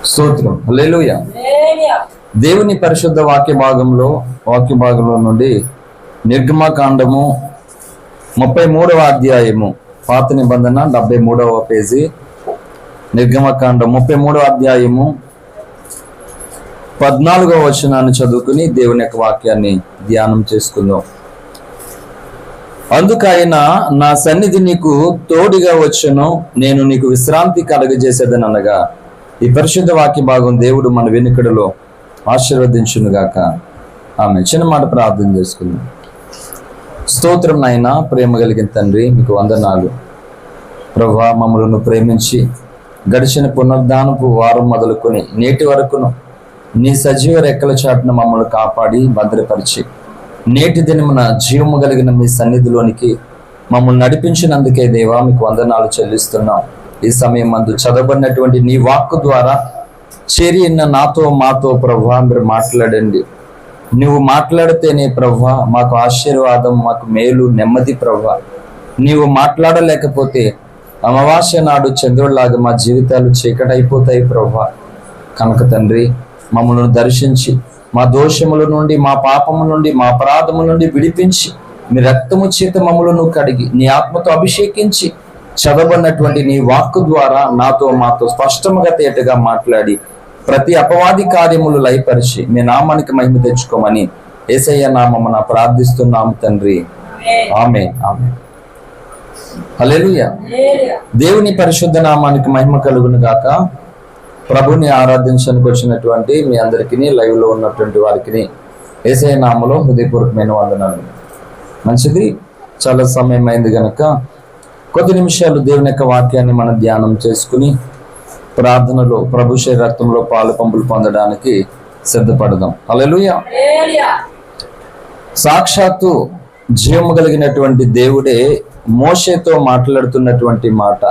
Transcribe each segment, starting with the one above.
స్తోత్రం, హల్లెలూయా. దేవుని పరిశుద్ధ వాక్య భాగంలో నుండి నిర్గమకాండము 33వ అధ్యాయము, పాత నిబంధన 73వ పేజీ, నిర్గమకాండం 33వ అధ్యాయము 14వ వచనాన్ని చదువుకుని దేవుని యొక్క వాక్యాన్ని ధ్యానం చేసుకుందాం. అందుకైనా నా సన్నిధి నీకు తోడుగా వచ్చును, నేను నీకు విశ్రాంతి కలగజేసేదని అనగా, ఈ పరిశుద్ధ వాక్య భాగం దేవుడు మన వెనుకడలో ఆశీర్వదించునుగాక. ఆమె. చిన్న మాట ప్రార్థన చేసుకుందాం. స్తోత్రం నాయనా, ప్రేమ కలిగిన తండ్రి, మీకు వందనాలు ప్రభువా. మమ్మల్ని ప్రేమించి గడిచిన పునరుద్ధానపు వారం మొదలుకొని నేటి వరకును నీ సజీవ రెక్కల చాటున మమ్మల్ని కాపాడి భద్రపరిచి నేటి దినమున జీవము కలిగిన మీ సన్నిధిలోనికి మమ్మల్ని నడిపించినందుకే దేవా మీకు వందనాలు చెల్లిస్తున్నాం. ఈ సమయం మందు చదవబడినటువంటి నీ వాక్కు ద్వారా చేరి ఉన్న నాతో మాతో ప్రభువా మీరు మాట్లాడండి. నువ్వు మాట్లాడితేనే ప్రభువా మాకు ఆశీర్వాదం, మాకు మేలు, నెమ్మది ప్రభువా. నీవు మాట్లాడలేకపోతే అమావాస్య నాడు చంద్రుడిలాగా మా జీవితాలు చీకటైపోతాయి ప్రభువా. కనుక తండ్రి మమ్మల్ని దర్శించి మా దోషముల నుండి, మా పాపముల నుండి, మా అపరాధముల నుండి విడిపించి మీ రక్తము చేత మమ్మలను కడిగి నీ ఆత్మతో అభిషేకించి చదవబడినటువంటి నీ వాక్కు ద్వారా నాతో మాతో స్పష్టముగా తేటగా మాట్లాడి ప్రతి అపవాది కార్యములు లయపరిచి మీ నామానికి మహిమ తెచ్చుకోమని యేసయ్య నామమున ప్రార్థిస్తున్నాము తండ్రి. ఆమేన్, ఆమేన్, హల్లెలూయా. దేవుని పరిశుద్ధ నామానికి మహిమ కలుగును గాక. ప్రభుని ఆరాధించడానికి వచ్చినటువంటి మీ అందరికీ, లైవ్ లో ఉన్నటువంటి వారికి యేసయ్య నామములో హృదయపూర్వకమైన వందనాలు. మంచిది, చాలా సమయం అయింది గనక కొద్ది నిమిషాలు దేవుని యొక్క వాక్యాన్ని మనం ధ్యానం చేసుకుని ప్రార్థనలో ప్రభు శరీర రక్తంలో పాలు పంపులు పొందడానికి సిద్ధపడదాం. హల్లెలూయా. సాక్షాత్తు జీవము కలిగినటువంటి దేవుడే మోషేతో మాట్లాడుతున్నటువంటి మాట.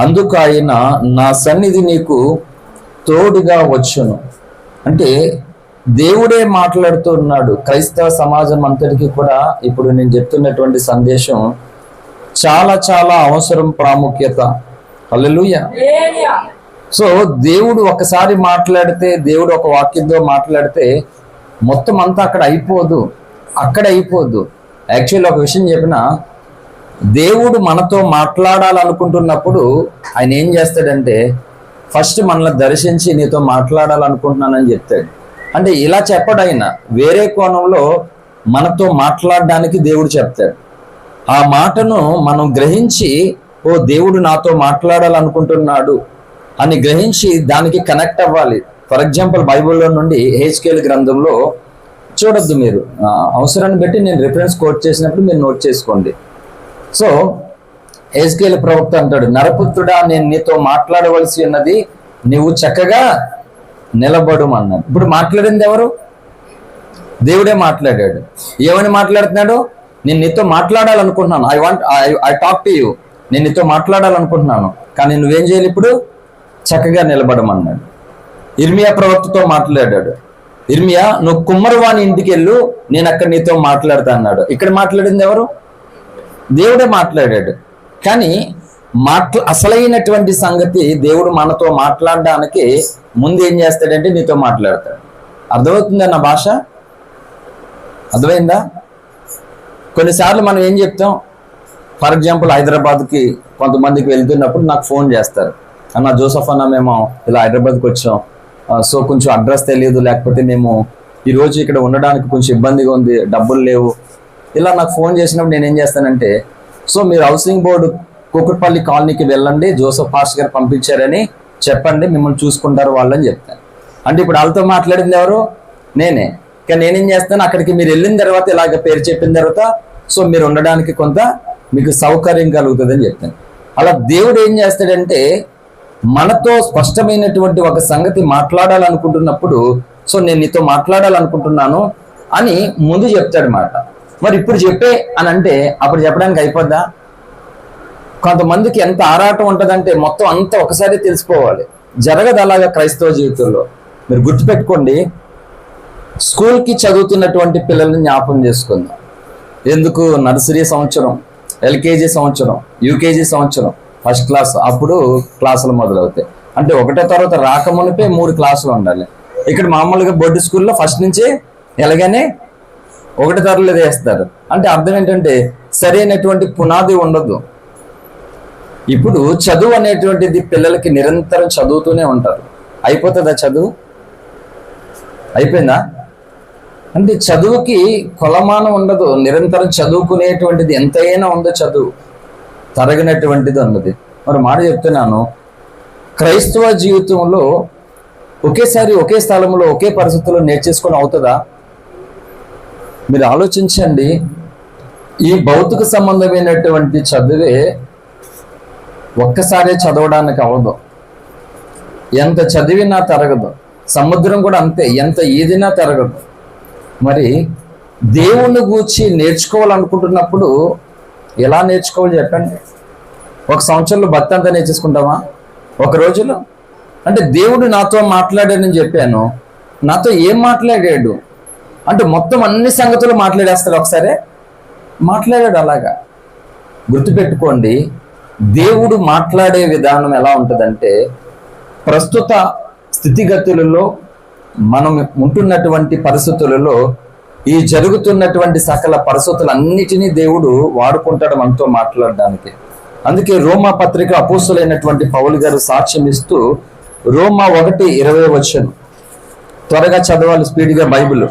అందుకు ఆయన నా సన్నిధి నీకు తోడుగా వచ్చును అంటే దేవుడే మాట్లాడుతున్నాడు. క్రైస్తవ సమాజం అంతటికీ కూడా ఇప్పుడు నేను చెప్తున్నటువంటి సందేశం చాలా చాలా అవసరం, ప్రాముఖ్యత. హల్లెలూయా. సో దేవుడు ఒకసారి మాట్లాడితే, దేవుడు ఒక వాక్యంతో మాట్లాడితే మొత్తం అంతా అక్కడ అయిపోదు. యాక్చువల్లీ ఒక విషయం చెప్పిన, దేవుడు మనతో మాట్లాడాలనుకుంటున్నప్పుడు ఆయన ఏం చేస్తాడంటే ఫస్ట్ మనల్ని దర్శించి నీతో మాట్లాడాలనుకుంటున్నానని చెప్తాడు. అంటే ఇలా చెప్పడు, ఆయన వేరే కోణంలో మనతో మాట్లాడడానికి దేవుడు చెప్తాడు. ఆ మాటను మనం గ్రహించి, ఓ దేవుడు నాతో మాట్లాడాలనుకుంటున్నాడు అని గ్రహించి దానికి కనెక్ట్ అవ్వాలి. ఫర్ ఎగ్జాంపుల్ బైబిల్లో నుండి హెచ్కేల్ గ్రంథంలో చూడొద్దు, మీరు అవసరాన్ని బట్టి నేను రిఫరెన్స్ కోట్ చేసినప్పుడు మీరు నోట్ చేసుకోండి. సో హెజ్కేలు ప్రవక్త అంటాడు, నరపుత్రుడా నేను నీతో మాట్లాడవలసి ఉన్నది, నీవు చక్కగా నిలబడు అన్నాడు. ఇప్పుడు మాట్లాడింది ఎవరు? దేవుడే మాట్లాడాడు. ఏమని మాట్లాడుతున్నాడు? నేను నీతో మాట్లాడాలనుకుంటున్నాను, ఐ టాక్ టు యూ, నేను నీతో మాట్లాడాలనుకుంటున్నాను, కానీ నువ్వేం చేయాలి? ఇప్పుడు చక్కగా నిలబడమన్నాడు. ఇర్మియా ప్రవక్తతో మాట్లాడాడు. ఇర్మియా నువ్వు కుమ్మరివాని ఇంటికి వెళ్ళు, నేను అక్కడ నీతో మాట్లాడతా అన్నాడు. ఇక్కడ మాట్లాడింది ఎవరు? దేవుడే మాట్లాడాడు. కానీ అసలైనటువంటి సంగతి దేవుడు మనతో మాట్లాడడానికి ముందు ఏం చేస్తాడంటే నీతో మాట్లాడతాడు. అర్థమవుతుందా నా భాష? అర్థమైందా? కొన్నిసార్లు మనం ఏం చెప్తాం, ఫర్ ఎగ్జాంపుల్ హైదరాబాద్కి కొంతమందికి వెళ్తున్నప్పుడు నాకు ఫోన్ చేస్తారు, అన్న జోసఫ్ అన్న మేము ఇలా హైదరాబాద్కి వచ్చాం, సో కొంచెం అడ్రస్ తెలియదు, లేకపోతే మేము ఈరోజు ఇక్కడ ఉండడానికి కొంచెం ఇబ్బందిగా ఉంది, డబ్బులు లేవు. ఇలా నాకు ఫోన్ చేసినప్పుడు నేనేం చేస్తానంటే, సో మీరు హౌసింగ్ బోర్డు కూకట్పల్లి కాలనీకి వెళ్ళండి, జోసఫ్ పాస్టర్ గారు పంపించారని చెప్పండి, మిమ్మల్ని చూసుకుంటారు వాళ్ళని చెప్తాను. అంటే ఇప్పుడు వాళ్ళతో మాట్లాడింది ఎవరు? నేనే. కానీ నేనేం చేస్తాను, అక్కడికి మీరు వెళ్ళిన తర్వాత ఇలాగ పేరు చెప్పిన తర్వాత సో మీరు ఉండడానికి కొంత మీకు సౌకర్యం కలుగుతుందని చెప్తాను. అలా దేవుడు ఏం చేస్తాడంటే మనతో స్పష్టమైనటువంటి ఒక సంగతి మాట్లాడాలనుకుంటున్నప్పుడు, సో నేను నీతో మాట్లాడాలనుకుంటున్నాను అని ముందు చెప్తాడు మాట. మరి ఇప్పుడు చెప్పే అని అంటే అప్పుడు చెప్పడానికి అయిపోద్దా? కొంతమందికి ఎంత ఆరాటం ఉంటుందంటే మొత్తం అంతా ఒకసారి తెలిసిపోవాలి. జరగదు అలాగా క్రైస్తవ జీవితంలో. మీరు గుర్తుపెట్టుకోండి, స్కూల్కి చదువుతున్నటువంటి పిల్లల్ని జ్ఞాపకం చేసుకుందాం. ఎందుకు? నర్సరీ సంవత్సరం, ఎల్కేజీ సంవత్సరం, యూకేజీ సంవత్సరం, ఫస్ట్ క్లాస్, అప్పుడు క్లాసులు మొదలవుతాయి. అంటే ఒకటో తరగతి రాకమునిపే 3 క్లాసులు ఉండాలి. ఇక్కడ మామూలుగా బోర్డు స్కూల్లో ఫస్ట్ నుంచి ఎలాగనే ఒకటో తరగతిలో వేస్తారు. అంటే అర్థం ఏంటంటే సరైనటువంటి పునాది ఉండదు. ఇప్పుడు చదువు అనేటువంటిది పిల్లలకి నిరంతరం చదువుతూనే ఉంటారు. అయిపోతుందా చదువు? అయిపోయిందా? అంటే చదువుకి కొలమానం ఉండదు. నిరంతరం చదువుకునేటువంటిది ఎంతైనా ఉందో చదువు, తరగినటువంటిది ఉన్నది. మరి మాట చెప్తున్నాను, క్రైస్తవ జీవితంలో ఒకేసారి ఒకే స్థలంలో ఒకే పరిస్థితుల్లో నేర్చేసుకొని అవుతుందా? మీరు ఆలోచించండి. ఈ భౌతిక సంబంధమైనటువంటి చదువే ఒక్కసారే చదవడానికి అవ్వదు. ఎంత చదివినా తరగదు. సముద్రం కూడా అంతే, ఎంత ఈదినా తరగదు. మరి దేవుణ్ణి గూర్చి నేర్చుకోవాలనుకుంటున్నప్పుడు ఎలా నేర్చుకోవాలి చెప్పండి? ఒక సంవత్సరంలో భక్తి అంతా నేర్చేసుకుంటామా? ఒక రోజులో? అంటే దేవుడు నాతో మాట్లాడాడని చెప్పాను, నాతో ఏం మాట్లాడాడు అంటే మొత్తం అన్ని సంగతులు మాట్లాడేస్తాడు. ఒకసారి మాట్లాడాడు. అలాగా గుర్తుపెట్టుకోండి, దేవుడు మాట్లాడే విధానం ఎలా ఉంటుందంటే, ప్రస్తుత స్థితిగతులలో మనం ఉంటున్నటువంటి పరిస్థితులలో ఈ జరుగుతున్నటువంటి సకల పరిస్థితులన్నిటినీ దేవుడు వాడుకుంటాడు మనతో మాట్లాడడానికి. అందుకే రోమా పత్రిక అపోస్తులైనటువంటి పౌలు గారు సాక్ష్యం ఇస్తూ రోమా 1:20 త్వరగా చదవాలి స్పీడ్గా బైబిల్.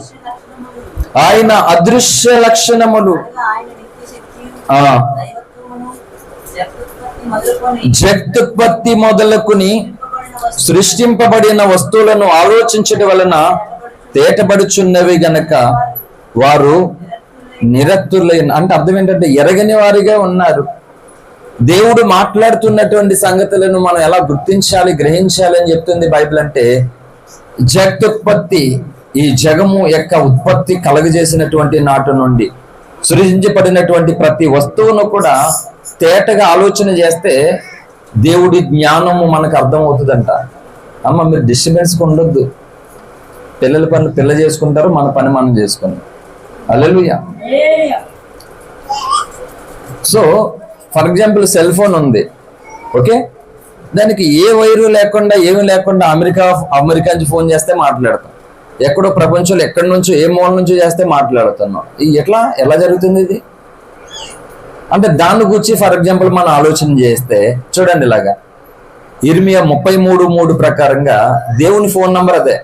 ఆయన అదృశ్య లక్షణములు, జగత్తుత్పత్తి మొదలుకుని సృష్టింపబడిన వస్తువులను ఆలోచించడం వలన తేటబడుచున్నవి గనక వారు నిరక్తులైన. అంటే అర్థం ఏంటంటే ఎరగని వారిగా ఉన్నారు. దేవుడు మాట్లాడుతున్నటువంటి సంగతులను మనం ఎలా గుర్తించాలి, గ్రహించాలి అని చెప్తుంది బైబిల్. అంటే జగత్తుత్పత్తి, ఈ జగము యొక్క ఉత్పత్తి కలుగజేసినటువంటి నాటి నుండి సృజించబడినటువంటి ప్రతి వస్తువును కూడా తేటగా ఆలోచన చేస్తే దేవుడి జ్ఞానము మనకు అర్థమవుతుందంట. అమ్మ, మీరు డిస్టర్బెన్స్గా ఉండొద్దు. పిల్లల పనులు పిల్ల చేసుకుంటారు, మన పని మనం చేసుకుంటాం. Hallelujah. So for example cell phone ఉంది, ఓకే, దానికి ఏ వైరు లేకుండా ఏమీ లేకుండా అమెరికా నుంచి ఫోన్ చేస్తే మాట్లాడతాం. ఎక్కడో ప్రపంచంలో ఎక్కడి నుంచో ఏ మూల నుంచో చేస్తే మాట్లాడుతున్నాం. ఎలా జరుగుతుంది ఇది? అంటే దాన్ని గురించి ఫర్ ఎగ్జాంపుల్ మనం ఆలోచన చేస్తే చూడండి, ఇలాగా ఇర్మియా 33:3 ప్రకారంగా దేవుని ఫోన్ నంబర్ అదే.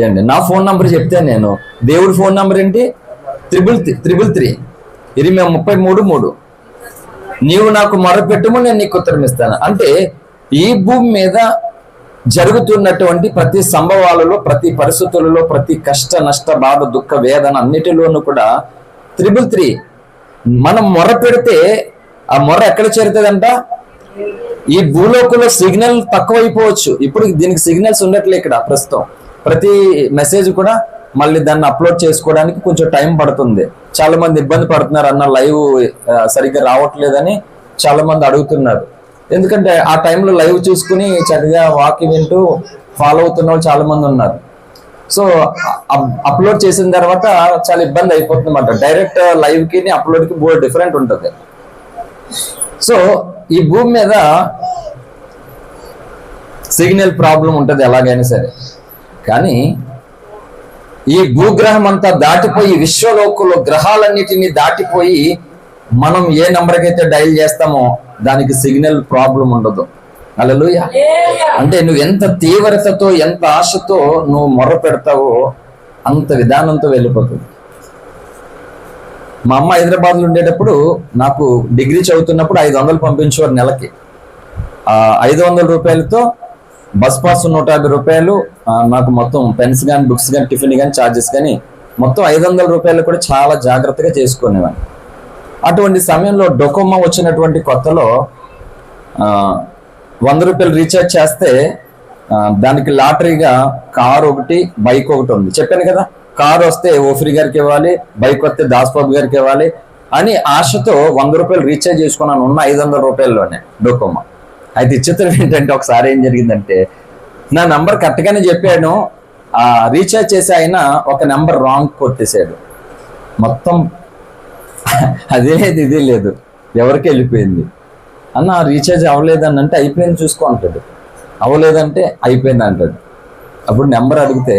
ఏంటి నా ఫోన్ నంబర్ చెప్తే నేను దేవుడి ఫోన్ నంబర్ ఏంటి? 333. ఇర్మియా 33:3. నీవు నాకు మొరపెట్టుము, నేను నీకు ఉత్తరం ఇస్తాను. అంటే ఈ భూమి మీద జరుగుతున్నటువంటి ప్రతి సంభవాలలో, ప్రతి పరిస్థితులలో, ప్రతి కష్ట నష్ట బాధ దుఃఖ వేదన అన్నిటిలోనూ కూడా 333 మనం మొర పెడితే ఆ మొర ఎక్కడ చేరుతుందంట? ఈ భూలోకంలో సిగ్నల్ తక్కువైపోవచ్చు. ఇప్పుడు దీనికి సిగ్నల్స్ ఉండట్లే ఇక్కడ ప్రస్తుతం. ప్రతి మెసేజ్ కూడా మళ్ళీ దాన్ని అప్లోడ్ చేసుకోవడానికి కొంచెం టైం పడుతుంది. చాలా మంది ఇబ్బంది పడుతున్నారు, అన్న లైవ్ సరిగ్గా రావట్లేదని చాలా మంది అడుగుతున్నారు. ఎందుకంటే ఆ టైంలో లైవ్ చూసుకుని చక్కగా వాక్యం వింటూ ఫాలో అవుతున్న వాళ్ళు చాలా మంది ఉన్నారు. సో అప్లోడ్ చేసిన తర్వాత చాలా ఇబ్బంది అయిపోతుంది అన్నమాట. డైరెక్ట్ లైవ్కి అప్లోడ్కి బోర్డు డిఫరెంట్ ఉంటుంది. సో ఈ భూమి మీద సిగ్నల్ ప్రాబ్లం ఉంటుంది ఎలాగైనా సరే. కానీ ఈ భూగ్రహం అంతా దాటిపోయి విశ్వలోకంలో గ్రహాలన్నిటినీ దాటిపోయి మనం ఏ నెంబర్కి అయితే డైల్ చేస్తామో దానికి సిగ్నల్ ప్రాబ్లం ఉండదు. హల్లెలూయా. అంటే నువ్వు ఎంత తీవ్రతతో, ఎంత ఆశతో నువ్వు మొర్ర పెడతావో అంత విధానంతో వెళ్ళిపోతుంది. మా అమ్మ హైదరాబాద్లో ఉండేటప్పుడు నాకు డిగ్రీ చదువుతున్నప్పుడు 500 పంపించేవారు నెలకి. 500 రూపాయలతో బస్ పాస్ 150 రూపాయలు, నాకు మొత్తం పెన్స్ కానీ బుక్స్ కానీ టిఫిన్ కానీ ఛార్జెస్ కానీ మొత్తం 500 రూపాయలు కూడా చాలా జాగ్రత్తగా చేసుకునేవాడిని. అటువంటి సమయంలో డొకోమో వచ్చినటువంటి కొత్తలో 100 రూపాయలు రీఛార్జ్ చేస్తే దానికి లాటరీగా కార్ ఒకటి, బైక్ ఒకటి ఉంది. చెప్పాను కదా, కారు వస్తే ఓఫ్రీ గారికి ఇవ్వాలి, బైక్ వస్తే దాస్బాబు గారికి ఇవ్వాలి అని ఆశతో 100 రూపాయలు రీఛార్జ్ చేసుకున్నాను ఉన్న 500 రూపాయల్లోనే డొకోమో. అయితే చిత్రం ఏంటంటే ఒకసారి ఏం జరిగిందంటే నా నంబర్ కరెక్ట్గానే చెప్పాను, రీఛార్జ్ చేసి ఆయన ఒక నెంబర్ రాంగ్ కొట్టేశాడు. మొత్తం అదే లేదు ఇది లేదు, ఎవరికి వెళ్ళిపోయింది. అన్న రీఛార్జ్ అవ్వలేదని అంటే అయిపోయింది చూసుకో అంటాడు. అవ్వలేదంటే అయిపోయింది అంటాడు. అప్పుడు నెంబర్ అడిగితే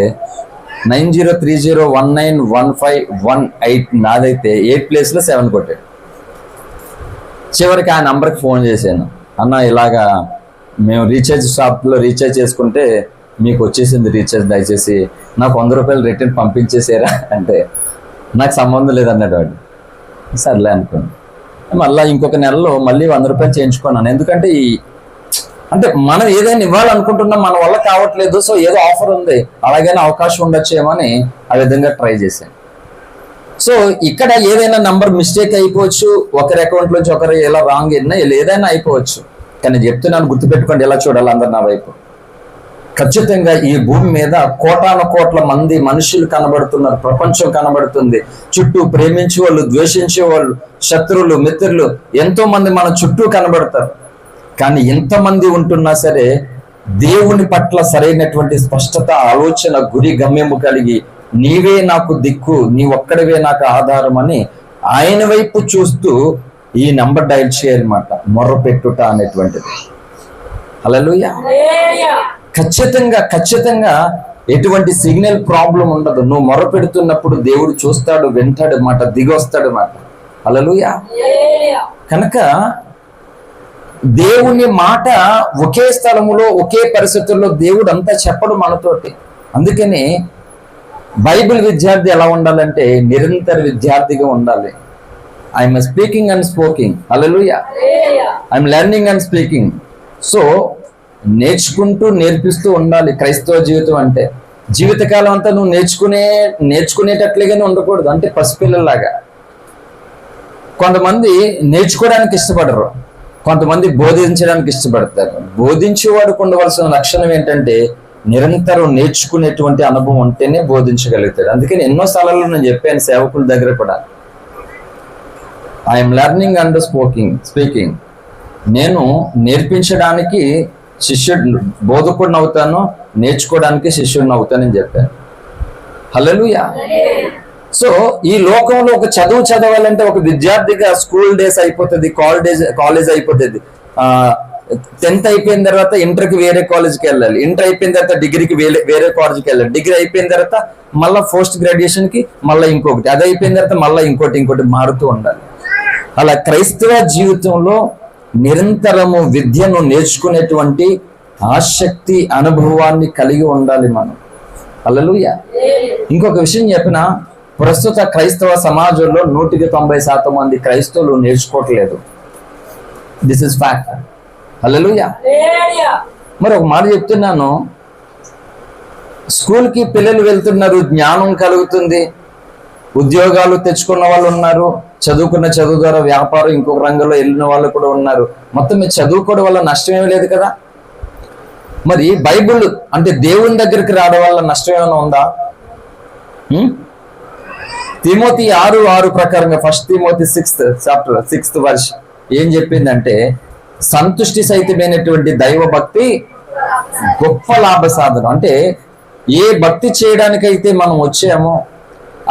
9030191518 నాదైతే 8 ప్లేస్లో 7 కొట్టాడు. చివరికి ఆ నెంబర్కి ఫోన్ చేశాను, అన్న ఇలాగా మేము రీఛార్జ్ షాప్లో రీఛార్జ్ చేసుకుంటే మీకు వచ్చేసింది రీఛార్జ్, దయచేసి నాకు 100 రూపాయలు రిటర్న్ పంపించేసారా అంటే నాకు సంబంధం లేదన్నాడు వాడు. సర్లే అనుకోండి. మళ్ళీ ఇంకొక నెలలో మళ్ళీ 100 రూపాయలు చేయించుకున్నాను. ఎందుకంటే అంటే మనం ఏదైనా ఇవ్వాలనుకుంటున్నాం, మన వల్ల కావట్లేదు, సో ఏదో ఆఫర్ ఉంది, అలాగైనా అవకాశం ఉండొచ్చేమో అని ఆ విధంగా ట్రై చేశాను. సో ఇక్కడ ఏదైనా నంబర్ మిస్టేక్ అయిపోవచ్చు, ఒకరి అకౌంట్ నుంచి ఒకరు ఎలా రాంగ్ అయినా ఏదైనా అయిపోవచ్చు. కానీ చెప్తున్నాను, గుర్తుపెట్టుకోండి, ఎలా చూడాలి అందరు నా వైపు. ఖచ్చితంగా ఈ భూమి మీద కోటాను కోట్ల మంది మనుషులు కనబడుతున్నారు, ప్రపంచం కనబడుతుంది. చుట్టూ ప్రేమించే వాళ్ళు, ద్వేషించే వాళ్ళు, శత్రువులు, మిత్రులు ఎంతో మంది మన చుట్టూ కనబడతారు. కానీ ఎంతమంది ఉంటున్నా సరే దేవుని పట్ల సరైనటువంటి స్పష్టత, ఆలోచన, గురి, గమ్యము కలిగి నీవే నాకు దిక్కు, నీ ఒక్కడివే నాకు ఆధారం అని ఆయన వైపు చూస్తూ ఈ నంబర్ డయల్ చేయాలన్నమాట, మొర్ర పెట్టుట అనేటువంటిది. హల్లెలూయా. ఖచ్చితంగా ఎటువంటి సిగ్నల్ ప్రాబ్లం ఉండదు. నువ్వు మొర పెడుతున్నప్పుడు దేవుడు చూస్తాడు, వింటాడు మాట, దిగొస్తాడు మాట. హల్లెలూయా. కనుక దేవుని మాట ఒకే స్థలములో ఒకే పరిస్థితుల్లో దేవుడు అంతా చెప్పడు మనతోటి. అందుకని బైబిల్ విద్యార్థి ఎలా ఉండాలంటే నిరంతర విద్యార్థిగా ఉండాలి. I'm speaking and spoking. Hallelujah. I'm learning and speaking. So నేర్చుకుంటూ నేర్పిస్తూ ఉండాలి క్రైస్తవ జీవితం అంటే. జీవితకాలం అంతా నువ్వు నేర్చుకునేటట్లుగానే ఉండకూడదు. అంటే పసిపిల్లలాగా. కొంతమంది నేర్చుకోవడానికి ఇష్టపడరు, కొంతమంది బోధించడానికి ఇష్టపడతారు. బోధించేవాడికి ఉండవలసిన లక్షణం ఏంటంటే నిరంతరం నేర్చుకునేటువంటి అనుభవం ఉంటేనే బోధించగలుగుతాడు. అందుకని ఎన్నో సార్లు నేను చెప్పాను సేవకుల దగ్గర కూడా, ఐఎమ్ లెర్నింగ్ అండ్ స్పీకింగ్. నేను నేర్పించడానికి బోధకుడిని అవుతాను, నేర్చుకోవడానికి శిష్యుడిని అవుతానని చెప్పాను. హల్లెలూయా. సో ఈ లోకంలో ఒక చదువు చదవాలంటే ఒక విద్యార్థిగా స్కూల్ డేస్ అయిపోతుంది, కాలేజ్ అయిపోతుంది. 10th అయిపోయిన తర్వాత ఇంటర్కి వేరే కాలేజ్కి వెళ్ళాలి, ఇంటర్ అయిపోయిన తర్వాత డిగ్రీకి వేరే కాలేజ్కి వెళ్ళాలి, డిగ్రీ అయిపోయిన తర్వాత మళ్ళీ పోస్ట్ గ్రాడ్యుయేషన్కి మళ్ళీ ఇంకొకటి, అది అయిపోయిన తర్వాత మళ్ళీ ఇంకోటి మారుతూ ఉండాలి. అలా క్రైస్తవ జీవితంలో నిరంతరము విద్యను నేర్చుకునేటువంటి ఆసక్తి, అనుభవాన్ని కలిగి ఉండాలి మనం. హల్లెలూయా. ఇంకొక విషయం చెప్పిన, ప్రస్తుత క్రైస్తవ సమాజంలో 190% మంది క్రైస్తవులు నేర్చుకోవట్లేదు. This is fact. హల్లెలూయా. మరి ఒక మాట చెప్తున్నాను, స్కూల్కి పిల్లలు వెళ్తున్నారు, జ్ఞానం కలుగుతుంది, ఉద్యోగాలు తెచ్చుకున్న వాళ్ళు ఉన్నారు, చదువుకున్న చదువు ద్వారా వ్యాపారం ఇంకొక రంగంలో వెళ్ళిన వాళ్ళు కూడా ఉన్నారు. మొత్తం మీరు చదువుకోవడం వల్ల నష్టం ఏమీ లేదు కదా. మరి బైబిల్ అంటే దేవుని దగ్గరికి రావడం వల్ల నష్టం ఏమైనా ఉందా? తిమోతి 6:6 ప్రకారంగా, 1 Timothy 6th chapter 6th verse ఏం చెప్పిందంటే, సంతుష్టి సహితమైనటువంటి దైవ భక్తి గొప్ప లాభ సాధనం. అంటే ఏ భక్తి చేయడానికైతే మనం వచ్చామో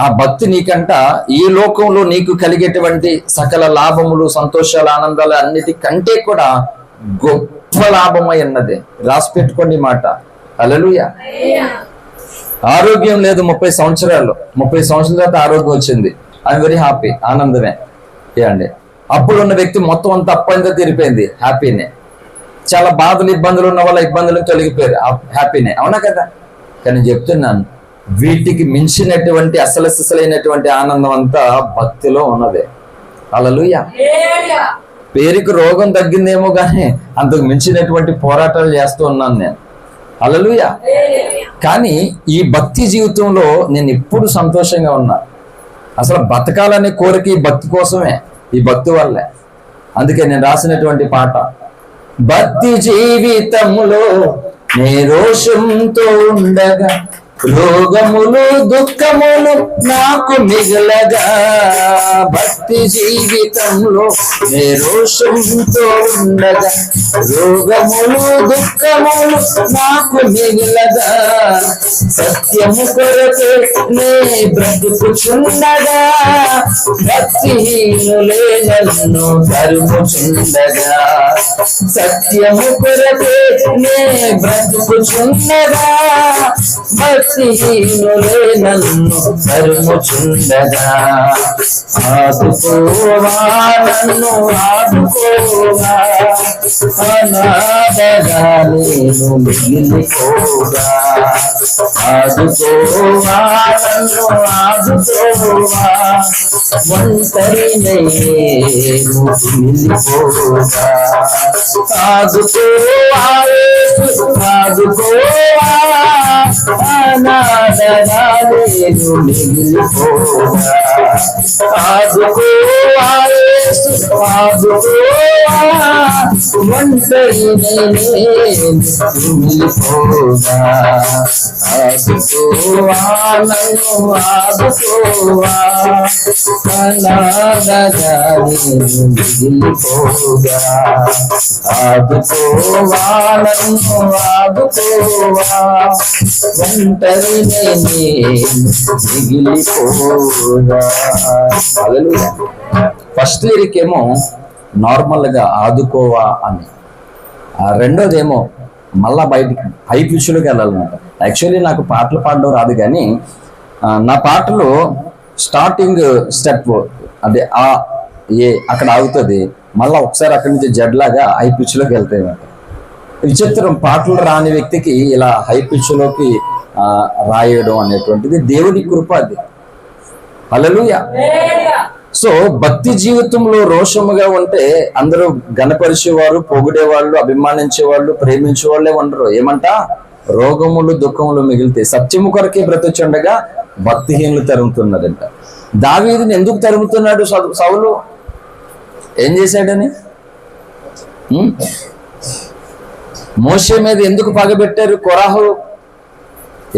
ఆ భక్తి నీకంట ఈ లోకంలో నీకు కలిగేటువంటి సకల లాభములు, సంతోషాలు, ఆనందాలు అన్నిటికంటే కూడా గొప్ప లాభమై ఉన్నది. రాసి పెట్టుకోండి మాట. హల్లెలూయా. ఆరోగ్యం లేదు 30 సంవత్సరాలు, 30 సంవత్సరాల తర్వాత ఆరోగ్యం వచ్చింది, ఐఎమ్ వెరీ హ్యాపీ, ఆనందమే. ఏమండి, అప్పుడు ఉన్న వ్యక్తి మొత్తం అంతా అప్పంతా తీరిపోయింది, హ్యాపీనే. చాలా బాధలు, ఇబ్బందులు ఉన్న వాళ్ళ ఇబ్బందులు తొలగిపోయారు, హ్యాపీనే. అవునా కదా? కానీ చెప్తున్నాను, వీటికి మించినటువంటి అసలైనటువంటి ఆనందం అంతా భక్తిలో ఉన్నదే. హల్లెలూయా. పేరుకి రోగం తగ్గిందేమో కానీ అంతకు మించినటువంటి పోరాటాలు చేస్తూ ఉన్నాను నేను. హల్లెలూయా. కానీ ఈ భక్తి జీవితంలో నేను ఎప్పుడు సంతోషంగా ఉన్నా. అసలు బతకాలనే కోరిక ఈ భక్తి కోసమే, ఈ భక్తి వల్లే. అందుకే నేను రాసినటువంటి పాట, భక్తి జీవితంలో నే రోషంతో ఉండగా రోగములు దుఃఖములు నాకు మిగలగా భక్తి జీవితంలో నిరోషంతో ఉండగా, రోగములు దుఃఖములు నాకు మిగలగా సత్యము కొరకే నే బ్రతుకుచుండగా, భక్తిహీనులే నన్ను తరుముచుండగా, సత్యము కొరకే నే బ్రతుకుచుండగా, భక్తిహీనులే నన్ను తరుముచుండగా, ఆదుకోవా నన్ను ఆదుకోవా, అనాథగా నేను మిగిలిపోగా, ఆదుకోవా నన్ను ఆదుకోవా, ఒంటరినై నేను మిగిలిపోగా, ఆదుకోవా ఆదుకోవా, అనాథగా నేను మిగిలిపోగా, ఆదుకోవా ఆదుకోవా, ఒంటరినై నేను మిగిలిపోగా, ఆదుకోవా నన్ను ఆదుకోవా, అనాథగా నేను మిగిలిపోగా, ఆదుకోవా నన్ను ఆదుకోవా, ఒంటరినై నేను మిగిలిపోగా. హల్లెలూయా. ఫస్ట్ లిరిక్ ఏమో నార్మల్ గా ఆదుకోవా అని, రెండోదేమో మళ్ళా బయటికి హై పిచ్చులోకి వెళ్ళాలన్నమాట. యాక్చువల్లీ నాకు పాటలు పాడడం రాదు, కానీ నా పాటలో స్టార్టింగ్ స్టెప్ అదే ఆ ఏ అక్కడ ఆగుతుంది, మళ్ళీ ఒకసారి అక్కడి నుంచి జడ్లాగా హై పిచ్లోకి వెళ్తాయి అన్నమాట. విచిత్రం, పాటలు రాని వ్యక్తికి ఇలా హై పిచ్లోకి రాయడం అనేటువంటిది దేవుని కృప. అది హల్లెలూయా. సో భక్తి జీవితంలో రోషముగా ఉంటే అందరూ గణపరిచేవారు, పొగిడేవాళ్ళు, అభిమానించేవాళ్ళు, ప్రేమించేవాళ్ళే ఉండరు. ఏమంట? రోగములు దుఃఖములు మిగిలితే సత్యము కొరకే బ్రతుచుండగా భక్తిహీనులు తరుముతున్నారంట. దావీదుని ఎందుకు తరుముతున్నాడు సౌలు? ఏం చేశాడని? మోషే మీద ఎందుకు పగబెట్టారు కొరాహు?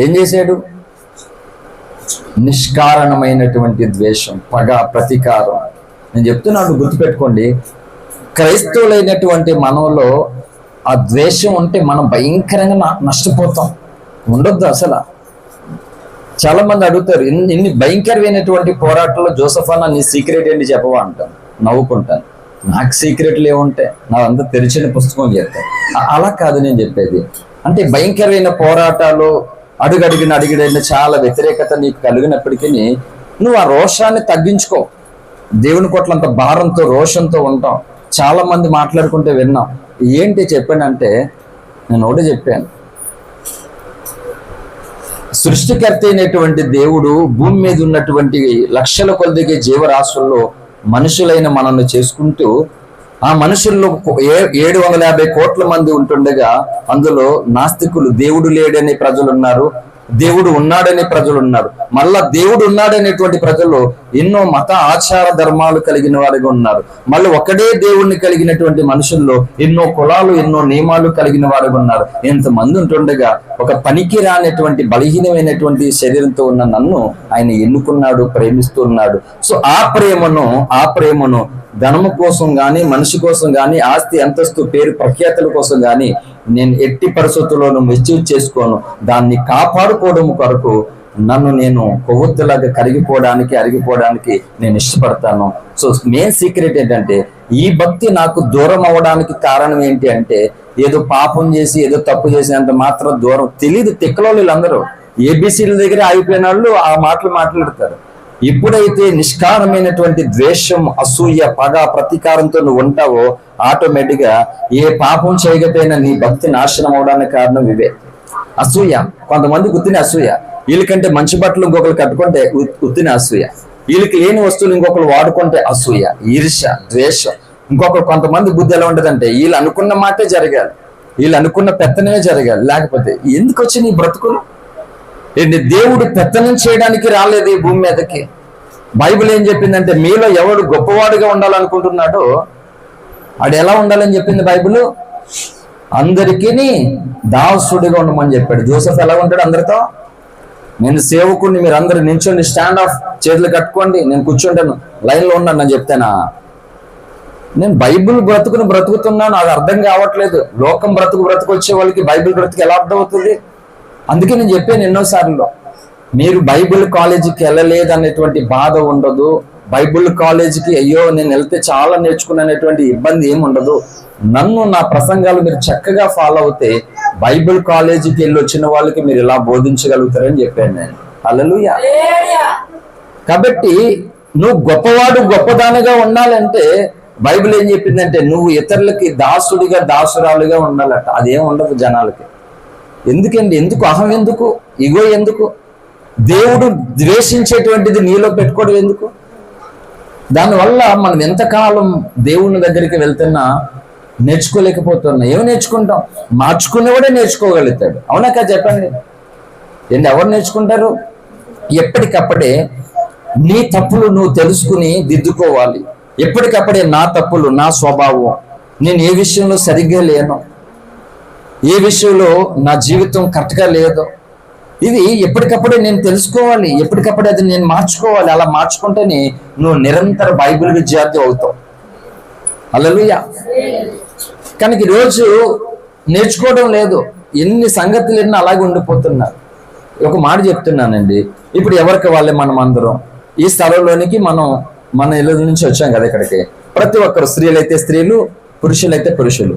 ఏం చేశాడు? నిష్కారణమైనటువంటి ద్వేషం, పగ, ప్రతీకారం. నేను చెప్తున్నాను, గుర్తుపెట్టుకోండి, క్రైస్తవులైనటువంటి మనలో ఆ ద్వేషం ఉంటే మనం భయంకరంగా నష్టపోతాం. ఉండొద్దు అసలు. చాలా మంది అడుగుతారు, ఇన్ని భయంకరమైనటువంటి పోరాటంలో జోసఫ్ అన్న నీ సీక్రెట్ ఏంటి చెప్పవా అంటాను. నవ్వుకుంటాను. నాకు సీక్రెట్లు ఏముంటాయి, నా అంతా తెరిచిన పుస్తకం చెప్తాను. అలా కాదు నేను చెప్పేది. అంటే భయంకరమైన పోరాటాలు, అడుగడిగిన చాలా వ్యతిరేకత నీకు కలిగినప్పటికీ నువ్వు ఆ రోషాన్ని తగ్గించుకో. దేవుని కొట్లంత భారంతో, రోషంతో ఉంటాం. చాలా మంది మాట్లాడుకుంటే విన్నాం. ఏంటి చెప్పానంటే, నేను ఒకటి చెప్పాను, సృష్టికర్త అయినటువంటి దేవుడు భూమి మీద ఉన్నటువంటి లక్షల కొలదిగే జీవరాశుల్లో మనుషులైన మనల్ని చేసుకుంటూ, ఆ మనుషుల్లో 750 కోట్ల మంది ఉంటుండగా అందులో నాస్తికులు, దేవుడు లేడనే ప్రజలు ఉన్నారు, దేవుడు ఉన్నాడనే ప్రజలు ఉన్నారు. మళ్ళా దేవుడు ఉన్నాడనేటువంటి ప్రజలు ఎన్నో మత ఆచార ధర్మాలు కలిగిన వారిగా ఉన్నారు. మళ్ళీ ఒకడే దేవుణ్ణి కలిగినటువంటి మనుషుల్లో ఎన్నో కులాలు, ఎన్నో నియమాలు కలిగిన వారిగా ఉన్నారు. ఎంతమంది ఉంటుండగా ఒక పనికి రానటువంటి బలహీనమైనటువంటి శరీరంతో ఉన్న నన్ను ఆయన ఎన్నుకున్నాడు, ప్రేమిస్తున్నాడు. సో ఆ ప్రేమను ధనము కోసం గాని, మనిషి కోసం గాని, ఆస్తి అంతస్తు పేరు ప్రఖ్యాతుల కోసం గాని నేను ఎట్టి పరిస్థితుల్లోనూ మిస్యూజ్ చేసుకోను. దాన్ని కాపాడుకోవడం కొరకు నన్ను నేను కొవ్వొత్తులాగా అరిగిపోవడానికి నేను ఇష్టపడతాను. సో మెయిన్ సీక్రెట్ ఏంటంటే, ఈ భక్తి నాకు దూరం అవ్వడానికి కారణం ఏంటి అంటే, ఏదో పాపం చేసి ఏదో తప్పు చేసినంత మాత్రం దూరం తెలియదు. తిక్కలో వీళ్ళందరూ ఏబిసిల దగ్గర ఆగిపోయిన వాళ్ళు ఆ మాటలు మాట్లాడతారు. ఎప్పుడైతే నిష్కారమైనటువంటి ద్వేషం, అసూయ, పగ, ప్రతీకారంతో నువ్వు ఉంటావో ఆటోమేటిక్గా ఏ పాపం చేయకపోయినా నీ భక్తి నాశనం అవడానికి కారణం ఇవే. అసూయ, కొంతమంది ఉత్తిన అసూయ, వీళ్ళకంటే మంచి బట్టలు ఇంకొకరు కట్టుకుంటే ఉత్తిన అసూయ, వీళ్ళకి లేని వస్తువులు ఇంకొకరు వాడుకుంటే అసూయ, ఈర్ష్య, ద్వేషం. కొంతమంది బుద్ధి ఎలా ఉంటదంటే, వీళ్ళు అనుకున్న మాటే జరగాలి, వీళ్ళు అనుకున్న పెత్తనమే జరగాలి, లేకపోతే ఎందుకు వచ్చి నీ బ్రతుకులు? దేవుడు పెత్తనం చేయడానికి రాలేదు ఈ భూమి మీదకి. బైబిల్ ఏం చెప్పిందంటే, మీలో ఎవడు గొప్పవాడుగా ఉండాలనుకుంటున్నాడో ఆడు ఎలా ఉండాలని చెప్పింది బైబిల్? అందరికీ దాసుడిగా ఉండమని చెప్పాడు. జోసెఫ్ ఎలా ఉంటాడు? అందరితో నేను సేవకుడిని, మీరు అందరూ నిల్చోండి, స్టాండ్ ఆఫ్, చేతులు కట్టుకోండి, నేను కూర్చుంటాను, లైన్లో ఉన్నాను అని చెప్తానా? నేను బైబిల్ బ్రతుకుతున్నాను, అది అర్థం కావట్లేదు. లోకం బ్రతుకు వచ్చే వాళ్ళకి బైబిల్ బ్రతుకు ఎలా అర్థం అవుతుంది? అందుకే నేను చెప్పాను ఎన్నోసార్లు, మీరు బైబిల్ కాలేజీకి వెళ్ళలేదు అనేటువంటి బాధ ఉండదు. బైబిల్ కాలేజీకి అయ్యో నేను వెళ్తే చాలా నేర్చుకునేటువంటి ఇబ్బంది ఏమి ఉండదు. నన్ను, నా ప్రసంగాలు మీరు చక్కగా ఫాలో అవుతే బైబిల్ కాలేజీకి వెళ్ళి వచ్చిన వాళ్ళకి మీరు ఇలా బోధించగలుగుతారని చెప్పాను నేను. హల్లెలూయా. కాబట్టి నువ్వు గొప్పదానిగా ఉండాలంటే బైబిల్ ఏం చెప్పిందంటే నువ్వు ఇతరులకి దాసుడిగా, దాసురాలుగా ఉండాలట. అదేం ఉండదు జనాలకి. ఎందుకండి? ఎందుకు అహం, ఎందుకు ఇగో, ఎందుకు దేవుడు ద్వేషించేటువంటిది నీలో పెట్టుకోవడం ఎందుకు? దానివల్ల మనం ఎంతకాలం దేవుని దగ్గరికి వెళ్తున్నా నేర్చుకోలేకపోతున్నా. ఏమి నేర్చుకుంటాం? మార్చుకునేవాడే నేర్చుకోగలుగుతాడు. అవునా కదా? చెప్పండి. ఎవరు నేర్చుకుంటారు? ఎప్పటికప్పుడే నీ తప్పులు నువ్వు తెలుసుకుని దిద్దుకోవాలి. ఎప్పటికప్పుడే నా తప్పులు, నా స్వభావం, నేను ఏ విషయంలో సరిగ్గా లేను, ఏ విషయంలో నా జీవితం కరెక్ట్గా లేదు, ఇది ఎప్పటికప్పుడే నేను తెలుసుకోవాలి. ఎప్పటికప్పుడే అది నేను మార్చుకోవాలి. అలా మార్చుకుంటేనే నువ్వు నిరంతర బైబిల్ విద్యార్థి అవుతావు. హల్లెలూయా. కనుక ఈరోజు నేర్చుకోవడం లేదు. ఎన్ని సంగతులు ఎన్ని అలాగే ఉండిపోతున్నారు. ఒక మాట చెప్తున్నానండి, ఇప్పుడు ఎవరికి వాళ్ళే మనం అందరం ఈ స్థలంలోనికి మన ఇళ్ళ నుంచి వచ్చాం కదా ఇక్కడికి. ప్రతి ఒక్కరు, స్త్రీలైతే స్త్రీలు, పురుషులైతే పురుషులు.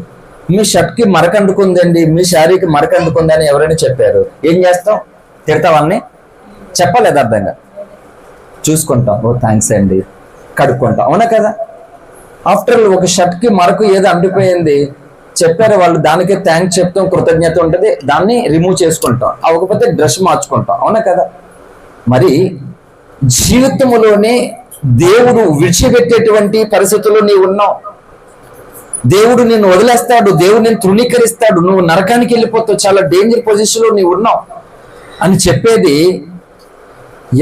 మీ షర్ట్కి మరకందుకుందండి, మీ శారీకి మరకందుకుందని ఎవరైనా చెప్పారు, ఏం చేస్తాం? తిడతావని చెప్పలేదు, అర్థంగా చూసుకుంటాం, ఓ థ్యాంక్స్ అండి, కడుక్కుంటాం. అవునా కదా? ఆఫ్టర్ ఒక షర్ట్కి మరకు ఏదో అంటిపోయింది చెప్పారు వాళ్ళు, దానికే థ్యాంక్స్ చెప్తాం, కృతజ్ఞత ఉంటుంది, దాన్ని రిమూవ్ చేసుకుంటాం. అవ్వకపోతే డ్రెస్ మార్చుకుంటాం. అవునా కదా? మరి జీవితంలోనే దేవుడు విడిచిపెట్టేటువంటి పరిస్థితుల్లో నీవు ఉన్నావు. దేవుడు నిన్ను వదిలేస్తాడు, దేవుడు నిన్ను తృణీకరిస్తాడు, నువ్వు నరకానికి వెళ్ళిపోతావు, చాలా డేంజర్ పొజిషన్లో నీవు ఉన్నావు అని చెప్పేది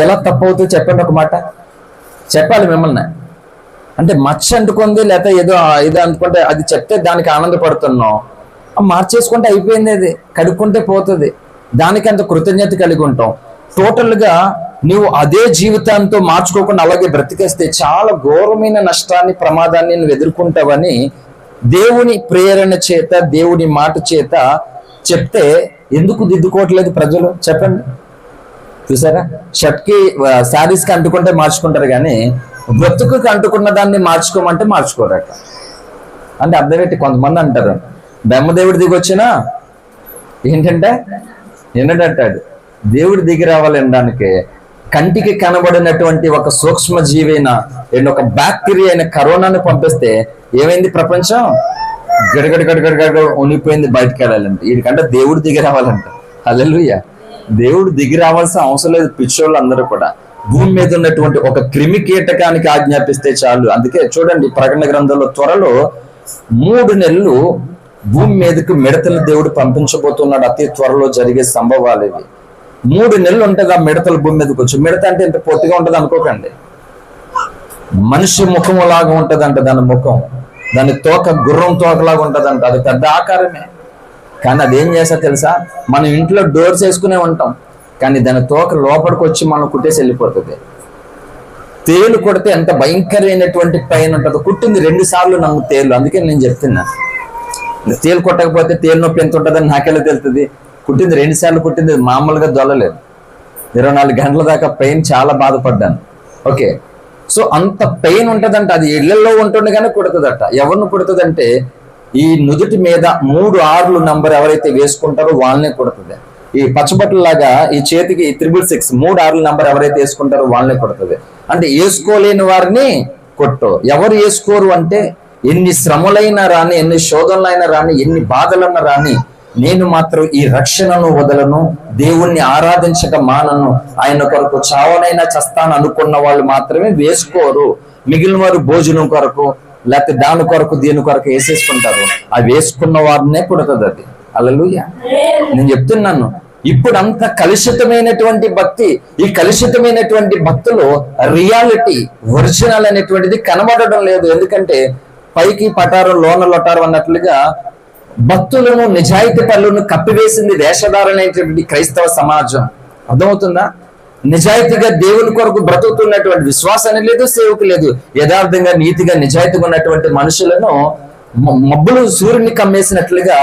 ఎలా తప్పవుతుందో చెప్పండి. ఒక మాట చెప్పాలి మిమ్మల్ని. అంటే మచ్చ అంటుకుంది లేకపోతే ఏదో అనుకుంటే అది చెప్తే దానికి ఆనందపడుతున్నావు, మార్చేసుకుంటే అయిపోయింది, అది కడుక్కుంటే పోతుంది, దానికి అంత కృతజ్ఞత కలిగి ఉంటాం. టోటల్గా నువ్వు అదే జీవితాంతో మార్చుకోకుండా అలాగే బ్రతికేస్తే చాలా ఘోరమైన నష్టాన్ని, ప్రమాదాన్ని నువ్వు ఎదుర్కొంటావని దేవుని ప్రేరణ చేత, దేవుని మాట చేత చెప్తే ఎందుకు దిద్దుకోవట్లేదు ప్రజలు? చెప్పండి. చూసారా? షర్ట్కి, శారీస్కి అంటుకుంటే మార్చుకుంటారు, కానీ బ్రతుకుకి అంటుకున్న దాన్ని మార్చుకోమంటే మార్చుకోరట. అంటే అర్థం పెట్టి కొంతమంది అంటారు, బ్రహ్మదేవుడి దిగి వచ్చినా ఏంటంటే ఏంటంటాడు, దేవుడి దిగి రావాలనడానికి కంటికి కనబడినటువంటి ఒక సూక్ష్మ జీవైన, ఒక బ్యాక్టీరియా అయిన కరోనాను పంపిస్తే ఏమైంది? ప్రపంచం గడగడ ఉనిపోయింది. బయటకు వెళ్ళాలంటే వీడికంటే దేవుడు దిగి రావాలంట. హల్లెలూయా. దేవుడు దిగి రావాల్సిన అవసరం లేదు. పిచ్చోళ్ళు అందరూ కూడా భూమి మీద ఉన్నటువంటి ఒక క్రిమి కీటకానికి ఆజ్ఞాపిస్తే చాలు. అందుకే చూడండి, ప్రకటన గ్రంథంలో త్వరలో 3 నెలలు భూమి మీదకి మిడతలు దేవుడు పంపించబోతున్నాడు. అతి త్వరలో జరిగే సంభవాలు ఇవి. 3 నెలలు ఉంటుంది ఆ మిడతలు భూమి మీదకి వచ్చి. మిడత అంటే ఇంత పొట్టిగా ఉంటుంది అనుకోకండి, మనిషి ముఖం లాగా ఉంటదంట దాని ముఖం, దాని తోక గుర్రం తోకలాగా ఉంటదంట, అది పెద్ద ఆకారమే. కానీ అదేం చేస్తా తెలుసా? మనం ఇంట్లో డోర్స్ వేసుకునే ఉంటాం, కానీ దాని తోక లోపలికి వచ్చి మనం కుట్టేసి వెళ్ళిపోతుంది. తేలు కొడితే ఎంత భయంకరమైనటువంటి పెయిన్ ఉంటుందో. కుట్టింది 2 సార్లు నన్ను తేలు. అందుకే నేను చెప్తున్నా, తేలు కొట్టకపోతే తేలు నొప్పి ఎంత ఉంటుందని నాకెలా తెలుస్తుంది? కుట్టింది 2 సార్లు కుట్టింది, మామూలుగా దొల్లలేదు. 24 గంటల దాకా పెయిన్, చాలా బాధపడ్డాను. ఓకే, సో అంత పెయిన్ ఉంటుందంట. అది ఇళ్లలో ఉంటుండగానే కుడుతుందట. ఎవరిని కుడుతుందంటే ఈ నుదుటి మీద 3 6 నంబర్ ఎవరైతే వేసుకుంటారో వాళ్ళనే కుడుతుంది. ఈ పచ్చబట్టలాగా ఈ చేతికి 666 3 6 నంబర్ ఎవరైతే వేసుకుంటారో వాళ్ళనే కుడుతుంది. అంటే వేసుకోలేని వారిని కొట్టు. ఎవరు వేసుకోరు అంటే ఎన్ని శ్రమలైనా రాని, ఎన్ని శోధనలైనా రాని, ఎన్ని బాధలన్నా రాని, నేను మాత్రం ఈ రక్షణను వదలను, దేవుణ్ణి ఆరాధించక మానను, ఆయన కొరకు చావనైనా చస్తాను అనుకున్న వాళ్ళు మాత్రమే వేసుకోరు. మిగిలిన వారు భోజనం కొరకు లేకపోతే దాని కొరకు దీని కొరకు వేసేసుకుంటారు. ఆ వేసుకున్న వారినే కుడుతుంది అది. హల్లెలూయా. నేను చెప్తున్నాను, ఇప్పుడు అంత కలుషితమైనటువంటి భక్తి, ఈ కలుషితమైనటువంటి భక్తులు రియాలిటీ, ఒరిజినల్ అనేటువంటిది కనబడడం లేదు. ఎందుకంటే పైకి పటారం లోన లొటారం అన్నట్లుగా భక్తులను, నిజాయితీ పనులను కప్పివేసింది వేషధారణ అనేటువంటి క్రైస్తవ సమాజం. అర్థమవుతుందా? నిజాయితీగా దేవుని కొరకు బ్రతుకుతున్నటువంటి విశ్వాసాన్ని లేదు, సేవకు లేదు, యథార్థంగా నీతిగా నిజాయితీగా ఉన్నటువంటి మనుషులను మబ్బులు సూర్యుని కమ్మేసినట్లుగా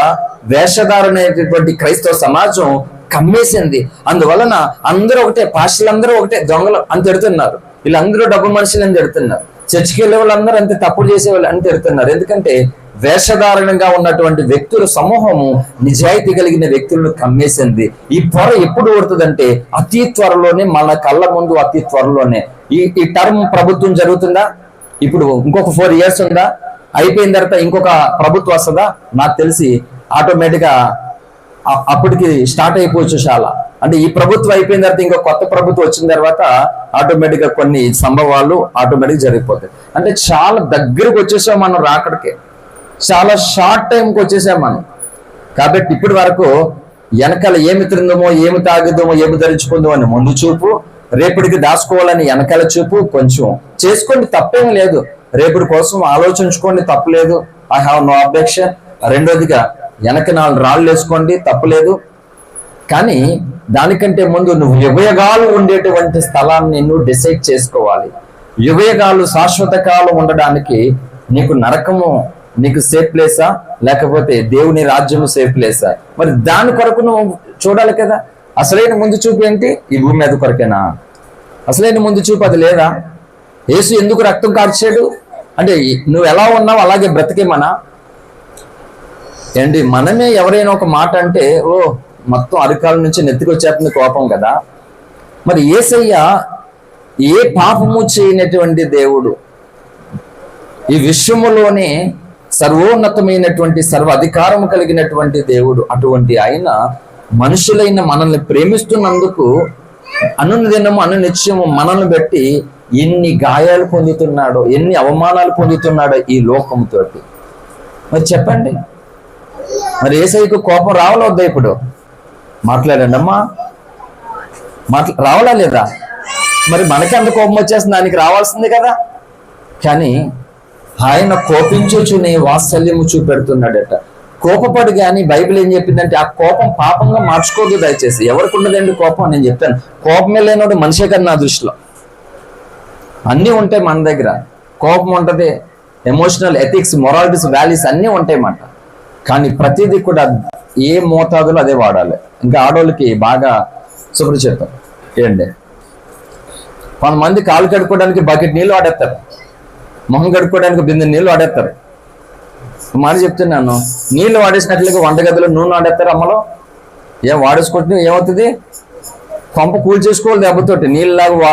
వేషధారణమైనటువంటి క్రైస్తవ సమాజం కమ్మేసింది. అందువలన అందరూ ఒకటే, పాస్టర్లందరూ ఒకటే దొంగలు అని తిడుతున్నారు, వీళ్ళందరూ డబ్బు మనుషులు అని తిడుతున్నారు, చర్చికి వెళ్ళే వాళ్ళందరూ అంతే తప్పులు చేసేవాళ్ళు అని తిడుతున్నారు. ఎందుకంటే వేషధారణంగా ఉన్నటువంటి వ్యక్తుల సమూహము నిజాయితీ కలిగిన వ్యక్తులను కమ్మేసింది. ఈ పొర ఎప్పుడు ఊడుతుందంటే అతి త్వరలోనే, మన కళ్ళ ముందు అతి త్వరలోనే. ఈ టర్మ్ ప్రభుత్వం జరుగుతుందా? ఇప్పుడు ఇంకొక 4 years ఉందా? అయిపోయిన తర్వాత ఇంకొక ప్రభుత్వం వస్తుందా? నాకు తెలిసి ఆటోమేటిక్గా అప్పటికి స్టార్ట్ అయిపోవచ్చు చాలా. అంటే ఈ ప్రభుత్వం అయిపోయిన తర్వాత ఇంకో కొత్త ప్రభుత్వం వచ్చిన తర్వాత ఆటోమేటిక్గా కొన్ని సంభవాలు ఆటోమేటిక్ జరిగిపోతాయి. అంటే చాలా దగ్గరకు వచ్చేసాం మనం, రాకడికి చాలా షార్ట్ టైంకి వచ్చేసాం మనం. కాబట్టి ఇప్పటి వరకు వెనకాల ఏమి తిందామో, ఏమి తాగుదామో, ఏమి ధరించుకుందామో అని ముందు చూపు, రేపటికి దాచుకోవాలని వెనకాల చూపు. కొంచెం చేసుకోండి, తప్పేం లేదు, రేపటి కోసం ఆలోచించుకోండి, తప్పలేదు, ఐ హావ్ నో అబ్జెక్షన్. రెండోదిగా వెనక 4 రాళ్ళు వేసుకోండి, తప్పలేదు. కానీ దానికంటే ముందు నువ్వు యుగయుగాలు ఉండేటువంటి స్థలాన్ని నువ్వు డిసైడ్ చేసుకోవాలి. యుగయుగాలు శాశ్వత కాలం ఉండడానికి నీకు నరకము నీకు సేఫ్ ప్లేసా, లేకపోతే దేవుని రాజ్యము సేఫ్ ప్లేసా? మరి దాని కొరకు నువ్వు చూడాలి కదా. అసలైన ముందు చూపు ఏంటి? ఈ భూమి మీద కొరకేనా? అసలైన ముందు చూపు అది లేదా? యేసు ఎందుకు రక్తం కార్చాడు అంటే నువ్వు ఎలా ఉన్నావు అలాగే బ్రతికేమనా ఏంటి? మనమే ఎవరైనా ఒక మాట అంటే ఓ మొత్తం అరికాల నుంచి నెత్తికొచ్చేస్తుంది కోపం కదా. మరి యేసయ్య ఏ పాపము చేయనటువంటి దేవుడు, ఈ విశ్వములోనే సర్వోన్నతమైనటువంటి సర్వ అధికారము కలిగినటువంటి దేవుడు. అటువంటి ఆయన మనుషులైన మనల్ని ప్రేమిస్తున్నందుకు అనుదినము అనునిత్యము మనల్ని బట్టి ఎన్ని గాయాలు పొందుతున్నాడో, ఎన్ని అవమానాలు పొందుతున్నాడో ఈ లోకంతో. మరి చెప్పండి, మరి యేసయ్యకు కోపం రావాలా వద్దా? ఇప్పుడు మాట్లాడండి అమ్మా, రావాలా లేదా? మరి మనకి అంత కోపం వచ్చేస్తుంది, దానికి రావాల్సిందే కదా. కానీ ఆయన కోపించుచునే వాత్సల్యము చూపెడుతున్నాడట. కోపపడు. కానీ బైబిల్ ఏం చెప్పిందంటే ఆ కోపం పాపంగా మార్చుకోదు. దయచేసి ఎవరికి ఉండదండి కోపం? నేను చెప్తాను, కోపమే లేనోడు మనిషే కదా నా దృష్టిలో. అన్నీ ఉంటాయి మన దగ్గర, కోపం ఉంటుంది, ఎమోషనల్, ఎథిక్స్, మొరాలిటీస్, వాల్యూస్ అన్నీ ఉంటాయి మాట. కానీ ప్రతిదీ కూడా ఏ మోతాదులో అదే వాడాలి. ఇంకా ఆడవాళ్ళకి బాగా సుపరిచితం ఏంటి, కొంతమంది కాలు కడుక్కోవడానికి బకెట్ నీళ్ళు వాడేస్తారు, మొహం కడుక్కోవడానికి బిందె నీళ్ళు వాడేస్తారు. మాట చెప్తున్నాను, నీళ్ళు వాడేసినట్లుగా వంటగదిలో నూనె వాడేస్తారు. అమ్మలో ఏం వాడేసుకుంటే ఏమవుతుంది? కొంప కూల్ చేసుకోవాలి దెబ్బతోటి, నీళ్ళలాగా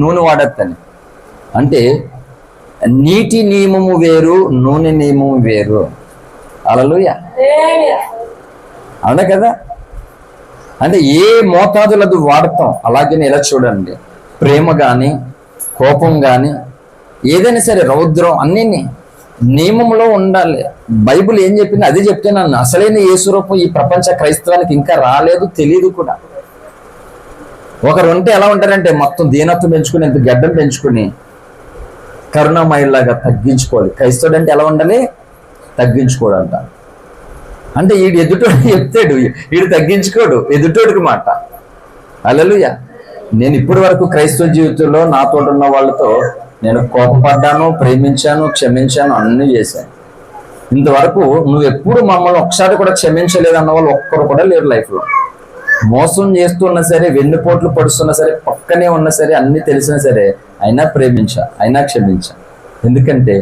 నూనె వాడేస్తాను. అంటే నీటి నియమము వేరు, నూనె నియమము వేరు. హల్లెలూయా, అవునా కదా. అంటే ఏ మోతాదులో అది వాడతాం. అలాగే ఇలా చూడండి, ప్రేమ కానీ కోపం కానీ ఏదైనా సరే, రౌద్రం అన్నీ నియమంలో ఉండాలి. బైబిల్ ఏం చెప్పింది అదే చెప్తున్నాను. అసలైన యేసు రూపం ఈ ప్రపంచ క్రైస్తవానికి ఇంకా రాలేదు, తెలియదు కూడా. ఒకరు ఉంటే ఎలా ఉంటారంటే మొత్తం దీనత్వం పెంచుకుని, ఎంత గడ్డం పెంచుకుని కరుణామయులాగా తగ్గించుకోవాలి. క్రైస్తవుడు అంటే ఎలా ఉండాలి? తగ్గించుకోడంట. అంటే వీడు ఎదుటోడు చెప్తాడు, వీడు తగ్గించుకోడు, ఎదుటోడికి మాట. హల్లెలూయా. నేను ఇప్పటి వరకు క్రైస్తవ జీవితంలో నాతో ఉన్న వాళ్ళతో నేను కోపపడ్డాను, ప్రేమించాను, క్షమించాను, అన్నీ చేశాను. ఇంతవరకు నువ్వు ఎప్పుడు మమ్మల్ని ఒకసారి కూడా క్షమించలేదు అన్న వాళ్ళు ఒక్కరు కూడా లేరు లైఫ్లో. మోసం చేస్తున్నా సరే, వెన్నుపోట్లు పడుతున్నా సరే, పక్కనే ఉన్నా సరే, అన్ని తెలిసినా సరే అయినా ప్రేమించా, అయినా క్షమించా. ఎందుకంటే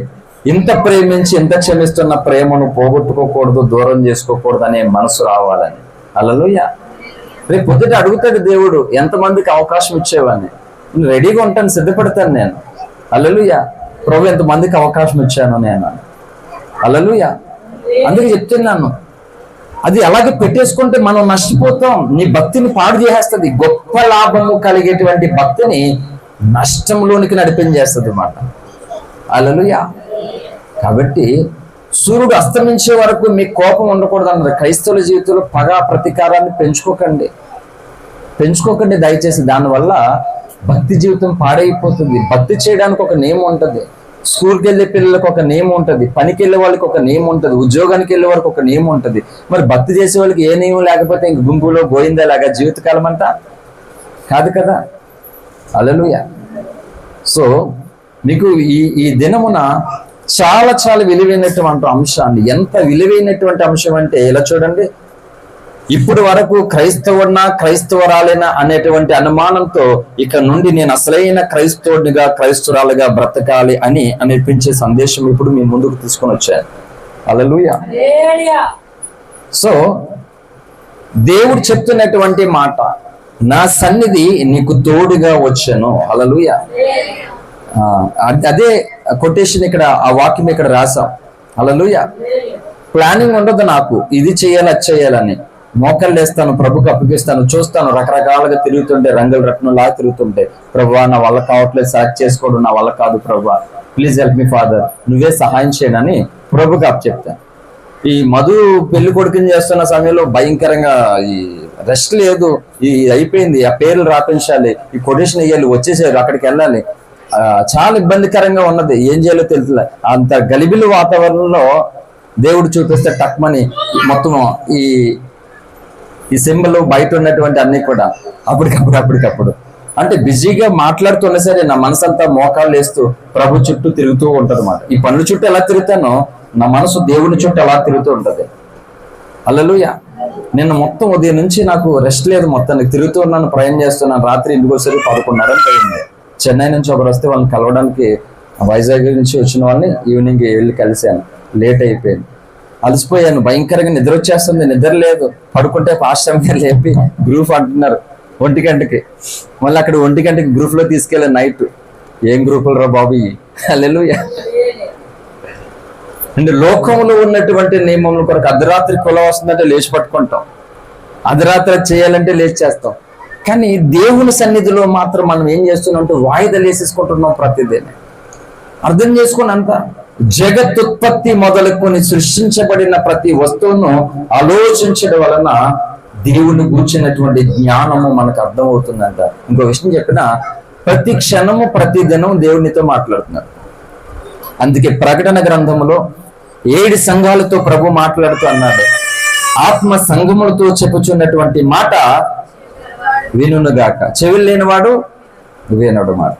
ఇంత ప్రేమించి ఇంత క్షమిస్తున్న ప్రేమను పోగొట్టుకోకూడదు, దూరం చేసుకోకూడదు అనే మనసు రావాలని. హల్లెలూయా. రేపు పొద్దుట అడుగుతాడు దేవుడు, ఎంతమందికి అవకాశం ఇచ్చేవాడిని. రెడీగా ఉంటాను, సిద్ధపడతాను నేను. హల్లెలూయా. ప్రభు ఎంతమందికి అవకాశం ఇచ్చాను నేను. హల్లెలూయా. అందుకే చెప్తున్నాను, అది అలాగే పెట్టేసుకుంటే మనం నష్టపోతాం. నీ భక్తిని పాడు చేసేస్తుంది. గొప్ప లాభము కలిగేటువంటి భక్తిని నష్టంలోనికి నడిపించేస్తుంది అన్నమాట. హల్లెలూయా. కాబట్టి సూర్యుడు అస్తమించే వరకు మీ కోపం ఉండకూడదు అన్నారు. క్రైస్తవుల జీవితంలో పగ ప్రతీకారాన్ని పెంచుకోకండి దయచేసి. దానివల్ల భక్తి జీవితం పాడైపోతుంది. భక్తి చేయడానికి ఒక నియమం ఉంటుంది. స్కూల్కి వెళ్ళే పిల్లలకు ఒక నియమం ఉంటుంది, పనికి వెళ్ళే వాళ్ళకి ఒక నియమం ఉంటుంది, ఉద్యోగానికి వెళ్ళే వాళ్ళకి ఒక నియమం ఉంటుంది. మరి భక్తి చేసే వాళ్ళకి ఏ నియమం లేకపోతే ఇంక గుంపులో గోయిందా లాగా జీవితకాలం అంతా కాదు కదా. హల్లెలూయా. సో మీకు ఈ దినమున చాలా చాలా విలువైనటువంటి అంశాన్ని, ఎంత విలువైనటువంటి అంశం అంటే ఇలా చూడండి, ఇప్పుడు వరకు క్రైస్తవుడినా క్రైస్తవరాలేనా అనేటువంటి అనుమానంతో ఇక నుండి నేను అసలైన క్రైస్తవుడిగా క్రైస్తవురాలుగా బ్రతకాలి అని అనిపించే సందేశం ఇప్పుడు మీ ముందుకు తీసుకొని వచ్చాను. హల్లెలూయా. సో దేవుడు చెప్తున్నటువంటి మాట, నా సన్నిధి నీకు తోడుగా వచ్చాను. హల్లెలూయా. అదే కొటేషన్ ఇక్కడ, ఆ వాక్యం ఇక్కడ రాసాం. హల్లెలూయా. ప్లానింగ్ ఉండదు నాకు, ఇది చేయాలి అది చేయాలని. మోకళ్ళు వేస్తాను, ప్రభుకు అప్పగిస్తాను, చూస్తాను రకరకాలుగా తిరుగుతుంటే, రంగుల రత్నంలా తిరుగుతుంటే, ప్రభువా నా వల్ల కావట్లేదు, సెలెక్ట్ చేసుకోవడం నా వల్ల కాదు ప్రభువా, ప్లీజ్ హెల్ప్ మీ ఫాదర్, నువ్వే సహాయం చేయనని ప్రభుకు అప్పచెప్తాను. ఈ మధు పెళ్లి కొడుకుని చేస్తున్న సమయంలో భయంకరంగా ఈ రెస్ట్ లేదు, ఈ అయిపోయింది, ఆ పేర్లు రాపించాలి, ఈ కొటేషన్ వేయాలి, వచ్చేసారు, అక్కడికి వెళ్ళాలి, చాలా ఇబ్బందికరంగా ఉన్నది, ఏం చేయాలో తెలుసులే. అంత గలిబిలి వాతావరణంలో దేవుడు చూపిస్తే టక్మని మొత్తం ఈ సింబల్ బయట ఉన్నటువంటి అన్ని కూడా అప్పటికప్పుడు అంటే బిజీగా మాట్లాడుతున్నా సరే నా మనసు అంతా మోకాళ్ళు వేస్తూ ప్రభు చుట్టూ తిరుగుతూ ఉంటది అన్నమాట. ఈ పనుల చుట్టూ ఎలా తిరుగుతానో నా మనసు దేవుని చుట్టూ ఎలా తిరుగుతూ ఉంటది. హల్లెలూయా. నిన్న మొత్తం ఉదయం నుంచి నాకు రెస్ట్ లేదు, మొత్తానికి తిరుగుతూ ఉన్నాను, ప్రయాణం చేస్తున్నాను. రాత్రి ఇంటికి వచ్చేసరికి 11:30 అయింది. చెన్నై నుంచి ఒకరు వస్తే వాళ్ళని కలవడానికి, వైజాగ్ నుంచి వచ్చిన వాళ్ళని ఈవినింగ్ వెళ్ళి కలిశాను. లేట్ అయిపోయింది, అలసిపోయాను, భయంకరంగా నిద్ర వచ్చేస్తుంది, నిద్ర లేదు. పడుకుంటే పాశ్రమంగా లేపి గ్రూప్ అంటున్నారు 1 గంటకి. మళ్ళీ అక్కడ 1 గంటకి గ్రూప్ లో తీసుకెళ్ళాను నైట్. ఏం గ్రూపులు రా బాబు. హల్లెలూయా. అంటే లోకంలో ఉన్నటువంటి నియమముల కొరకు అర్ధరాత్రి కుల వస్తుందంటే లేచి పట్టుకుంటాం, అర్ధరాత్రి చేయాలంటే లేచి చేస్తాం. కానీ దేవుని సన్నిధిలో మాత్రం మనం ఏం చేస్తున్నాం అంటే వాయిదాలు వేసేసుకుంటున్నాం ప్రతిదేని. అర్థం చేసుకుని అంతా జగత్తుత్పత్తి మొదలుకొని సృష్టించబడిన ప్రతి వస్తువును ఆలోచించడం వలన దేవుని గూర్చినటువంటి జ్ఞానము మనకు అర్థమవుతుందంట. ఇంకో విషయం చెప్పిన, ప్రతి క్షణము ప్రతి దినం దేవునితో మాట్లాడుతున్నారు. అందుకే ప్రకటన గ్రంథములో 7 సంఘాలతో ప్రభు మాట్లాడుతూ అన్నాడు, ఆత్మ సంఘములతో చెప్పుచున్నటువంటి మాట వినుగాక, చెవులు లేనివాడు వినడు మాట.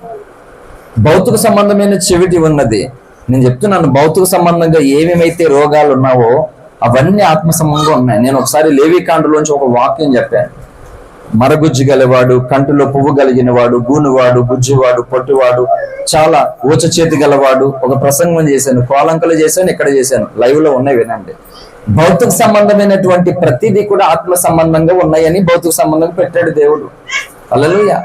భౌతిక సంబంధమైన చెవిటి ఉన్నది. నేను చెప్తున్నాను, భౌతిక సంబంధంగా ఏమేమైతే రోగాలు ఉన్నావో అవన్నీ ఆత్మ సంబంధంగా ఉన్నాయి. నేను ఒకసారి లేవికాండలోంచి ఒక వాక్యం చెప్పాను. మరగుజ్జు గలవాడు, కంటిలో పువ్వు కలిగిన వాడు, గూనువాడు, గుజ్జువాడు, పొట్టివాడు, చాలా ఊచ చేతి గలవాడు, ఒక ప్రసంగం చేశాను, కోలంకలు చేశాను, ఇక్కడ చేశాను, లైవ్ లో ఉన్నాయి వినండి. భౌతిక సంబంధమైనటువంటి ప్రతిదీ కూడా ఆత్మ సంబంధంగా ఉన్నాయని భౌతిక సంబంధంగా పెట్టాడు దేవుడు. హల్లెలూయా.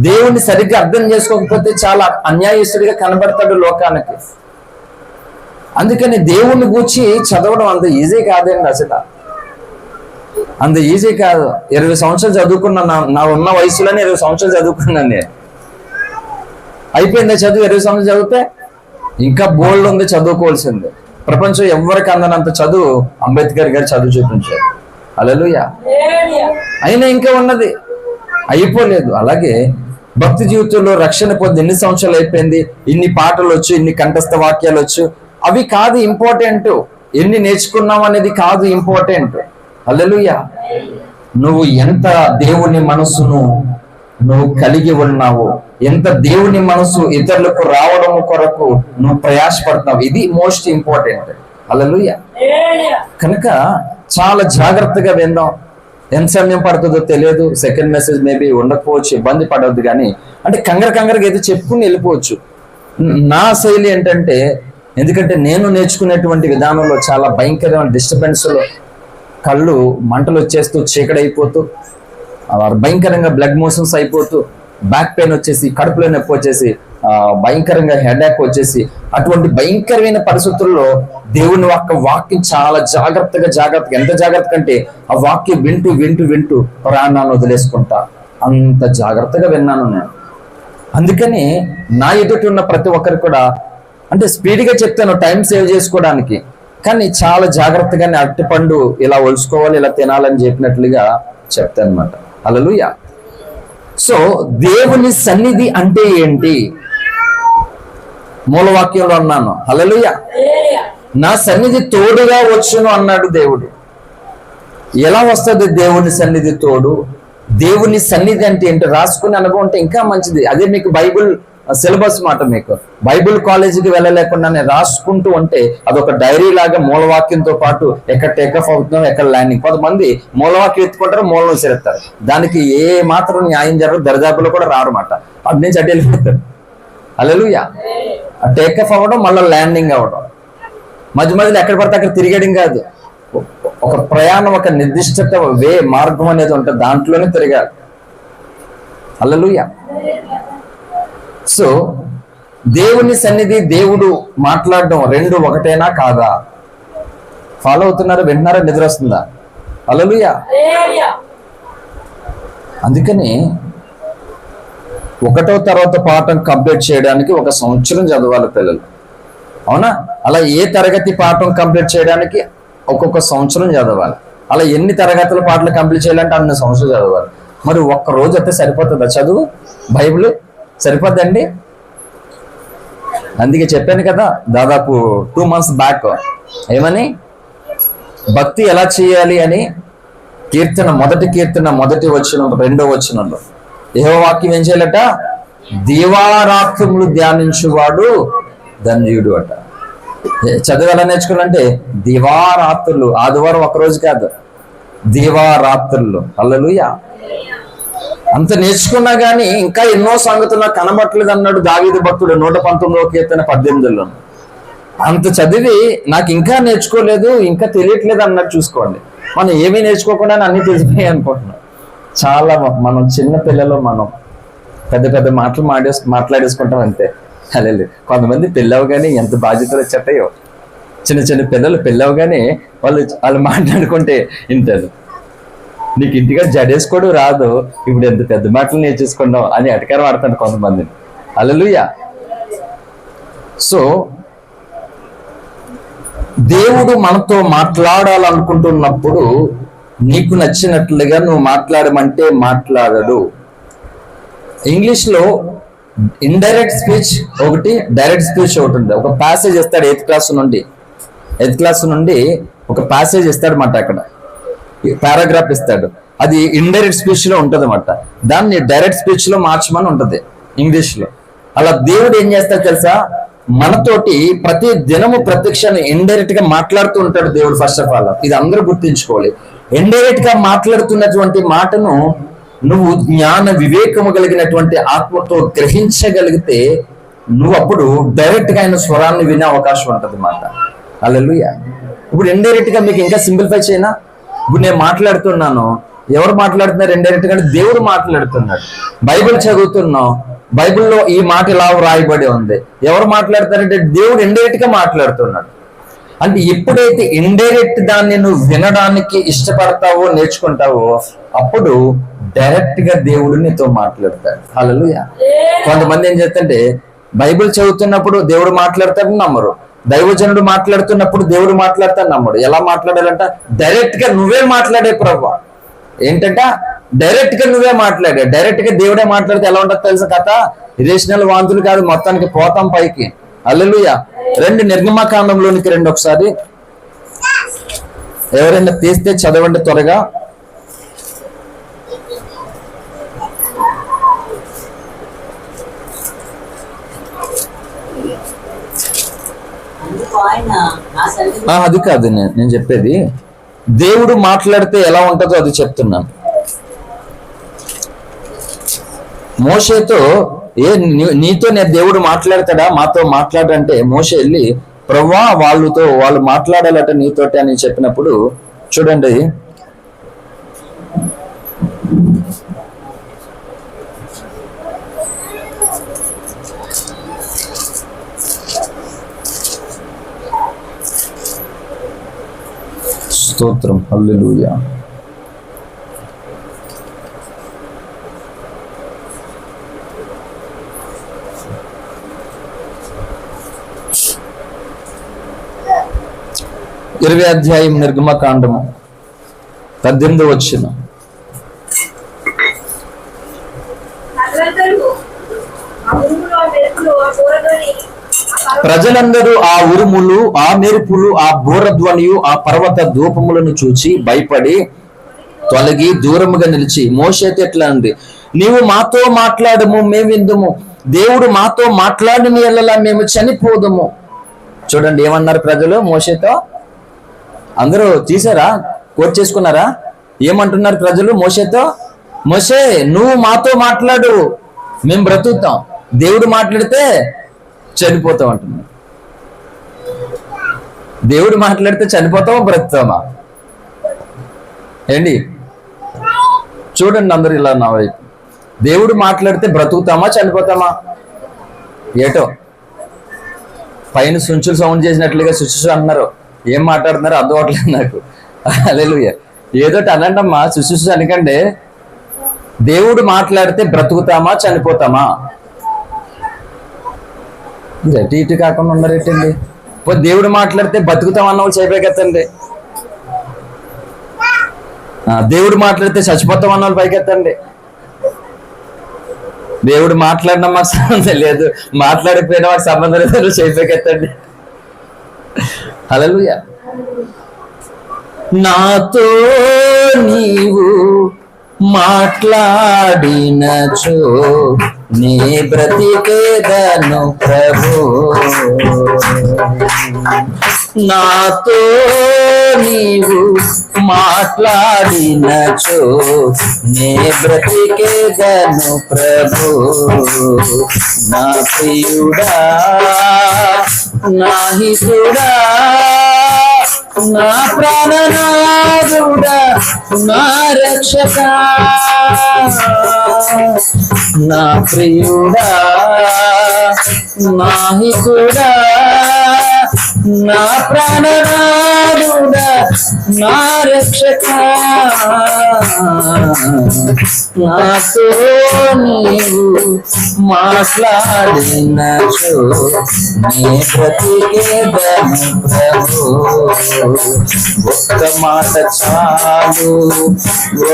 దేవుణ్ణి సరిగ్గా అర్థం చేసుకోకపోతే చాలా అన్యాయస్తుడిగా కనబడతాడు లోకానికి. అందుకని దేవుణ్ణి గూర్చి చదవడం అంత ఈజీ కాదండి, అసలు అంత ఈజీ కాదు. 20 సంవత్సరాలు చదువుకున్నా, నా ఉన్న వయసులోనే 20 సంవత్సరాలు చదువుకున్నాను నేను. అయిపోయిందా చదువు? 20 సంవత్సరాలు చదివితే ఇంకా బోల్డ్ ఉంది చదువుకోవాల్సింది. ప్రపంచం ఎవరికి అందనంత చదువు అంబేద్కర్ గారు చదువు చూపించారు. హల్లెలూయా. అయినా ఇంకా ఉన్నది, అయిపోలేదు. అలాగే భక్తి జీవితంలో రక్షణ పొంది ఎన్ని సంవత్సరాలు అయిపోయింది, ఇన్ని పాటలు వచ్చు, ఇన్ని కంఠస్థ వాక్యాలు వచ్చు, అవి కాదు ఇంపార్టెంట్. ఎన్ని నేర్చుకున్నాం అనేది కాదు ఇంపార్టెంట్. హల్లెలూయా. నువ్వు ఎంత దేవుని మనసును నువ్వు కలిగి ఉన్నావు, ఎంత దేవుని మనసు ఇతరులకు రావడం కొరకు నువ్వు ప్రయాసపడుతున్నావు, ఇది మోస్ట్ ఇంపార్టెంట్. హల్లెలూయా. కనుక చాలా జాగ్రత్తగా విందాం. ఎంత సమయం పడుతుందో తెలియదు, సెకండ్ మెసేజ్ మేబీ ఉండకపోవచ్చు, ఇబ్బంది పడవద్దు. కానీ అంటే కంగరగా ఏదో చెప్పుకుని వెళ్ళిపోవచ్చు. నా శైలి ఏంటంటే, ఎందుకంటే నేను నేర్చుకునేటువంటి విధానంలో చాలా భయంకరమైన డిస్టర్బెన్స్లో కళ్ళు మంటలు వచ్చేస్తూ చీకడైపోతూ, భయంకరంగా బ్లడ్ మోషన్స్ అయిపోతూ, బ్యాక్ పెయిన్ వచ్చేసి, కడుపులో నొప్పి వచ్చేసి, భయంకరంగా హెడేక్ వచ్చేసి, అటువంటి భయంకరమైన పరిస్థితుల్లో దేవుని వాక్యం చాలా జాగ్రత్తగా ఎంత జాగ్రత్త అంటే ఆ వాక్యం వింటూ ప్రాణాన్ని వదిలేసుకుంటా, అంత జాగ్రత్తగా విన్నాను నేను. అందుకని నా ఎదుటి ఉన్న ప్రతి ఒక్కరు కూడా అంటే స్పీడ్గా చెప్తాను టైం సేవ్ చేసుకోవడానికి, కానీ చాలా జాగ్రత్తగానే అరటిపండు ఇలా ఒలుచుకోవాలి, ఇలా తినాలని చెప్పినట్లుగా చెప్తాను అనమాట. హల్లెలూయా. సో దేవుని సన్నిధి అంటే ఏంటి? మూలవాక్యంలో అన్నాను. హల్లెలూయా. నా సన్నిధి తోడుగా వచ్చును అన్నాడు దేవుడు. ఎలా వస్తుంది దేవుని సన్నిధి తోడు? దేవుని సన్నిధి అంటే ఏంటో రాసుకునే అనుభవం ఉంటే ఇంకా మంచిది. అదే మీకు బైబుల్ సిలబస్ మాట. మీకు బైబుల్ కాలేజీకి వెళ్ళలేకుండానే రాసుకుంటూ ఉంటే అదొక డైరీ లాగా మూలవాక్యంతో పాటు ఎక్కడ టేకఫ్ అవుతుందో ఎక్కడ ల్యాండింగ్. కొంతమంది మూలవాక్యం ఎత్తుకుంటారు, మూలం విసిరేస్తారు. దానికి ఏ మాత్రం న్యాయం జరగదు, దరిదాపులో కూడా రారన్నమాట. అటు నుంచి అటు వెళ్ళిపోతారు. హల్లెలూయా. టేకఫ్ అవ్వడం మళ్ళీ ల్యాండింగ్ అవ్వడం, మధ్య మధ్యలో ఎక్కడ పడితే అక్కడ తిరిగడం కాదు. ఒక ప్రయాణం, ఒక నిర్దిష్టత మార్గం అనేది ఉంటుంది, దాంట్లోనే తిరగాలి. హల్లెలూయా. సో దేవుని సన్నిధి, దేవుడు మాట్లాడడం రెండు ఒకటేనా కాదా? ఫాలో అవుతున్నారా? వింటున్నారా? నిద్ర వస్తుందా? హల్లెలూయా. అందుకని ఒకటో తర్వాత పాఠం కంప్లీట్ చేయడానికి 1 సంవత్సరం చదవాలి పిల్లలు. అవునా? అలా ఏ తరగతి పాఠం కంప్లీట్ చేయడానికి ఒక్కొక్క సంవత్సరం చదవాలి. అలా ఎన్ని తరగతుల పాటలు కంప్లీట్ చేయాలంటే అన్ని సంవత్సరాలు చదవాలి. మరి ఒక్క రోజు అయితే సరిపోతుందా చదువు? బైబిల్ సరిపోద్దండి? అందుకే చెప్పాను కదా దాదాపు 2 months బ్యాక్, ఏమని భక్తి ఎలా చేయాలి అని మొదటి కీర్తన 1వ వచనం 2వ వచనంలో యెహోవా వాక్యం ఏం చేయాలట? దివారాత్రములు ధ్యానించువాడు ధన్యుడు అట. చదువు ఎలా నేర్చుకోవాలంటే దివారాత్రులు, ఆదివారం ఒకరోజు కాదు, దివారాత్రులు. హల్లెలూయా. అంత నేర్చుకున్నా గానీ ఇంకా ఎన్నో సంగతులు నాకు కనబట్టలేదు అన్నాడు దావీదు భక్తుడు 119వ కీర్తన 18లో. అంత చదివి నాకు ఇంకా నేర్చుకోలేదు, ఇంకా తెలియట్లేదు అన్నట్టు చూసుకోండి. మనం ఏమీ నేర్చుకోకుండా అన్ని తెలిసిపోయాయి అనుకుంటున్నాం. చాలా మనం చిన్న పిల్లలు, మనం పెద్ద పెద్ద మాటలు మాట్లాడేసుకుంటాం అంతే. హల్లెలూయా. కొంతమంది పెళ్ళవగానే ఎంత బాధ్యతలు వచ్చేస్తాయో. చిన్న చిన్న పిల్లలు పెళ్ళవగానే వాళ్ళు మాట్లాడుకుంటే వింటారు. నీకు ఇంటిగా జడేసుకోవడం రాదు, ఇప్పుడు ఎంత పెద్ద మాటలు నేర్చేసుకున్నావు అని అటకారం ఆడతాడు కొంతమందిని. హల్లెలూయా. సో దేవుడు మనతో మాట్లాడాలనుకుంటున్నప్పుడు నీకు నచ్చినట్లుగా నువ్వు మాట్లాడమంటే మాట్లాడడు. ఇంగ్లీష్లో ఇండైరెక్ట్ స్పీచ్ ఒకటి, డైరెక్ట్ స్పీచ్ ఒకటి ఉంది. ఒక ప్యాసేజ్ ఇస్తాడు 8th క్లాస్ నుండి ఒక ప్యాసేజ్ ఇస్తాడు అన్నమాట. అక్కడ పారాగ్రాఫ్ ఇస్తాడు, అది ఇండైరెక్ట్ స్పీచ్ లో ఉంటది అన్నమాట. దాన్ని డైరెక్ట్ స్పీచ్ లో మార్చమని ఉంటది ఇంగ్లీష్ లో. అలా దేవుడు ఏం చేస్తాడు తెలుసా? మనతోటి ప్రతి దినము ప్రత్యక్షాన్ని ఇండైరెక్ట్ గా మాట్లాడుతూ ఉంటాడు దేవుడు. ఫస్ట్ ఆఫ్ ఆల్ ఇది అందరూ గుర్తించుకోవాలి. ఇండైరెక్ట్ గా మాట్లాడుతున్నటువంటి మాటను నువ్వు జ్ఞాన వివేకము కలిగినటువంటి ఆత్మతో గ్రహించగలిగితే నువ్వు అప్పుడు డైరెక్ట్ గా ఆయన స్వరాన్ని వినే అవకాశం ఉంటుంది అన్నమాట. హల్లెలూయా. ఇప్పుడు ఇండైరెక్ట్ గా మీకు ఇంకా సింప్లిఫై చేయనా? ఇప్పుడు నేను మాట్లాడుతున్నాను, ఎవరు మాట్లాడుతున్నారు? ఇండైరెక్ట్ గా దేవుడు మాట్లాడుతున్నాడు. బైబిల్ చదువుతున్నావు, బైబిల్లో ఈ మాట ఇలా రాయబడి ఉంది. ఎవరు మాట్లాడతారంటే దేవుడు ఇండైరెక్ట్ గా మాట్లాడుతున్నాడు. అంటే ఎప్పుడైతే ఇండైరెక్ట్ దాన్ని నువ్వు వినడానికి ఇష్టపడతావో, నేర్చుకుంటావో, అప్పుడు డైరెక్ట్ గా దేవుడు నీతో మాట్లాడతాడు. హల్లెలూయా. కొంతమంది ఏం చేస్తుంటే బైబిల్ చదువుతున్నప్పుడు దేవుడు మాట్లాడతాడని నమ్మరు, దైవజనుడు మాట్లాడుతున్నప్పుడు దేవుడు మాట్లాడతాడు నమ్మడు. ఎలా మాట్లాడాలంట? డైరెక్ట్ గా నువ్వే మాట్లాడే ప్రభువా. ఏంటంట? డైరెక్ట్ గా నువ్వే మాట్లాడే. డైరెక్ట్ గా దేవుడే మాట్లాడితే ఎలా ఉంటుందో తెలుసా కథ? ఇరేషనల్ వాంతులు కాదు, మొత్తానికి పోతాం పైకి. హల్లెలూయా. నిర్గమకాండంలోనికి రండి ఒకసారి. ఎవరైనా తీస్తే చదవండి త్వరగా. అది కాదు నేను చెప్పేది, దేవుడు మాట్లాడితే ఎలా ఉంటుందో అది చెప్తున్నాను. మోషేతో నీతో నేను దేవుడు మాట్లాడతాడా? మాతో మాట్లాడంటే మోషే వెళ్ళి ప్రభువా వాళ్ళు మాట్లాడాలట నీతోటి అని చెప్పినప్పుడు చూడండి, స్తోత్రం. హల్లెలూయా. ఇరవై అధ్యాయం నిర్గమకాండము 18వ వచనం. ప్రజలందరూ ఆ ఉరుములు, ఆ మెరుపులు, ఆ బూరధ్వనియు, ఆ పర్వత ధూపములను చూచి భయపడి తొలగి దూరముగా నిలిచి మోషేతో ఎట్లా అంది, నీవు మాతో మాట్లాడము మేము విందుము, దేవుడు మాతో మాట్లాడిన ఎల్లలా మేము చనిపోదుము. చూడండి ఏమన్నారు ప్రజలు మోషేతో. అందరూ తీసారా, కోట్ చేసుకున్నారా? ఏమంటున్నారు ప్రజలు మోషేతో? మోషే నువ్వు మాతో మాట్లాడు మేము బ్రతుకుతాం, దేవుడు మాట్లాడితే చనిపోతాం అంటున్నారు. దేవుడు మాట్లాడితే చనిపోతామా బ్రతుకుతామా? ఏంటి చూడండి అందరు ఇలా నా వైపు. దేవుడు మాట్లాడితే బ్రతుకుతామా చనిపోతామా? ఏటో పైన సుంచులు సౌండ్ చేసినట్లుగా సుశుషు అంటున్నారు. ఏం మాట్లాడుతున్నారో అర్థం అవట్లేదు నాకు. హల్లెలూయా. ఏదోటి అనండమ్మా, సుశుషు అనకండి. దేవుడు మాట్లాడితే బ్రతుకుతామా చనిపోతామా? అటు ఇటు కాకుండా ఉన్నారేటండి. దేవుడు మాట్లాడితే బతుకుతాం అన్న వాళ్ళు చేయబోకెత్తండి. దేవుడు మాట్లాడితే చచ్చిపోతాం అన్న వాళ్ళు పైకెత్తండి. దేవుడు మాట్లాడినా మాకు సంబంధం లేదు, మాట్లాడిపోయినా మాకు సంబంధం లేదు చేయబోకెత్తండి. హల్లెలూయా. నాతో నీవు మాట్లాడినచో నీ బ్రతికేదను ప్రభు, నాతో నీవు మాట్లాడినచో నీ బ్రతికేదను ప్రభు, నా ప్రియుడా నా హితుడా నా ప్రాణనాథుడా నా రక్షక, నా ప్రియుడా నా హితుడా నా ప్రాణనాథుడా నా రక్షక, నాతో నీవు మాట్లాడినచో నీ బ్రతికేదను ప్రభు, ఒక్క మాట చాలు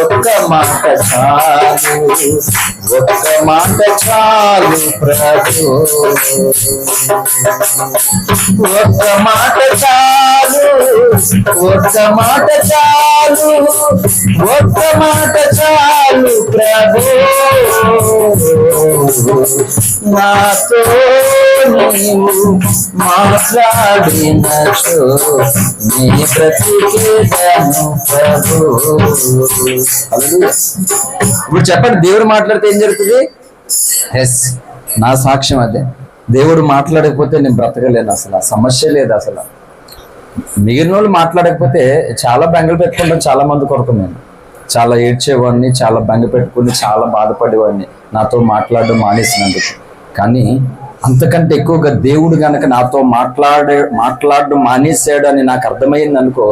ఒక్క మాట చాలు ఒక్క మాట చాలు ప్రభు, ఒక్క మాట చాలు ఒక్క మాట చాలు ఒక్క మాట చాలు ప్రభు, నాతో నీవు మాట్లాడినచో నీ బ్రతికేదను ప్రభు. ఇప్పుడు చెప్పండి, దేవుడు మాట్లాడితే ఏం జరుగుతుంది? ఎస్, నా సాక్ష్యం అదే. దేవుడు మాట్లాడకపోతే నేను బ్రతకలేను, అసలు సమస్య లేదు. అసలు మిగిలిన వాళ్ళు మాట్లాడకపోతే చాలా బెంగలు పెట్టుకుంటాం. చాలా మంది కొరకు నేను చాలా ఏడ్చేవాడిని, చాలా బెంగ పెట్టుకుని చాలా బాధపడేవాడిని నాతో మాట్లాడడం మానేసినందుకు. కానీ అంతకంటే ఎక్కువగా దేవుడు కనుక నాతో మాట్లాడడం మానేసాడు అని నాకు అర్థమైంది అనుకో,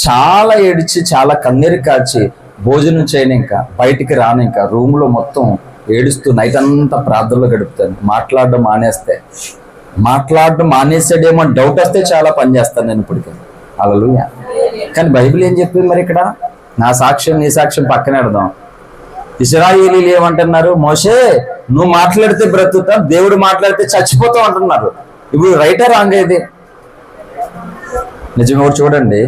చాలా ఏడ్చి చాలా కన్నీరు కాచి భోజనం చేయను, ఇంకా బయటికి రాను, ఇంకా రూమ్లో మొత్తం ఏడుస్తూ నైట్ అంతా ప్రార్థనలో గడుపుతాను. మాట్లాడడం మానేసాడేమో డౌట్ వస్తే చాలా పని చేస్తాను నేను ఇప్పటికీ. హల్లెలూయా. కానీ బైబిల్ ఏం చెప్పింది మరి ఇక్కడ? నా సాక్ష్యం నీ సాక్ష్యం పక్కనే పెడదాం. ఇశ్రాయేలీలు ఏమంటున్నారు? మోషే నువ్వు మాట్లాడితే బ్రతుకుతాం, దేవుడు మాట్లాడితే చచ్చిపోతాం అంటున్నారు. ఇప్పుడు రైటా రాంగ్ ఇది? నిజంగా చూడండి,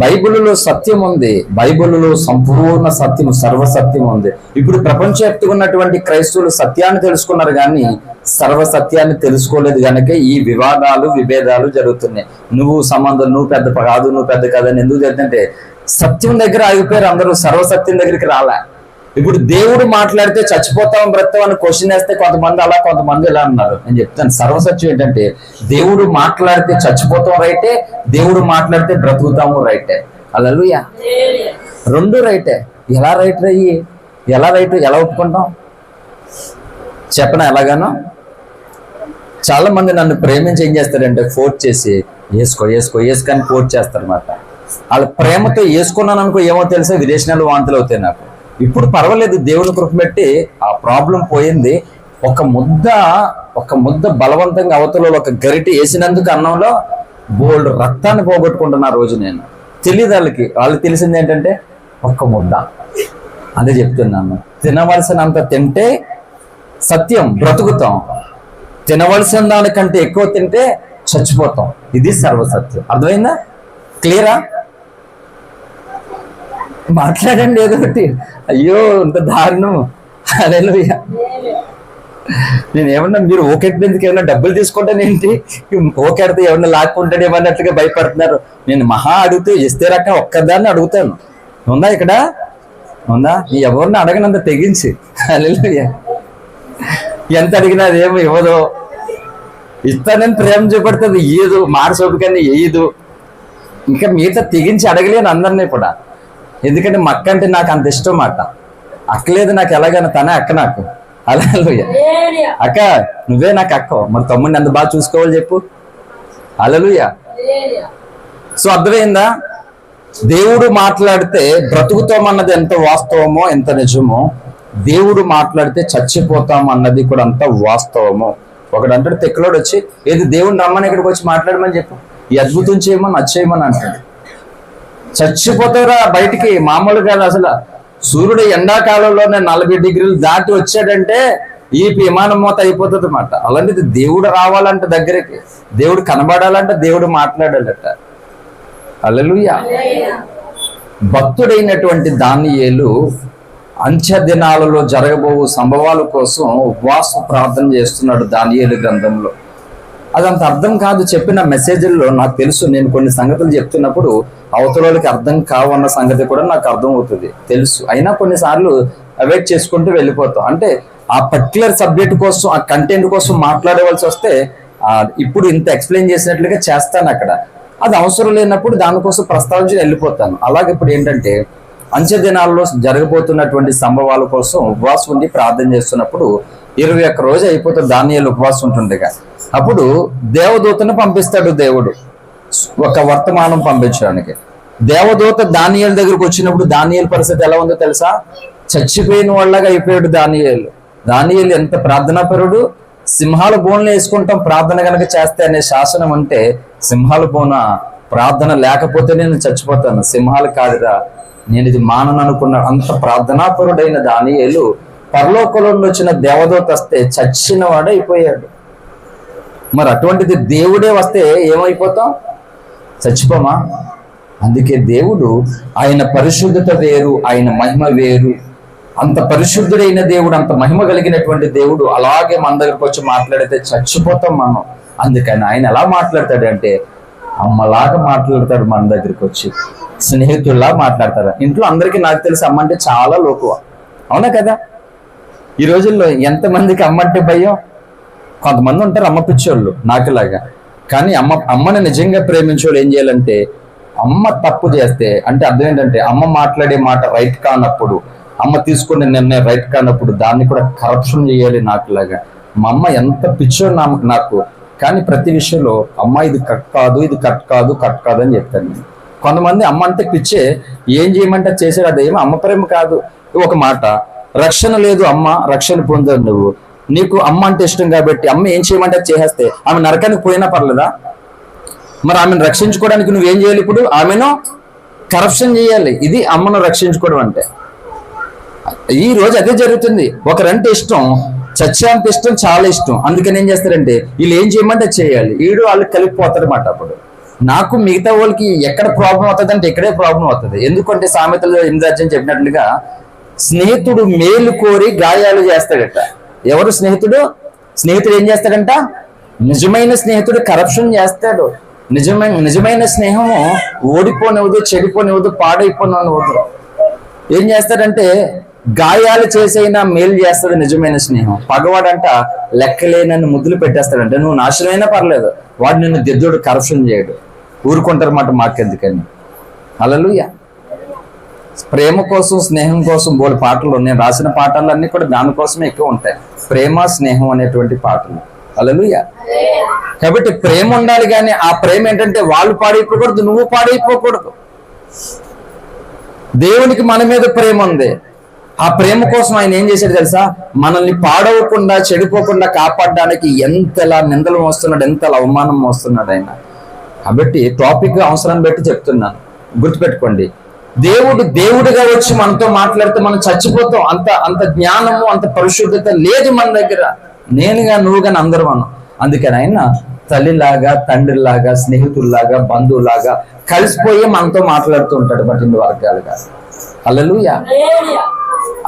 బైబిల్లో సత్యం ఉంది, బైబిల్లో సంపూర్ణ సత్యం సర్వసత్యం ఉంది. ఇప్పుడు ప్రపంచవ్యాప్తంగా ఉన్నటువంటి క్రైస్తవులు సత్యాన్ని తెలుసుకున్నారు కానీ సర్వసత్యాన్ని తెలుసుకోలేదు కనుక ఈ విభేదాలు జరుగుతున్నాయి. నువ్వు పెద్ద కాదు, నువ్వు పెద్ద కాదని ఎందుకు జరుగుతుంటే సత్యం దగ్గర ఆగిపోయారు అందరూ, సర్వసత్యం దగ్గరికి రాలే. ఇప్పుడు దేవుడు మాట్లాడితే చచ్చిపోతాం బ్రతాం అని క్వశ్చన్ వేస్తే కొంతమంది అలా, కొంతమంది ఇలా అన్నారు. నేను చెప్తాను, సర్వసత్యం ఏంటంటే దేవుడు మాట్లాడితే చచ్చిపోతాం రైటే, దేవుడు మాట్లాడితే బ్రతుకుతాము రైటే. హల్లెలూయా. రెండు రైటే. ఎలా రైట్ అయ్యి ఎలా ఒప్పుకుంటాం చెప్పనా? ఎలాగానో చాలా మంది నన్ను ప్రేమించి ఏం చేస్తారంటే ఫోర్స్ చేసి వేసుకొని ఫోర్స్ చేస్తారన్నమాట. వాళ్ళ ప్రేమతో వేసుకున్నాను అనుకో, ఏమో తెలుసా, విదేశాలు వాంతులు అవుతాయి నాకు. ఇప్పుడు పర్వాలేదు, దేవుని కృప పెట్టి ఆ ప్రాబ్లం పోయింది. ఒక ముద్ద బలవంతంగా అవతల ఒక గరిటె వేసినందుకు అన్నంలో బోల్డ్ రక్తాన్ని పోగొట్టుకుంటున్నా రోజు నేను. తెలియదు వాళ్ళకి తెలిసింది ఏంటంటే ఒక్క ముద్ద. అదే చెప్తున్నాను, తినవలసినంత తింటే సత్యం బ్రతుకుతాం, తినవలసిన దానికంటే ఎక్కువ తింటే చచ్చిపోతాం. ఇది సర్వసత్యం. అర్థమైందా? క్లియరా? మాట్లాడండి ఏదో ఒకటి. అయ్యో ఇంత దారుణం. హల్లెలూయా. నేనేమన్నా మీరు ఓకెట్టినందుకు ఏమన్నా డబ్బులు తీసుకుంటానేంటి, ఓకెడితే ఏమన్నా లాక్కుంటాడేమన్నట్లుగా భయపడుతున్నారు. నేను మహా అడిగితే ఇస్తే రక ఒక్కదాన్ని అడుగుతాను. ఉందా ఇక్కడ? ఉందా? ఎవరిని అడగనంత తెగించి. హల్లెలూయా. ఎంత అడిగినా అదేమో ఇవ్వదు. ఇస్తానని ప్రేమ చూపడుతుంది, ఇయ్యదు. మాట సోపుకన్నా వేయదు. ఇంకా మిగతా తెగించి అడగలేను అందరినీ కూడా. ఎందుకంటే మా అక్క అంటే నాకు అంత ఇష్టం మాట. అక్కలేదు నాకు ఎలాగైనా, తనే అక్క నాకు. హల్లెలూయా. అక్క నువ్వే నాకు అక్క, మరి తమ్ముడిని ఎంత బాగా చూసుకోవాలి చెప్పు. హల్లెలూయా. సో అర్థమైందా? దేవుడు మాట్లాడితే బ్రతుకుతామన్నది ఎంత వాస్తవమో ఎంత నిజమో, దేవుడు మాట్లాడితే చచ్చిపోతాం అన్నది కూడా అంత వాస్తవము. ఒకడు అంటాడు తెక్కలోడు వచ్చి, ఏది దేవుడిని రమ్మని ఇక్కడికి వచ్చి మాట్లాడమని చెప్పు, ఈ అద్భుతం చేయమని నచ్చేయమని అంటాడు. చచ్చిపోతారా బయటికి, మామూలు కాదు అసలు. సూర్యుడు ఎండాకాలంలోనే 40 డిగ్రీలు దాటి వచ్చాడంటే ఈ విమానం మూత అయిపోతుంది అన్నమాట. అలాంటిది దేవుడు రావాలంటే దగ్గరికి, దేవుడు కనబడాలంటే దేవుడు మాట్లాడాలట. హల్లెలూయా. భక్తుడైనటువంటి దానియేలు అంత్య దినాలలో జరగబోవు సంభవాల కోసం ఉపవాస ప్రార్థన చేస్తున్నాడు దానియేలు గ్రంథంలో. అదంత అర్థం కాదు చెప్పిన మెసేజ్ల్లో. నాకు తెలుసు, నేను కొన్ని సంగతులు చెప్తున్నప్పుడు అవతల వాళ్ళకి అర్థం కావన్న సంగతి కూడా నాకు అర్థం అవుతుంది, తెలుసు. అయినా కొన్నిసార్లు అవాయిడ్ చేసుకుంటూ వెళ్ళిపోతాం. అంటే ఆ పర్టికులర్ సబ్జెక్ట్ కోసం, ఆ కంటెంట్ కోసం మాట్లాడవలసి వస్తే ఇప్పుడు ఇంత ఎక్స్ప్లెయిన్ చేసినట్లుగా చేస్తాను అక్కడ. అది అవసరం లేనప్పుడు దానికోసం ప్రస్తావించి వెళ్ళిపోతాను. అలాగే ఇప్పుడు ఏంటంటే అంత్య దినాల్లో జరగబోతున్నటువంటి సంభవాల కోసం ఉపవాసం ఉండి ప్రార్థన చేస్తున్నప్పుడు 21 రోజు అయిపోతుంది దానియేలు ఉపవాసం ఉంటుండగా. అప్పుడు దేవదూతను పంపిస్తాడు దేవుడు ఒక వర్తమానం పంపించడానికి. దేవదూత దానియేలు దగ్గరకు వచ్చినప్పుడు దానియేలు పరిస్థితి ఎలా ఉందో తెలుసా? చచ్చిపోయిన వాళ్ళగా అయిపోయాడు దానియేలు. దానియేలు ఎంత ప్రార్థనాపరుడు. సింహాల బోన్లు వేసుకుంటాం ప్రార్థన కనుక చేస్తే అనే శాసనం అంటే, సింహాల బోన ప్రార్థన లేకపోతే నేను చచ్చిపోతాను, సింహాలు కాదురా నేను ఇది మానను అనుకున్నాడు. అంత ప్రార్థనాపరుడైన దానియేలు పరలోకంలో వచ్చిన దేవదూత వస్తే చచ్చిన వాడు అయిపోయాడు. మరి అటువంటిది దేవుడే వస్తే ఏమైపోతాం? చచ్చిపోమా? అందుకే దేవుడు, ఆయన పరిశుద్ధత వేరు, ఆయన మహిమ వేరు. అంత పరిశుద్ధుడైన దేవుడు, అంత మహిమ కలిగినటువంటి దేవుడు అలాగే మన దగ్గరకు వచ్చి మాట్లాడితే చచ్చిపోతాం మనం. అందుకని ఆయన ఎలా మాట్లాడతాడంటే అమ్మలాగా మాట్లాడతాడు. మన దగ్గరికి వచ్చి స్నేహితుల్లా మాట్లాడతారు. ఇంట్లో అందరికీ నాకు తెలిసి అమ్మ అంటే చాలా లోకువ, అవునా కదా? ఈ రోజుల్లో ఎంతమందికి అమ్మ అంటే భయం? కొంతమంది ఉంటారు అమ్మ పిచ్చోళ్ళు నాకులాగా. కానీ అమ్మని నిజంగా ప్రేమించోళ్ళు ఏం చేయాలంటే, అమ్మ తప్పు చేస్తే, అంటే అర్థం ఏంటంటే అమ్మ మాట్లాడే మాట రైట్ కానప్పుడు, అమ్మ తీసుకునే నిర్ణయం రైట్ కానప్పుడు దాన్ని కూడా కరప్షన్ చేయాలి నాకులాగా. మా అమ్మ ఎంత పిచ్చోడు నాకు, కానీ ప్రతి విషయంలో అమ్మ ఇది కట్ కాదు, ఇది కట్ కాదు, కట్ కాదు అని చెప్తాను. కొంతమంది అమ్మ అంటే పిచ్చే, ఏం చేయమంటే చేసేది, అదేమో అమ్మ ప్రేమ కాదు. ఒక మాట, రక్షణ లేదు, అమ్మ రక్షణ పొందావు నువ్వు. నీకు అమ్మ అంటే ఇష్టం కాబట్టి అమ్మ ఏం చేయమంటే చేసేస్తే ఆమె నరకానికి పోయినా పర్లేదా? మరి ఆమెను రక్షించుకోవడానికి నువ్వేం చేయాలి? ఇప్పుడు ఆమెను కరప్షన్ చేయాలి. ఇది అమ్మను రక్షించుకోవడం అంటే. ఈ రోజు అదే జరుగుతుంది. ఒకరంటే ఇష్టం, చచ్చేంత ఇష్టం, చాలా ఇష్టం. అందుకని ఏం చేస్తారంటే వీళ్ళు ఏం చేయమంటే చేయాలి, వీడు వాళ్ళకి కలిపిపోతారు అన్నమాట. అప్పుడు నాకు మిగతా వాళ్ళకి ఎక్కడ ప్రాబ్లం అవుతుంది అంటే ఇక్కడే ప్రాబ్లం అవుతుంది. ఎందుకంటే సామెతలు 8 చెప్పినట్లుగా స్నేహితుడు మేలు కోరి గాయాలు చేస్తాడట. ఎవరు స్నేహితుడు? స్నేహితుడు ఏం చేస్తాడంట? నిజమైన స్నేహితుడు కరప్షన్ చేస్తాడు. నిజమైన స్నేహము ఓడిపోనివ్వదు, చెడిపోనివ్వదు, పాడైపోనివ్వదు. ఏం చేస్తాడంటే గాయాలు చేసైనా మేలు చేస్తాడు నిజమైన స్నేహం. పగవాడంట లెక్కలేనని ముద్దులు పెట్టేస్తాడంటే నువ్వు నాశనమైనా పర్లేదు, వాడు నిన్ను దిద్దుడు, కరప్షన్ చేయడు. ఊరుకుంటారన్నమాట. మాకెందుకని. హల్లెలూయా. ప్రేమ కోసం, స్నేహం కోసం బోల్డ్ పాటలు, నేను రాసిన పాటలన్నీ కూడా దానికోసమే ఎక్కువ ఉంటాయి. ప్రేమ, స్నేహం అనేటువంటి పాటలు. హల్లెలూయా. కాబట్టి ప్రేమ ఉండాలి, కానీ ఆ ప్రేమ ఏంటంటే వాళ్ళు పాడైపోకూడదు, నువ్వు పాడైపోకూడదు. దేవునికి మన మీద ప్రేమ ఉంది. ఆ ప్రేమ కోసం ఆయన ఏం చేశాడు తెలుసా? మనల్ని పాడవకుండా, చెడిపోకుండా కాపాడడానికి ఎంతలా నిందలు మోస్తున్నాడు, ఎంతలా అవమానం మోస్తున్నాడు ఆయన. కాబట్టి టాపిక్ అవసరాన్ని బట్టి చెప్తున్నాను, గుర్తుపెట్టుకోండి. దేవుడిగా వచ్చి మనతో మాట్లాడితే మనం చచ్చిపోతాం. అంత జ్ఞానము, అంత పరిశుద్ధత లేదు మన దగ్గర. నేనుగా, నువ్వుగా, అందరూ మనం. అందుకని ఆయన తల్లిలాగా, తండ్రిలాగా, స్నేహితుల్లాగా, బంధువులాగా కలిసిపోయి మనతో మాట్లాడుతూ ఉంటాడు. బట్ ఇన్ని వర్గాలుగా హల్లెలూయా.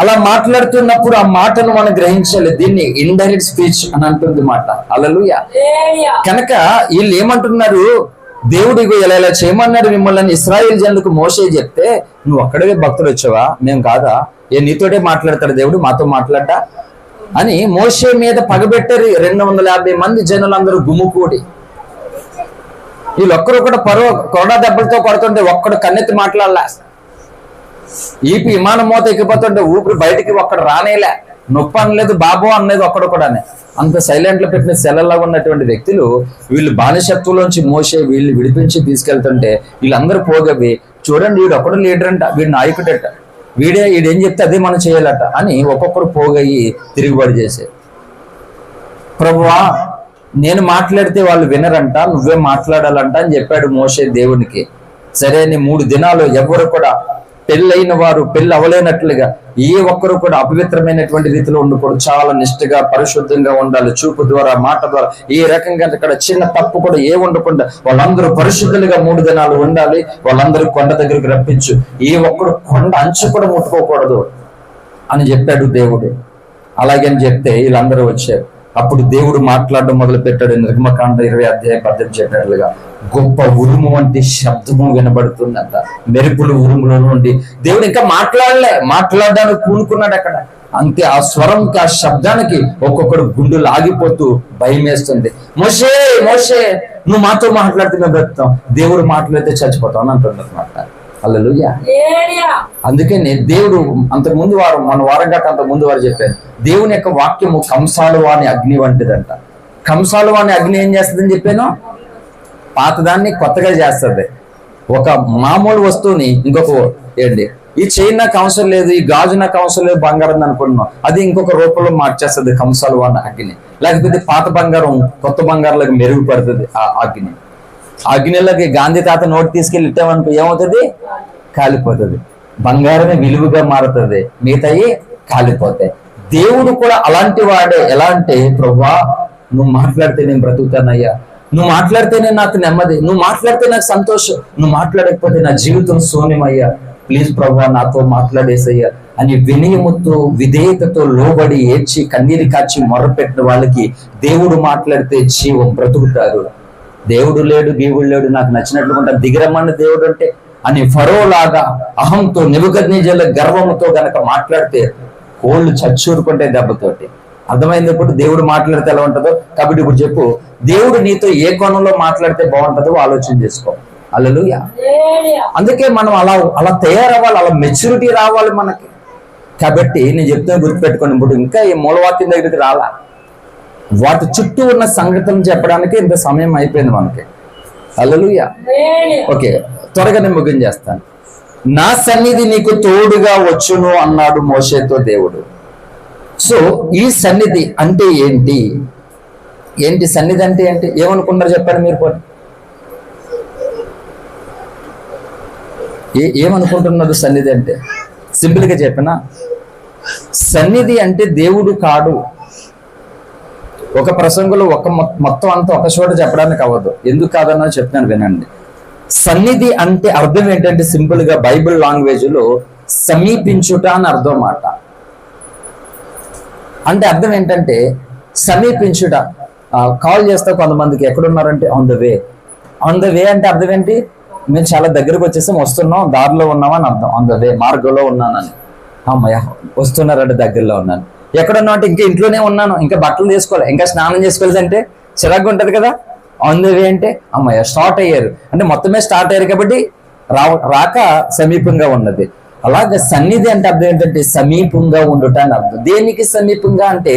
అలా మాట్లాడుతున్నప్పుడు ఆ మాటను మనం గ్రహించాలి. దీన్ని ఇండైరెక్ట్ స్పీచ్ అని అంటుంది మాట. హల్లెలూయా. కనుక వీళ్ళు ఏమంటున్నారు, దేవుడు ఇగో ఇలా ఇలా చేయమన్నాడు మిమ్మల్ని ఇశ్రాయేలు జనులకు మోషే చెప్తే నువ్వు అక్కడే భక్తులు వచ్చావా, మేము కాదా, నీతోటే మాట్లాడతాడు దేవుడు, మాతో మాట్లాడ్డా అని మోషే మీద పగబెట్టారు. 250 మంది జనులందరూ గుమ్ముకూడి వీళ్ళొక్కరు కూడా కొరడా దెబ్బలతో కొడుతుంటే ఒక్కడు కన్నెత్తి మాట్లాడలే. ఈపి విమానం మూత ఎక్కిపోతుంటే ఊపిరి బయటికి ఒక్కడు రానేలే, నొప్పి అనలేదు, బాబు అనలేదు ఒక్కడు కూడా. అంత సైలెంట్ లో పెట్టిన సెలల్లాగా ఉన్నటువంటి వ్యక్తులు వీళ్ళు బానిసత్వంలోంచి మోసే వీళ్ళు విడిపించి తీసుకెళ్తుంటే వీళ్ళందరూ పోగవి, చూడండి వీడు ఒక్కడు లీడర్ అంట, వీడు నాయకుడట, వీడేం చెప్తే అదే మనం చేయాలట అని ఒక్కొక్కరు పోగయ్యి తిరుగుబడి చేసే. ప్రభువా నేను మాట్లాడితే వాళ్ళు వినరంట, నువ్వే మాట్లాడాలంట అని చెప్పాడు మోషే దేవునికి. సరే అని 3 దినాలు ఎవరు కూడా పెళ్ళైన వారు పెళ్ళి అవలేనట్లుగా ఏ ఒక్కరు కూడా అపవిత్రమైనటువంటి రీతిలో ఉండకూడదు, చాలా నిష్ఠగా పరిశుద్ధంగా ఉండాలి. చూపు ద్వారా మాట ద్వారా ఏ రకంగా ఇక్కడ చిన్న తప్పు కూడా ఏ ఉండకుండా వాళ్ళందరూ పరిశుద్ధులుగా 3 దినాలు ఉండాలి. వాళ్ళందరూ కొండ దగ్గరికి రప్పించు, ఏ ఒక్కడు కొండ అంచు కూడా ముట్టుకోకూడదు అని చెప్పాడు దేవుడు. అలాగని చెప్తే వీళ్ళందరూ వచ్చారు. అప్పుడు దేవుడు మాట్లాడడం మొదలు పెట్టాడు. నిర్గమకాండ 20:18 చెప్పినట్లుగా గొప్ప ఉరుము వంటి శబ్దము వినబడుతుందంట. మెరుపులు ఉరుముల నుండి దేవుడు ఇంకా మాట్లాడడానికి పూనుకున్నాడు అక్కడ. అంతే ఆ స్వరంకి ఆ శబ్దానికి ఒక్కొక్కడు గుండెలు ఆగిపోతూ భయం వేస్తుంది. మోషే మోషే నువ్వు మాతో మాట్లాడితే మేము బ్రతుకుతాం, దేవుడు మాట్లాడితే చచ్చిపోతాం అని అంటున్నారు అన్నమాట. హల్లెలూయా. అందుకే దేవుడు అంతకుముందు మన వారం గట్ట అంతకుముందు వారు చెప్పారు, దేవుని యొక్క వాక్యము కంసాలు వాని అగ్ని వంటిదంట. కంసాలు వాని అగ్ని ఏం చేస్తుందని చెప్పాను, పాతదాన్ని కొత్తగా చేస్తుంది. ఒక మామూలు వస్తువుని ఇంకొక ఏంటి, ఈ చైన్ నాకు అవసరం లేదు, ఈ గాజు నాకు అవసరం లేదు, బంగారం అనుకుంటున్నాం, అది ఇంకొక రూపంలో మార్చేస్తుంది కంసాలు వాని అగ్ని. లేకపోతే పాత బంగారం కొత్త బంగారంలోకి మెరుగుపడుతుంది ఆ అగ్ని. అగ్నిలోకి గాంధీ తాత నోటు తీసుకెళ్ళి ఇట్టామనుకో ఏమవుతుంది, కాలిపోతుంది. బంగారమే విలువగా మారుతుంది, మిగతాయి కాలిపోతాయి. దేవుడు కూడా అలాంటి వాడే. ఎలా అంటే, ప్రభువా నువ్వు మాట్లాడితే నేను బ్రతుకుతానయ్యా, నువ్వు మాట్లాడితేనే నాకు నెమ్మది, నువ్వు మాట్లాడితే నాకు సంతోషం, నువ్వు మాట్లాడకపోతే నా జీవితం శూన్యమయ్యా, ప్లీజ్ ప్రభువా నాతో మాట్లాడేసయ్యా అని వినయముతో విధేయతతో లోబడి ఏడ్చి కన్నీరు కాచి మొర్రపెట్టిన వాళ్ళకి దేవుడు మాట్లాడితే జీవం, బ్రతుకుతారు. దేవుడు లేడు గీవుడు లేడు నాకు నచ్చినట్లు ఉంటా దిగిరమ్మన్న దేవుడు అంటే అని ఫరో లాగా అహంతో నెబుకద్నెజరు గర్వముతో గనక మాట్లాడితే కోళ్ళు చచ్చూరుకుంటే దెబ్బతోటి. అర్థమైంది ఇప్పుడు దేవుడు మాట్లాడితే ఎలా ఉంటుందో. కాబట్టి ఇప్పుడు చెప్పు, దేవుడు నీతో ఏ కోణంలో మాట్లాడితే బాగుంటుందో ఆలోచన చేసుకో. హల్లెలూయా. అందుకే మనం అలా తయారవ్వాలి, అలా మెచ్యూరిటీ రావాలి మనకి. కాబట్టి నేను చెప్తే గుర్తుపెట్టుకోండి, ఇప్పుడు ఇంకా ఈ మూలవాక్యం దగ్గరికి రాలా, వాటి చుట్టూ ఉన్న సంగతులను చెప్పడానికి ఇంత సమయం అయిపోయింది మనకి. హల్లెలూయా. ఓకే, త్వరగా నేను ముగించేస్తాను. నా సన్నిధి నీకు తోడుగా వచ్చును అన్నాడు మోషేతో దేవుడు. సో ఈ సన్నిధి అంటే ఏంటి సన్నిధి అంటే ఏంటి ఏమనుకున్నారు చెప్పండి మీరు. పోనీ ఏమనుకుంటున్నారు సన్నిధి అంటే? సింపుల్గా చెప్పినా, సన్నిధి అంటే దేవుడు కాడు. ఒక ప్రసంగంలో మొత్తం అంతా ఒక చోట చెప్పడానికి అవ్వదు. ఎందుకు కాదన్నా చెప్తాను వినండి. సన్నిధి అంటే అర్థం ఏంటంటే, సింపుల్ గా బైబిల్ లాంగ్వేజ్ లో సమీపించుట అని అర్థం మాట. అంటే అర్థం ఏంటంటే సమీపించుట. కాల్ చేస్తా కొంతమందికి, ఎక్కడున్నారంటే on the way. On the way అంటే అర్థం ఏంటి, మేము చాలా దగ్గరకు వచ్చేసాం, వస్తున్నాం, దారిలో ఉన్నామని అర్థం. ఆన్ ద వే, మార్గంలో ఉన్నానని. అమ్మయ్య వస్తున్నారంటే దగ్గరలో ఉన్నాను. ఎక్కడున్నా అంటే ఇంకా ఇంట్లోనే ఉన్నాను, ఇంకా బట్టలు తీసుకోవాలి, ఇంకా స్నానం చేసుకోవాలి అంటే చిరాగ్గా ఉంటది కదా. ఆన్ ద వే అంటే అమ్మయ్య స్టార్ట్ అయ్యారు అంటే మొత్తమే స్టార్ట్ అయ్యారు కాబట్టి రాక సమీపంగా ఉన్నది. అలాగే సన్నిధి అంటే అర్థం ఏంటంటే సమీపంగా ఉండుట అని అర్థం. దేనికి సమీపంగా అంటే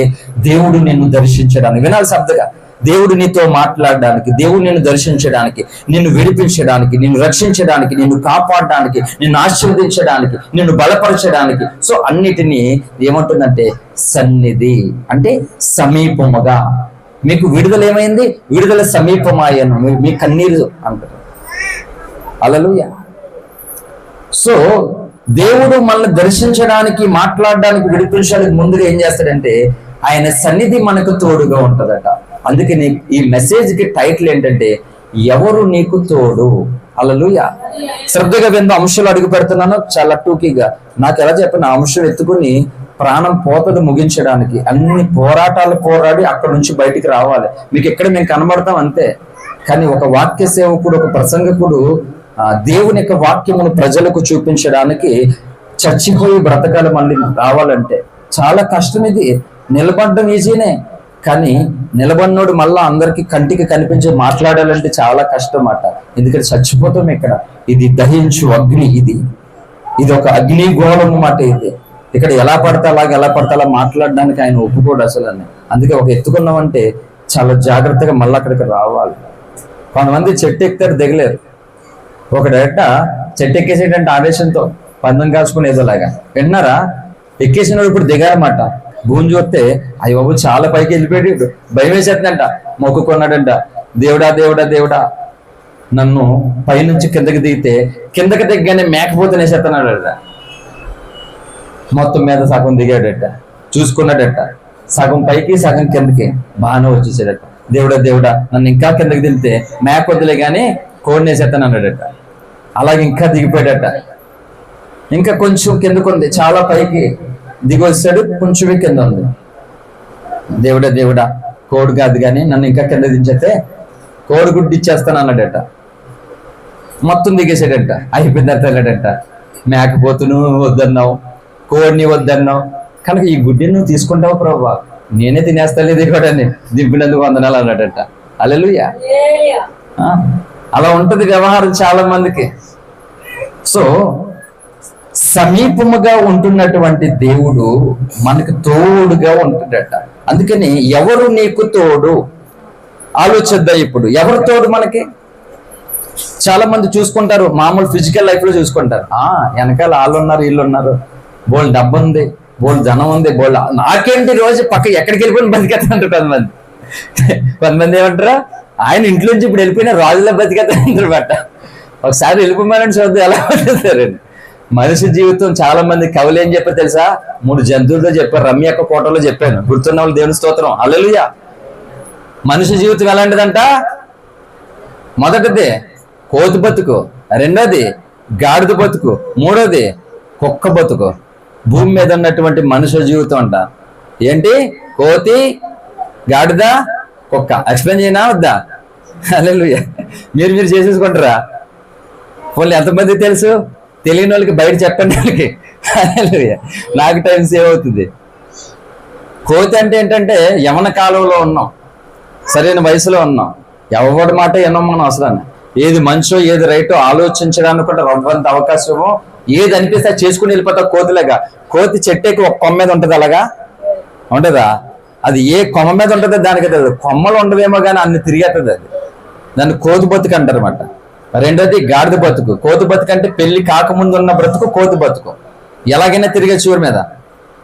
దేవుడు నిన్ను దర్శించడానికి. వినాలి శబ్దగా, దేవుడు నీతో మాట్లాడడానికి, దేవుడు నిన్ను దర్శించడానికి, నిన్ను విడిపించడానికి, నిన్ను రక్షించడానికి, నిన్ను కాపాడడానికి, నిన్ను ఆశీర్వదించడానికి, నిన్ను బలపరచడానికి. సో అన్నిటినీ ఏమంటుందంటే సన్నిధి అంటే సమీపముగా. మీకు విడుదల ఏమైంది, విడుదల సమీపమాయను, మీ కన్నీరు అంటారు. హల్లెలూయా. సో దేవుడు మనల్ని దర్శించడానికి, మాట్లాడడానికి, విడిపించడానికి ముందుగా ఏం చేస్తాడంటే ఆయన సన్నిధి మనకు తోడుగా ఉంటదట. అందుకే ఈ మెసేజ్ కి టైటిల్ ఏంటంటే ఎవరు నీకు తోడు. హల్లెలూయా. శ్రద్ధగా విందు అంశాలు అడుగు పెడుతున్నాను చాలా టూకీగా. నాకు ఎలా చెప్పిన అంశం ఎత్తుకుని ప్రాణం పోతది ముగించడానికి అన్ని పోరాటాలు పోరాడి అక్కడ నుంచి బయటికి రావాలి. మీకు ఎక్కడ మేము కనబడతాం అంతే. కానీ ఒక వాక్య సేవకుడు, ఒక ప్రసంగకుడు దేవుని యొక్క వాక్యమును ప్రజలకు చూపించడానికి చచ్చిపోయి బ్రతకాలు మళ్ళీ రావాలంటే చాలా కష్టం. ఇది నిలబడడం ఈజీనే, కానీ నిలబడినోడు మళ్ళా అందరికి కంటికి కనిపించి మాట్లాడాలంటే చాలా కష్టం అట. ఎందుకంటే చచ్చిపోతాం ఇక్కడ. ఇది దహించు అగ్ని, ఇది ఒక అగ్ని గోళం మాట. ఇక్కడ ఎలా పడతా అలా మాట్లాడడానికి ఆయన ఒప్పుకోడు అసలు అని. అందుకే ఒక ఎత్తుకున్నామంటే చాలా జాగ్రత్తగా మళ్ళీ అక్కడికి రావాలి. కొంతమంది చెట్టు ఎక్కుతారు, దిగలేరు. ఒక డైరెక్ట్ చెట్టు ఎక్కేసేటంటే ఆవేశంతో పందం కాల్చుకునేదోలాగా విన్నారా, ఎక్కేసిన ఇప్పుడు దిగారన్నమాట. భూమి చూస్తే అయ్య బాబు చాలా పైకి వెళ్ళిపోయాడు, భయం వేసేస్తుందంట. మొక్కుకున్నాడంట, దేవుడా దేవుడా దేవుడా నన్ను పైనుంచి కిందకి దిగితే, కిందకి దిగ్గానే మేకపోతే వేసేస్తున్నాడట. మొత్తం మీద సగం దిగాడట, చూసుకున్నాడట, సగం పైకి సగం కిందకి బాగానే వచ్చేసాడట. దేవుడా దేవుడా నన్ను ఇంకా కిందకి దిగితే మేకొద్దులే కానీ కోడిని వేసేస్తాను అన్నాడట. అలాగే ఇంకా దిగిపోయాడట. ఇంకా కొంచెం కిందకు ఉంది, చాలా పైకి దిగి వచ్చాడు, కొంచెం కింద ఉంది. దేవుడా దేవుడా కోడి కాదు కానీ నన్ను ఇంకా కింద దించేస్తే కోడి గుడ్డు ఇచ్చేస్తాను అన్నాడట. మొత్తం దిగేసాడట. అయిపోయిన తర్వాత వెళ్ళాడట, మేకపోతును వద్దన్నావు, కోడిని వద్దన్నావు, కనుక ఈ గుడ్డిని నువ్వు తీసుకుంటావు ప్రభువా, నేనే తినేస్తాను ఇది కూడా దింపినందుకు వందనాలు అన్నాడట. హల్లెలూయా. అలా ఉంటది వ్యవహారం చాలా మందికి. సో సమీపముగా ఉంటున్నటువంటి దేవుడు మనకు తోడుగా ఉంటుందట. అందుకని ఎవరు నీకు తోడు ఆలోచిద్దాం. ఇప్పుడు ఎవరు తోడు మనకి? చాలా మంది చూసుకుంటారు, మామూలు ఫిజికల్ లైఫ్ లో చూసుకుంటారు. వెనకాల వాళ్ళు ఉన్నారు, వీళ్ళు ఉన్నారు, బోల్ డబ్బు ఉంది, బోల్ ధనం ఉంది, బోల్ నాకేంటి రోజు పక్క ఎక్కడికి వెళ్ళిపోయిన బతికేస్తాంటారు కొంతమంది. కొంతమంది ఏమంటారా, ఆయన ఇంట్లో నుంచి ఇప్పుడు వెళ్ళిపోయిన రాజుల బతికేస్తాంటారు బట్ట. ఒకసారి వెళ్ళిపోయారని చూద్దాం ఎలా బతుకుతారండి. మనిషి జీవితం చాలా మంది కవులు ఏం చెప్పారు తెలుసా? 3 జంతువులతో చెప్పారు. రమ్య యొక్క కోటలో చెప్పాను, గుర్తున్న వాళ్ళు దేవుని స్తోత్రం. హల్లెలూయా. మనిషి జీవితం ఎలాంటిదంట? మొదటిది కోతి బతుకు, రెండోది గాడిద బతుకు, మూడోది కుక్క బతుకు. భూమి మీద ఉన్నటువంటి మనుషుల జీవితం అంట ఏంటి? కోతి, గాడిద, కుక్క. ఎక్స్ప్లెయిన్ చేయనా వద్దా? హల్లెలూయా. మీరు చేసేసుకుంటారా? వాళ్ళు ఎంతమంది తెలుసు? తెలియని వాళ్ళకి బయట చెప్పండి వాళ్ళకి. హల్లెలూయా. నాకు టైం సేవ్ అవుతుంది. కోతి అంటే ఏంటంటే యవన కాలంలో ఉన్నాం, సరైన వయసులో ఉన్నాం, ఎవరి మాట విన్నాం మనం అసలు. ఏది మంచో ఏది రైటో ఆలోచించడానికి కూడా రవ్వంత అవకాశమో, ఏది అనిపిస్తే చేసుకుని వెళ్ళిపోతావు కోతిలాగా. కోతి చెట్టేకి ఒక కొమ్మ మీద ఉంటుంది, అలాగా ఉంటుందా? అది ఏ కొమ్మ మీద ఉంటుందో దానికి తెలియదు. కొమ్మలు ఉండవేమో కానీ అన్ని తిరిగేస్తుంది అది. దాన్ని కోతి బతుకు అంటారు అన్నమాట. రెండోది గాడిద బతుకు. కోతి బతుకు అంటే పెళ్లి కాకముందు ఉన్న బ్రతుకు కోతి బతుకు, ఎలాగైనా తిరిగే చూరు మీద.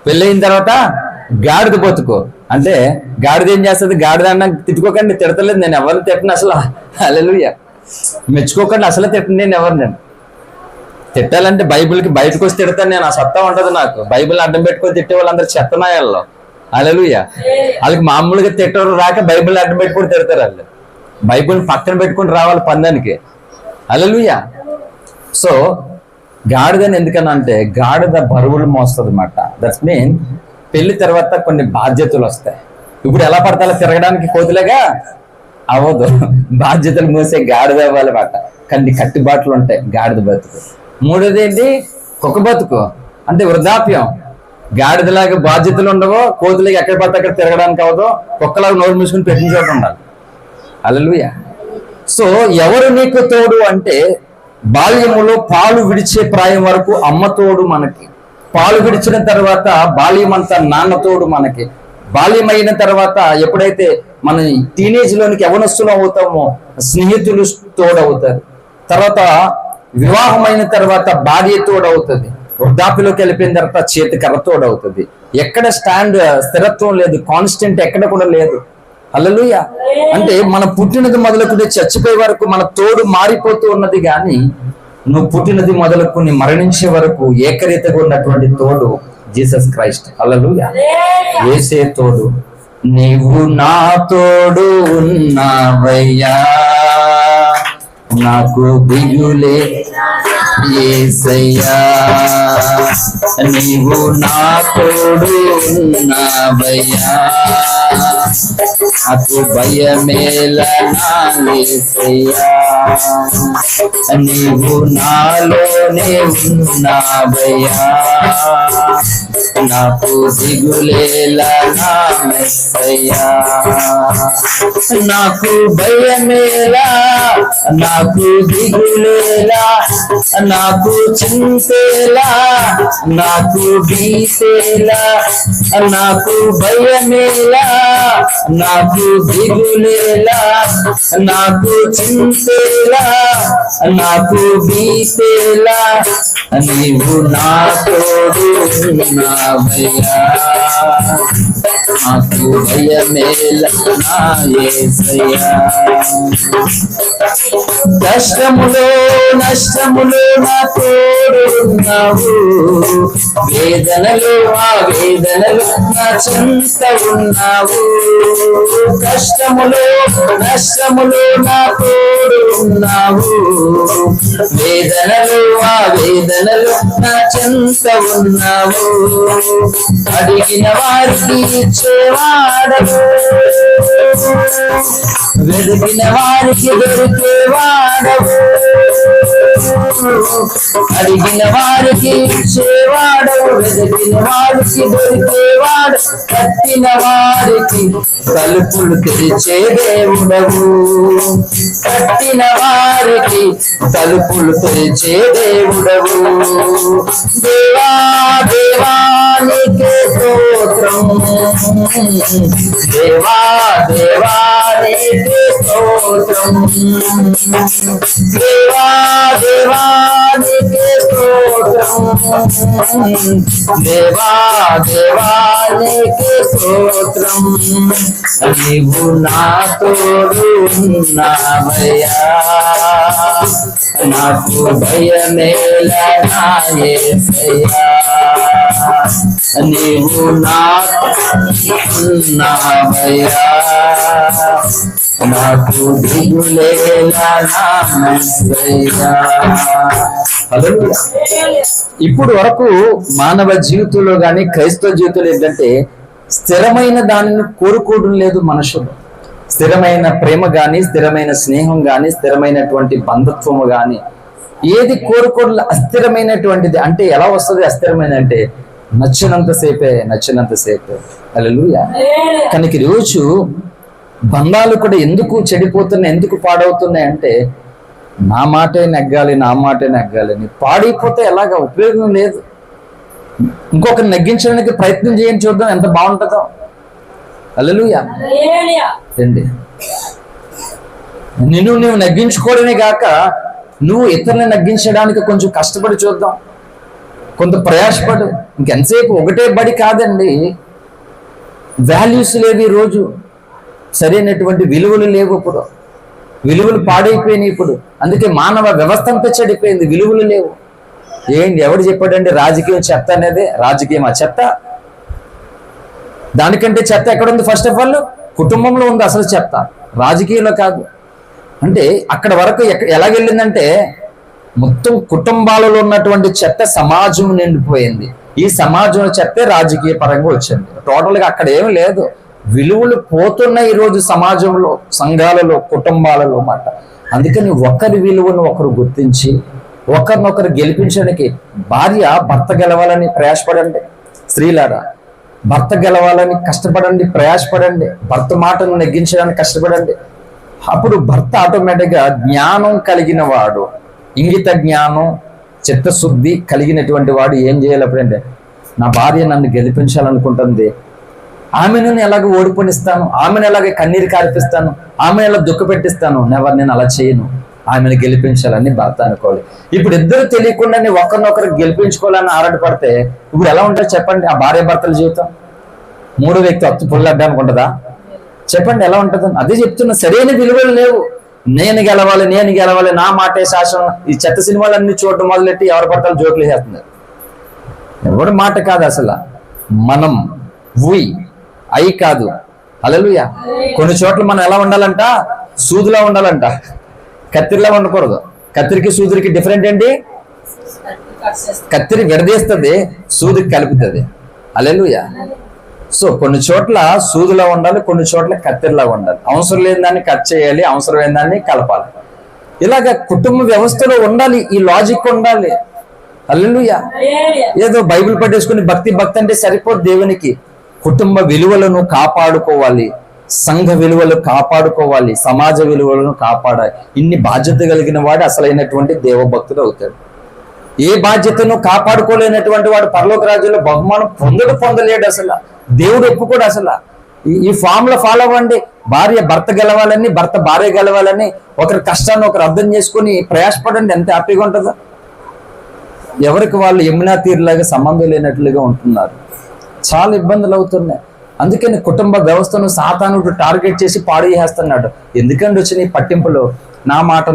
పెళ్ళి అయిన తర్వాత గాడిద బతుకు అంటే గాడిద ఏం చేస్తుంది? గాడిద అన్న తిట్టుకోకండి, తిడతలేదు, నేను ఎవరిని తిట్టను అసలు. హల్లెలూయా. మెచ్చుకోకండి, అసలు తిట్టను నేను ఎవరిని. తిట్టాలంటే బైబిల్కి బయటకు వచ్చి తిడతాను నేను, ఆ సత్తా ఉంటది నాకు. బైబిల్ అడ్డం పెట్టుకొని తిట్టే వాళ్ళందరూ చెత్తనాయాల్లో. హల్లెలూయా. వాళ్ళకి మామూలుగా తిట్టరు రాక బైబిల్ అడ్డం పెట్టుకొని తిడతారు వాళ్ళు. బైబిల్ పక్కన పెట్టుకొని రావాలి పందానికి. హల్లెలూయా. సో గాడిదని ఎందుకన్నా అంటే గాడిద బరువులు మోస్తుంది అన్నమాట. దట్స్ మీన్ పెళ్లి తర్వాత కొన్ని బాధ్యతలు వస్తాయి. ఇప్పుడు ఎలా పడతాలో తిరగడానికి కోతులేగా అవ్వదు, బాధ్యతలు మోసే గాడిద అవ్వాలన్నమాట. కొన్ని కట్టుబాట్లు ఉంటాయి గాడిద బతుకు. మూడోది ఏంటి? కుక్క బతుకు అంటే వృద్ధాప్యం. గాడిదలాగా బాధ్యతలు ఉండవు, కోతులకి ఎక్కడ పడితే అక్కడ తిరగడానికి అవ్వదు, కుక్కలాగా నోరు మూసుకుని పెట్టిన చోట ఉండాలి. హల్లెలూయా. సో ఎవరు నీకు తోడు అంటే బాల్యములో పాలు విడిచే ప్రాయం వరకు అమ్మ తోడు మనకి. పాలు విడిచిన తర్వాత బాల్యం అంతా నాన్న తోడు మనకి. బాల్యం అయిన తర్వాత ఎప్పుడైతే మన టీనేజ్ లోనికి యవనస్తులు అవుతామో స్నేహితులు తోడవుతారు. తర్వాత వివాహమైన తర్వాత భార్య తోడవుతుంది. వృద్ధాప్యలోకి వెళ్ళిపోయిన తర్వాత చేతి కర్ర తోడవుతుంది. ఎక్కడ స్టాండ్ స్థిరత్వం లేదు, కాన్స్టెంట్ ఎక్కడ కూడా లేదు. హల్లెలూయా. అంటే మన పుట్టినది మొదలుకుని చచ్చిపోయే వరకు మన తోడు మారిపోతూ ఉన్నది, కానీ నువ్వు పుట్టినది మొదలుకుని మరణించే వరకు ఏకరీతిగా ఉన్నటువంటి తోడు జీసస్ క్రైస్ట్. హల్లెలూయా. యేసే తోడు. నీవు నా తోడు ఉన్నావయ్యా, నాకు దిగులే యేసయ్యా, నీవు నా తోడు ఉన్నావయ్యా, నాకు భయమేలా నా యేసయ్యా, నీవు నాలోనే ఉన్నావయ్యా, నాకు దిగులేలా నా మెస్సయ్యా, నాకు భయమేలా, నాకు దిగులేలా, నాకు చింతేలా, నాకు భీతేలా, నాకు భయమేలా, నాకు దిగులేలా, నాకు చింతేలా, నాకు భీతేలా, నీవు నా తోడు ఉన్నావయ్యా, నాకు భయమేలా నా యేసయ్యా. కష్టములో నష్టములో నా తోడు ఉన్నావు, వేదనలో ఆ వేదనలో నా చెంత ఉన్నావు, కష్టములో నష్టములో నా తోడు ఉన్నావు, వేదనలో ఆ వేదనలో నా చెంత ఉన్నావు, అడిగిన వారికి ఇచ్చేవాడవు, వెదిగిన వారికి దొరికేవాడవు, అడిగిన వారికి ఇచ్చేవాడవు, వెదిగిన వారికి దొరికేవాడు, కట్టిన వారికి తలుపులు తెరిచే దేవుడవు, కట్టిన వారికి తలుపులు తెరిచే దేవుడవు, దేవా దేవా నీకే స్తోత్రం, దేవా దేవా నీకే స్తోత్రం, దేవా దేవా నీకే స్తోత్రం, దేవా దేవా నీకే స్తోత్రం, నీవు నా తోడు ఉన్నావయ్యా, నాకు భయమేలా నా యేసయ్యా, నీవు నా ఉన్నావయ్యా, నాకు దిగులేలా నా యేసయ్యా. హల్లెలూయా. ఇప్పుడు వరకు మానవ జీవితంలో గాని క్రైస్తవ జీవితంలో ఏంటంటే స్థిరమైన దానిని కోరుకోవడం లేదు మనుషులు. స్థిరమైన ప్రేమ గాని, స్థిరమైన స్నేహం గాని, స్థిరమైనటువంటి బంధుత్వము గాని ఏది కోరుకోవడం. అస్థిరమైనటువంటిది అంటే ఎలా వస్తుంది? అస్థిరమైన అంటే నచ్చినంతసేపే. హల్లెలూయా. కనుక ఈరోజు బంధాలు కూడా ఎందుకు చెడిపోతున్నాయి, ఎందుకు పాడవుతున్నాయి అంటే నా మాటే నెగ్గాలి అని పాడైపోతే ఎలాగా ఉపయోగం లేదు. ఇంకొకరిని నెగ్గించడానికి ప్రయత్నం చేయండి, చూద్దాం ఎంత బాగుంటుందో. హల్లెలూయా. రండి, నిన్ను నువ్వు నెగ్గించుకోవడమే కాక నువ్వు ఇతరులను నెగ్గించడానికి కొంచెం కష్టపడి చూద్దాం, కొంత ప్రయాసపడు. ఇంకెంతసేపు ఒకటే బడి కాదండి, వాల్యూస్ లేవు ఈరోజు, సరైనటువంటి విలువలు లేవు. ఇప్పుడు విలువలు పాడైపోయినాయి. ఇప్పుడు అందుకే మానవ వ్యవస్థ అంతా చెడిపోయింది, విలువలు లేవు. ఏంటి ఎవడు చెప్పాడండి రాజకీయం చెత్త అనేది? రాజకీయం ఆ చెత్త? దానికంటే చెత్త ఎక్కడుంది? ఫస్ట్ ఆఫ్ ఆల్ కుటుంబంలో ఉంది అసలు చెత్త, రాజకీయంలో కాదు. అంటే అక్కడ వరకు ఎలాగెళ్ళిందంటే మొత్తం కుటుంబాలలో ఉన్నటువంటి చెత్త సమాజం నిండిపోయింది. ఈ సమాజంలో చెత్తే రాజకీయ పరంగా వచ్చింది. టోటల్గా అక్కడ ఏమి లేదు. విలువలు పోతున్నాయి ఈరోజు సమాజంలో, సంఘాలలో, కుటుంబాలలో మాట. అందుకని ఒకరి విలువను ఒకరు గుర్తించి ఒకరినొకరు గెలిపించడానికి భార్య భర్త గెలవాలని ప్రయాసపడండి. స్త్రీలారా, భర్త గెలవాలని కష్టపడండి, ప్రయాసపడండి. భర్త మాటను నెగ్గించడానికి కష్టపడండి. అప్పుడు భర్త ఆటోమేటిక్గా జ్ఞానం కలిగిన వాడు, ఇంగిత జ్ఞానం, చిత్తశుద్ధి కలిగినటువంటి వాడు ఏం చేయాలి అప్పుడంటే, నా భార్య నన్ను గెలిపించాలనుకుంటుంది, ఆమెను ఎలాగ ఓడిపోనిస్తాను, ఆమెను ఎలాగ కన్నీరు కార్పిస్తాను, ఆమెను ఎలా దుఃఖ పెట్టిస్తాను, నెవర్ నేను అలా చేయను, ఆమెను గెలిపించాలని భర్త అనుకోవాలి. ఇప్పుడు ఇద్దరు తెలియకుండానే ఒకరినొకరు గెలిపించుకోవాలని ఆరాటపడితే ఇప్పుడు ఎలా ఉంటుంది చెప్పండి ఆ భార్య భర్తల జీవితం? మూడో వ్యక్తి అత్తు పుల్లడ్డానికి ఉంటుందా? చెప్పండి ఎలా ఉంటుంది? అదే చెప్తున్నా, సరైన విలువలు లేవు. నేను గెలవాలి, నా మాటే శాసనం. ఈ చెత్త సినిమాలన్నీ చూడటం మొదలెట్టి ఎవరి భర్తలు జోకులు చేస్తున్నారు. ఎవరి మాట కాదు అసలు, మనం అయి కాదు. హల్లెలూయా. కొన్ని చోట్ల మనం ఎలా ఉండాలంట? సూదులా ఉండాలంట. కత్తిరిలా ఉండకూడదు. కత్తిరికి సూదికి డిఫరెంట్ ఏంటి? కత్తిరి విడదీస్తుంది, సూదికి కలుపుతుంది. హల్లెలూయా. సో కొన్ని చోట్ల సూదిలా ఉండాలి, కొన్ని చోట్ల కత్తిరిలా ఉండాలి. అవసరం లేని దాన్ని కట్ చేయాలి, అవసరమైన దాన్ని కలపాలి. ఇలాగ కుటుంబ వ్యవస్థలో ఉండాలి, ఈ లాజిక్ ఉండాలి. హల్లెలూయా. ఏదో బైబిల్ పట్టేసుకుని భక్తి అంటే సరిపోదు. దేవునికి కుటుంబ విలువలను కాపాడుకోవాలి, సంఘ విలువలు కాపాడుకోవాలి, సమాజ విలువలను కాపాడాలి. ఇన్ని బాధ్యత కలిగిన వాడు అసలైనటువంటి దేవభక్తుడు అవుతాడు. ఏ బాధ్యతను కాపాడుకోలేనటువంటి వాడు పరలోక రాజ్యంలో బహుమానం పొందలేడు. అసలు దేవుడు ఒప్పుకోడు. అసలు ఈ ఫార్ములా ఫాలో అవ్వండి. భార్య భర్త గెలవాలని, భర్త భార్య గెలవాలని ఒకరి కష్టాన్ని ఒకరు అర్థం చేసుకుని ప్రయాసపడండి. ఎంత హ్యాపీగా ఉంటుందో. ఎవరికి వాళ్ళు యమునా తీరులాగా సంబంధం లేనట్లుగా ఉంటున్నారు. చాలా ఇబ్బందులు అవుతున్నాయి. అందుకని కుటుంబ వ్యవస్థను సాతానుడు టార్గెట్ చేసి పాడు చేస్తున్నాడు. ఎందుకంటే వచ్చిన ఈ పట్టింపులో నా మాట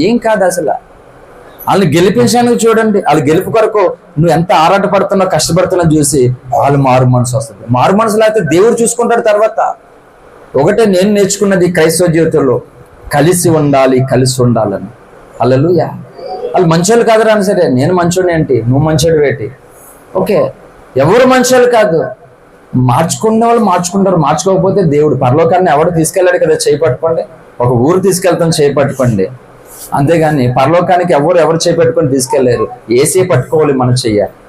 ఏం కాదు. అసలు వాళ్ళు గెలిపించడానికి చూడండి. వాళ్ళు గెలుపు కొరకు నువ్వు ఎంత ఆరాట పడుతున్నావు, కష్టపడుతున్నావు చూసి వాళ్ళు మారు మనసు వస్తుంది. మారు మనసు లేకపోతే దేవుడు చూసుకుంటాడు తర్వాత. ఒకటే నేను నేర్చుకున్నది క్రైస్తవ జీవితంలో, కలిసి ఉండాలని. హల్లెలూయా. వాళ్ళు మంచోళ్ళు కాదు రాని సరే, నేను మంచోడిని ఏంటి, నువ్వు మంచోడు ఏంటి, ఓకే. ఎవరు మంచోళ్ళు కాదు. మార్చుకునే వాళ్ళు మార్చుకుంటారు. మార్చుకోకపోతే దేవుడు పరలోకాన్ని ఎవరు తీసుకెళ్ళాడు కదా. చేపట్టుకోండి. ఒక ఊరు తీసుకెళ్తాం, చేపట్టుకోండి. అంతేగాని పరలోకానికి ఎవరు చేపెట్టుకొని తీసుకెళ్లారు. ఏసై పట్టుకోవాలి, మనం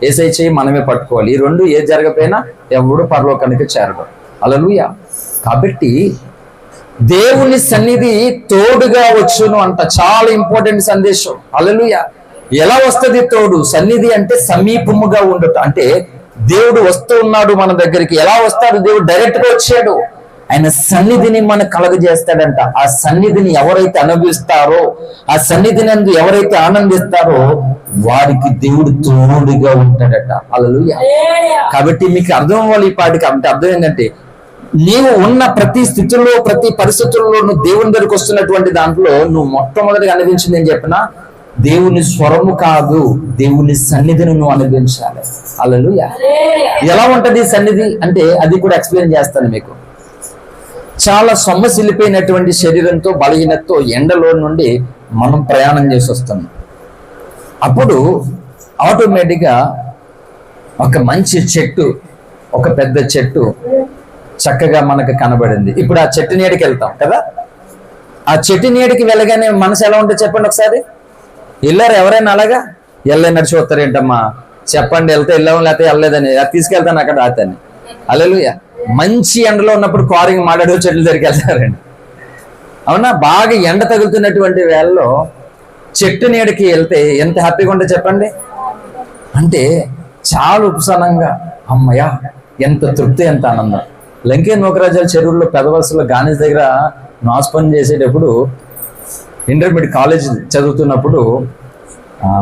ఏసై చెయ్యి మనమే పట్టుకోవాలి. ఈ రెండు ఏ జరగపోయినా ఎవడు పరలోకానికి చేరడం. హల్లెలూయా. కాబట్టి దేవుని సన్నిధి తోడుగా వచ్చును అంట. చాలా ఇంపార్టెంట్ సందేశం. హల్లెలూయా. ఎలా వస్తుంది తోడు? సన్నిధి అంటే సమీపముగా ఉండటం. అంటే దేవుడు వస్తూ ఉన్నాడు మన దగ్గరికి. ఎలా వస్తాడు? దేవుడు డైరెక్ట్ గా వచ్చాడు. ఆయన సన్నిధిని మనకు కలగజేస్తాడంట. ఆ సన్నిధిని ఎవరైతే అనుభవిస్తారో, ఆ సన్నిధిని ఎవరైతే ఆనందిస్తారో వారికి దేవుడు తోడుగా ఉంటాడట. హల్లెలూయా. కాబట్టి మీకు అర్థం అవ్వాలి ఈ పాటికి. అంటే అర్థం ఏంటంటే, నీవు ఉన్న ప్రతి స్థితిలో, ప్రతి పరిస్థితుల్లో నువ్వు దేవుని దగ్గరికి వస్తున్నటువంటి దాంట్లో నువ్వు మొట్టమొదటిగా అనుభవించింది ఏం చెప్పినా, దేవుని స్వరము కాదు, దేవుని సన్నిధిని నువ్వు అనుభవించాలి. హల్లెలూయా. ఎలా ఉంటది సన్నిధి అంటే అది కూడా ఎక్స్ప్లెయిన్ చేస్తాను మీకు. చాలా సొమ్మసిల్లిపోయినటువంటి శరీరంతో, బలహీనతతో ఎండలో నుండి మనం ప్రయాణం చేసి వస్తున్నాం. అప్పుడు ఆటోమేటిక్గా ఒక మంచి చెట్టు, ఒక పెద్ద చెట్టు చక్కగా మనకు కనబడింది. ఇప్పుడు ఆ చెట్టు నీడకి వెళ్తాం కదా. ఆ చెట్టు నీడకి వెళ్ళగానే మనసు ఎలా ఉంటుంది చెప్పండి ఒకసారి. వెళ్ళారు ఎవరైనా అలాగా? వెళ్ళలేనట్టు చూస్తారు ఏంటమ్మా చెప్పండి. వెళ్తే వెళ్ళాము, లేకపోతే వెళ్ళలేదని తీసుకెళ్తాను అక్కడ రాతని. హల్లెలూయా. మంచి ఎండలో ఉన్నప్పుడు కారింగ్ మాట్లాడే చెట్ల దగ్గరికి వెళ్తారండి. అవునా? బాగా ఎండ తగులుతున్నటువంటి వేళలో చెట్టు నీడకి వెళ్తే ఎంత హ్యాపీగా ఉంటుంది చెప్పండి. అంటే చాలా ఉపశమనంగా, అమ్మయ్య ఎంత తృప్తి, ఎంత ఆనందం. లంకే నూకరాజాల చెరువుల్లో పెదవలసలో గానిస్ దగ్గర నాస్ పని చేసేటప్పుడు, ఇంటర్మీడియట్ కాలేజ్ చదువుతున్నప్పుడు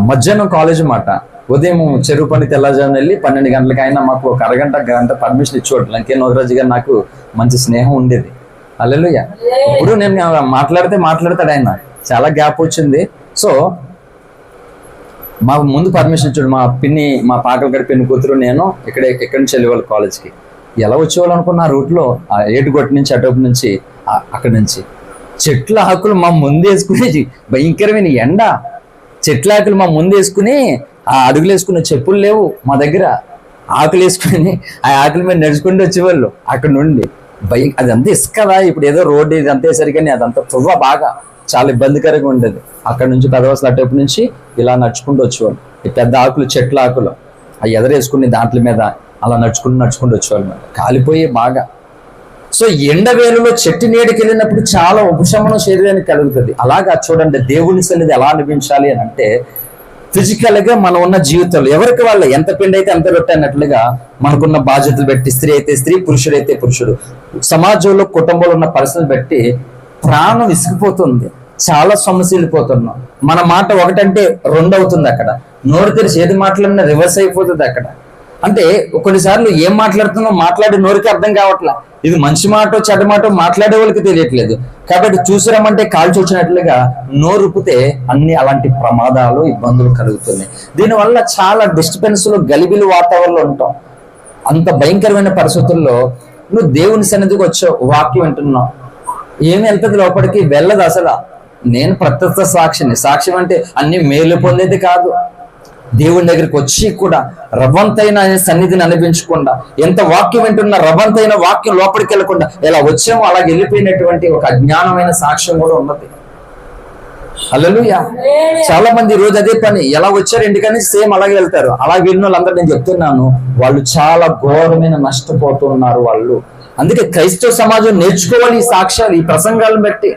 మధ్యాహ్నం కాలేజ్ మాట, ఉదయం చెరువు పని తెల్లజామున వెళ్ళి 12 గంటలకి అయినా మాకు ఒక గంట పర్మిషన్ ఇచ్చేవాడు. లంకే నూకరాజు గారు నాకు మంచి స్నేహం ఉండేది. హల్లెలూయా. ఇప్పుడు నేను మాట్లాడతాడు ఆయన. చాలా గ్యాప్ వచ్చింది. సో మాకు ముందు పర్మిషన్ ఇచ్చాడు. మా పిన్ని, మా పాకలగడ పిన్ని కూతురు నేను ఎక్కడి నుంచి వెళ్ళేవాళ్ళు కాలేజ్కి. ఎలా వచ్చేవాళ్ళు అనుకున్న ఆ రూట్లో, ఆ ఏటుగొట్టు నుంచి, అటోపు నుంచి, అక్కడి నుంచి చెట్ల ఆకులు మా ముందు వేసుకునేది. భయంకరమైన ఎండ. చెట్ల ఆకులు మా ముందు వేసుకుని, ఆ అడుగులు వేసుకునే చెప్పులు లేవు మా దగ్గర. ఆకులు వేసుకుని ఆ ఆకుల మీద నడుచుకుంటూ వచ్చేవాళ్ళు అక్కడ నుండి. అదంతా ఇసుకదా, ఇప్పుడు ఏదో రోడ్డు ఇది అంతే సరిగ్గా అదంతా తువ్వ బాగా చాలా ఇబ్బందికరంగా ఉండేది. అక్కడ నుంచి పెదవసలు అటేపు నుంచి ఇలా నడుచుకుంటూ వచ్చేవాళ్ళు. ఈ పెద్ద ఆకులు, చెట్ల ఆకులు అవి ఎదరేసుకుని దాంట్ల మీద అలా నడుచుకుంటూ వచ్చేవాళ్ళు. కాలిపోయి బాగా. సో ఎండవేళలో చెట్టు నీడకి వెళ్ళినప్పుడు చాలా ఉపశమనం శరీరానికి కలుగుతుంది. అలాగా చూడండి, దేవుని సన్నిధి ఎలా అనిపించాలి అని అంటే, ఫిజికల్ గా మనం ఉన్న జీవితంలో ఎవరికి వాళ్ళ ఎంత పిండి అయితే అంత రొట్టె అన్నట్లుగా మనకున్న బాధ్యతలు బట్టి, స్త్రీ అయితే స్త్రీ, పురుషుడైతే పురుషుడు, సమాజంలో కుటుంబంలో ఉన్న పరిస్థితులు బట్టి ప్రాణం విసిగిపోతుంది. చాలా సమస్యలిపోతున్నాం. మన మాట ఒకటంటే 2 అవుతుంది. అక్కడ నోరు తెరిచి ఏది మాట్లాడినా రివర్స్ అయిపోతుంది అక్కడ. అంటే కొన్నిసార్లు ఏం మాట్లాడే నోరుకి అర్థం కావట్లా. ఇది మంచి మాట చెడ్డ మాట మాట్లాడే వాళ్ళకి తెలియట్లేదు. కాబట్టి చూసిరమంటే కాల్చి వచ్చినట్లుగా నోరుపితే అన్ని అలాంటి ప్రమాదాలు, ఇబ్బందులు కలుగుతున్నాయి. దీనివల్ల చాలా డిస్టర్బెన్స్లు, గలిబిలి వాతావరణంలో ఉంటాం. అంత భయంకరమైన పరిస్థితుల్లో నువ్వు దేవుని సన్నిధికి వచ్చావు, వాక్యం వింటున్నావు, ఏమి వెళ్తుంది లోపలికి? వెళ్ళదు అసలు. నేను ప్రత్యక్ష సాక్షిని. సాక్ష్యం అంటే అన్ని మేలు పొందేది కాదు. దేవుని దగ్గరికి వచ్చి కూడా రవ్వంతైన సన్నిధిని అనిపించకుండా, ఎంత వాక్యం వింటున్నా రవ్వంతైన వాక్యం లోపలికి వెళ్ళకుండా ఎలా వచ్చామో అలాగే వెళ్ళిపోయినటువంటి ఒక అజ్ఞానమైన సాక్ష్యం కూడా ఉన్నది. హల్లెలూయా. చాలా మంది రోజు అదే పని, ఎలా వచ్చారు ఇంటికని సేమ్ అలాగే వెళ్తారు. అలా వెళ్ళిన వాళ్ళందరూ నేను చెప్తున్నాను, వాళ్ళు చాలా ఘోరమైన నష్టపోతున్నారు వాళ్ళు. అందుకే క్రైస్తవ సమాజం నేర్చుకోవాలి ఈ సాక్ష్యాలు, ఈ ప్రసంగాలను బట్టి.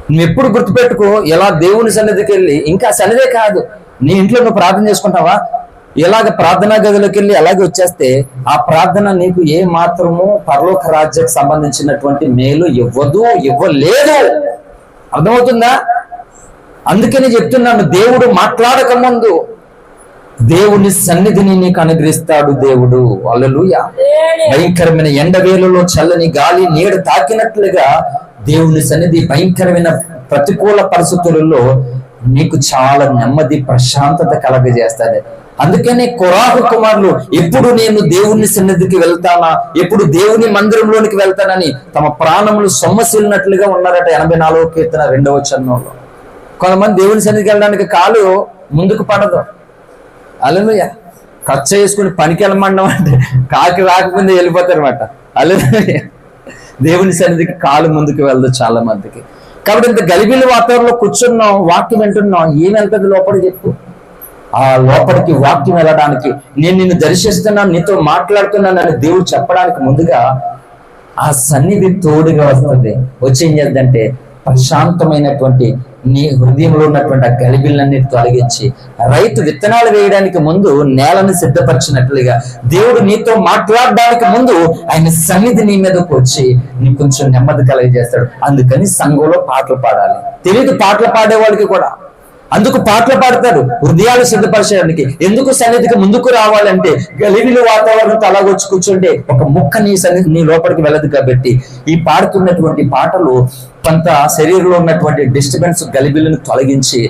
నువ్వు ఎప్పుడు గుర్తుపెట్టుకో, ఎలా దేవుని సన్నిధికి వెళ్ళి, ఇంకా సన్నిధే కాదు, నీ ఇంట్లో నువ్వు ప్రార్థన చేసుకుంటావా, ఎలాగ ప్రార్థనా గదిలోకి వెళ్ళి అలాగే వచ్చేస్తే ఆ ప్రార్థన నీకు ఏ మాత్రము పరలోక రాజ్యానికి సంబంధించినటువంటి మేలు ఇవ్వలేదు. అర్థమవుతుందా? అందుకని చెప్తున్నాను, దేవుడు మాట్లాడక ముందు దేవుని సన్నిధిని నీకు అనుగ్రహిస్తాడు దేవుడు. హల్లెలూయా. భయంకరమైన ఎండవేళలో చల్లని గాలి నీడ తాకినట్లుగా దేవుని సన్నిధి భయంకరమైన ప్రతికూల పరిస్థితులలో నీకు చాలా నెమ్మది, ప్రశాంతత కలగజేస్తాడు. అందుకనే కొరాహు కుమారులు ఎప్పుడు నేను దేవుని సన్నిధికి వెళ్తానా, ఎప్పుడు దేవుని మందిరంలోనికి వెళ్తానని తమ ప్రాణములు సొమ్మసిల్లినట్లుగా ఉన్నారట. 84వ కీర్తన 2వ వచనంలో. కొంతమంది దేవుని సన్నిధికి వెళ్ళడానికి కాలు ముందుకు పడదు. హల్లెలూయా. ఖర్చు చేసుకుని పనికి వెళ్ళమండం అంటే కాకి రాకముందే వెళ్ళిపోతారు అనమాట. హల్లెలూయా. దేవుని సన్నిధికి కాలు ముందుకు వెళ్ళదు చాలా మందికి. కాబట్టి ఇంత గలిబిలి వాతావరణంలో కూర్చున్నాం, వాక్యం వింటున్నాం, ఏం వెళ్తుంది లోపలికి చెప్పు? ఆ లోపలికి వాక్యం వెళ్ళడానికి, నేను నిన్ను దర్శిస్తున్నాను, నీతో మాట్లాడుతున్నాను అని దేవుడు చెప్పడానికి ముందుగా ఆ సన్నిధి తోడుగా వస్తుంది. వచ్చి ఏం చేద్దంటే ప్రశాంతమైనటువంటి నీ హృదయంలో ఉన్నటువంటి ఆ గలిబిలన్నీ తొలగించి, రైతు విత్తనాలు వేయడానికి ముందు నేలను సిద్ధపరిచినట్లుగా దేవుడు నీతో మాట్లాడడానికి ముందు ఆయన సన్నిధి నీ మీదకు వచ్చి నీకు కొంచెం నెమ్మది కలగజేస్తాడు. అందుకని సంఘంలో పాటలు పాడాలి. తెలియదు పాటలు పాడే వాళ్ళకి కూడా, అందుకు పాటలు పాడతారు హృదయాలు సిద్ధపరచడానికి. ఎందుకు సన్నిధికి ముందుకు రావాలంటే గలిబిలి వాతావరణంతో అలాగొచ్చి కూర్చుంటే ఒక ముక్క నీ సన్నిధి నీ లోపలికి వెళ్ళదు. కాబట్టి ఈ పాడుతున్నటువంటి పాటలు కొంత శరీరంలో ఉన్నటువంటి డిస్టర్బెన్స్, గలిబిలను తొలగించి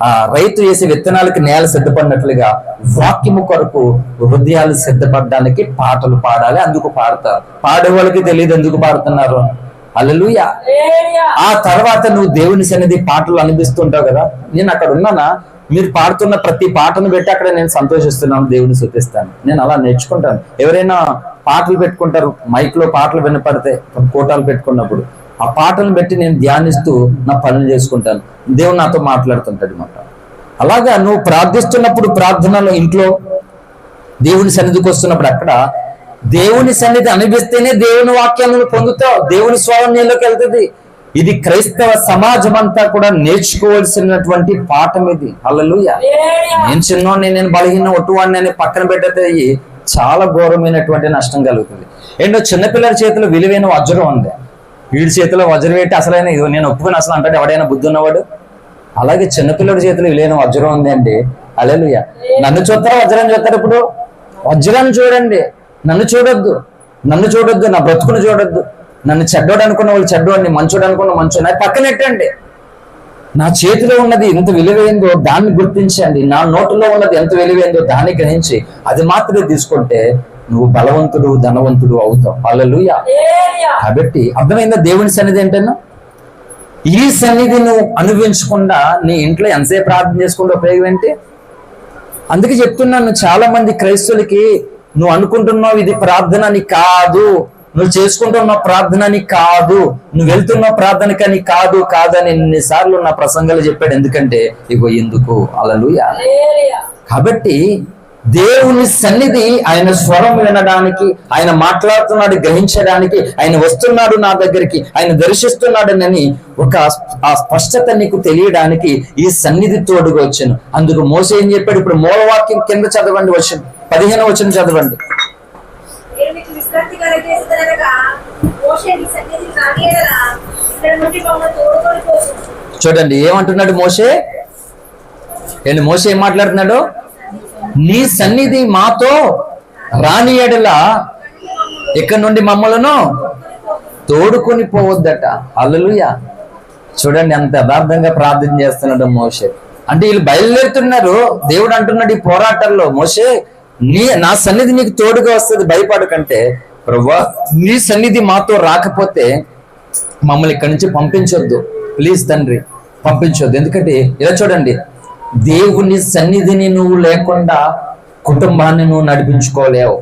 ఆ రైతు వేసే విత్తనాలకి నేల సిద్ధపడినట్లుగా వాక్యము కొరకు హృదయాలు సిద్ధపడడానికి పాటలు పాడాలి. అందుకు పాడతారు. పాడే వాళ్ళకి తెలియదు ఎందుకు పాడుతున్నారు. హల్లెలూయా. ఆ తర్వాత నువ్వు దేవుని సన్నిధి పాటలు అనిపిస్తుంటావు కదా. నేను అక్కడ ఉన్నానా, మీరు పాడుతున్న ప్రతి పాటను పెట్టి అక్కడ నేను సంతోషిస్తున్నాను, దేవుని స్తుతిస్తాను. నేను అలా నేర్చుకుంటాను. ఎవరైనా పాటలు పెట్టుకుంటారు, మైక్ లో పాటలు వినపడితే కోటాలు పెట్టుకున్నప్పుడు ఆ పాటలను పెట్టి నేను ధ్యానిస్తూ నా పనులు చేసుకుంటాను. దేవుడు నాతో మాట్లాడుతుంటాడు అన్నమాట. అలాగా నువ్వు ప్రార్థిస్తున్నప్పుడు, ప్రార్థనలో ఇంట్లో దేవుని సన్నిధికి వస్తున్నప్పుడు అక్కడ దేవుని సన్నిధి అనిపిస్తేనే దేవుని వాక్యాలను పొందుతావు, దేవుని స్వరం నీలోకి వెళ్తుంది. ఇది క్రైస్తవ సమాజం అంతా కూడా నేర్చుకోవాల్సినటువంటి పాఠం ఇది. హల్లెలూయా. నేను చిన్నోడిని, నేను బలహీన ఒట్టువాడిని అని పక్కన పెట్టతే చాలా ఘోరమైనటువంటి నష్టం కలుగుతుంది. ఏంటో చిన్నపిల్లల చేతిలో విలువైన వజ్రం ఉంది, వీడి చేతిలో వజ్రం పెట్టి అసలైన ఇది నేను ఒప్పుకొని అసలు అంటాడు ఎవడైనా బుద్ధి ఉన్నవాడు. అలాగే చిన్నపిల్లడి చేతిలో విలువైన వజ్రం ఉంది అండి. హల్లెలూయా. నన్ను చూస్తారా వజ్రం చూస్తారు? ఇప్పుడు వజ్రాన్ని చూడండి, నన్ను చూడొద్దు, నా బ్రతుకును చూడొద్దు. నన్ను చెడ్డోడు అనుకున్న వాళ్ళు చెడ్డోడిని, మంచోడు అనుకున్న మంచోడు అది పక్కనెట్టండి. నా చేతిలో ఉన్నది ఎంత విలువైందో దాన్ని గుర్తించండి. నా నోటిలో ఉన్నది ఎంత విలువైందో దాన్ని గ్రహించి అది మాత్రమే తీసుకుంటే నువ్వు బలవంతుడు, ధనవంతుడు అవుతావు. హల్లెలూయా. కాబట్టి అర్థమైందా దేవుని సన్నిధి ఏంటన్నా? ఈ సన్నిధి నువ్వు అనుభవించకుండా నీ ఇంట్లో ఎంతసేపు ప్రార్థన చేసుకుంటే ఉపయోగం ఏంటి? అందుకే చెప్తున్నాను, చాలా మంది క్రైస్తవులకి నువ్వు అనుకుంటున్నావు ఇది ప్రార్థన అని కాదు, నువ్వు చేసుకుంటున్న ప్రార్థన అని కాదు, నువ్వు వెళ్తున్న ప్రార్థనకని కాదని ఎన్నిసార్లు నా ప్రసంగాలు చెప్పాడు. ఎందుకంటే ఇగో ఎందుకు. హల్లెలూయా. కాబట్టి దేవుని సన్నిధి ఆయన స్వరం వినడానికి, ఆయన మాట్లాడుతున్నాడు గ్రహించడానికి, ఆయన వస్తున్నాడు నా దగ్గరికి, ఆయన దర్శిస్తున్నాడని ఒక ఆ స్పష్టత నీకు తెలియడానికి ఈ సన్నిధి తోడుగా వచ్చాను. అందుకు మోసే ఏం చెప్పాడు? ఇప్పుడు మూలవాక్యం కింద చదవండి, 15వ వచనం చదవండి. చూడండి ఏమంటున్నాడు మోసే. మోసే ఏం మాట్లాడుతున్నాడు? నీ సన్నిధి మాతో రాని ఎడల ఇక్కడ నుండి మమ్మలను తోడుకొని పోవద్దట. హల్లెలూయా. చూడండి ఎంత యథార్థంగా ప్రార్థన చేస్తున్నాడు మోసే. అంటే వీళ్ళు బయలుదేరుతున్నారు, దేవుడు అంటున్నాడు ఈ పోరాటంలో, మోసే నా సన్నిధి నీకు తోడుగా వస్తుంది, భయపడకంటే. ప్రభువా నీ సన్నిధి మాతో రాకపోతే మమ్మల్ని ఇక్కడి నుంచి పంపించొద్దు ప్లీజ్ తండ్రి. పంపించొద్దు. ఎందుకంటే ఇలా చూడండి, దేవుని సన్నిధిని నువ్వు లేకుండా కుటుంబాన్ని నువ్వు నడిపించుకోలేవు.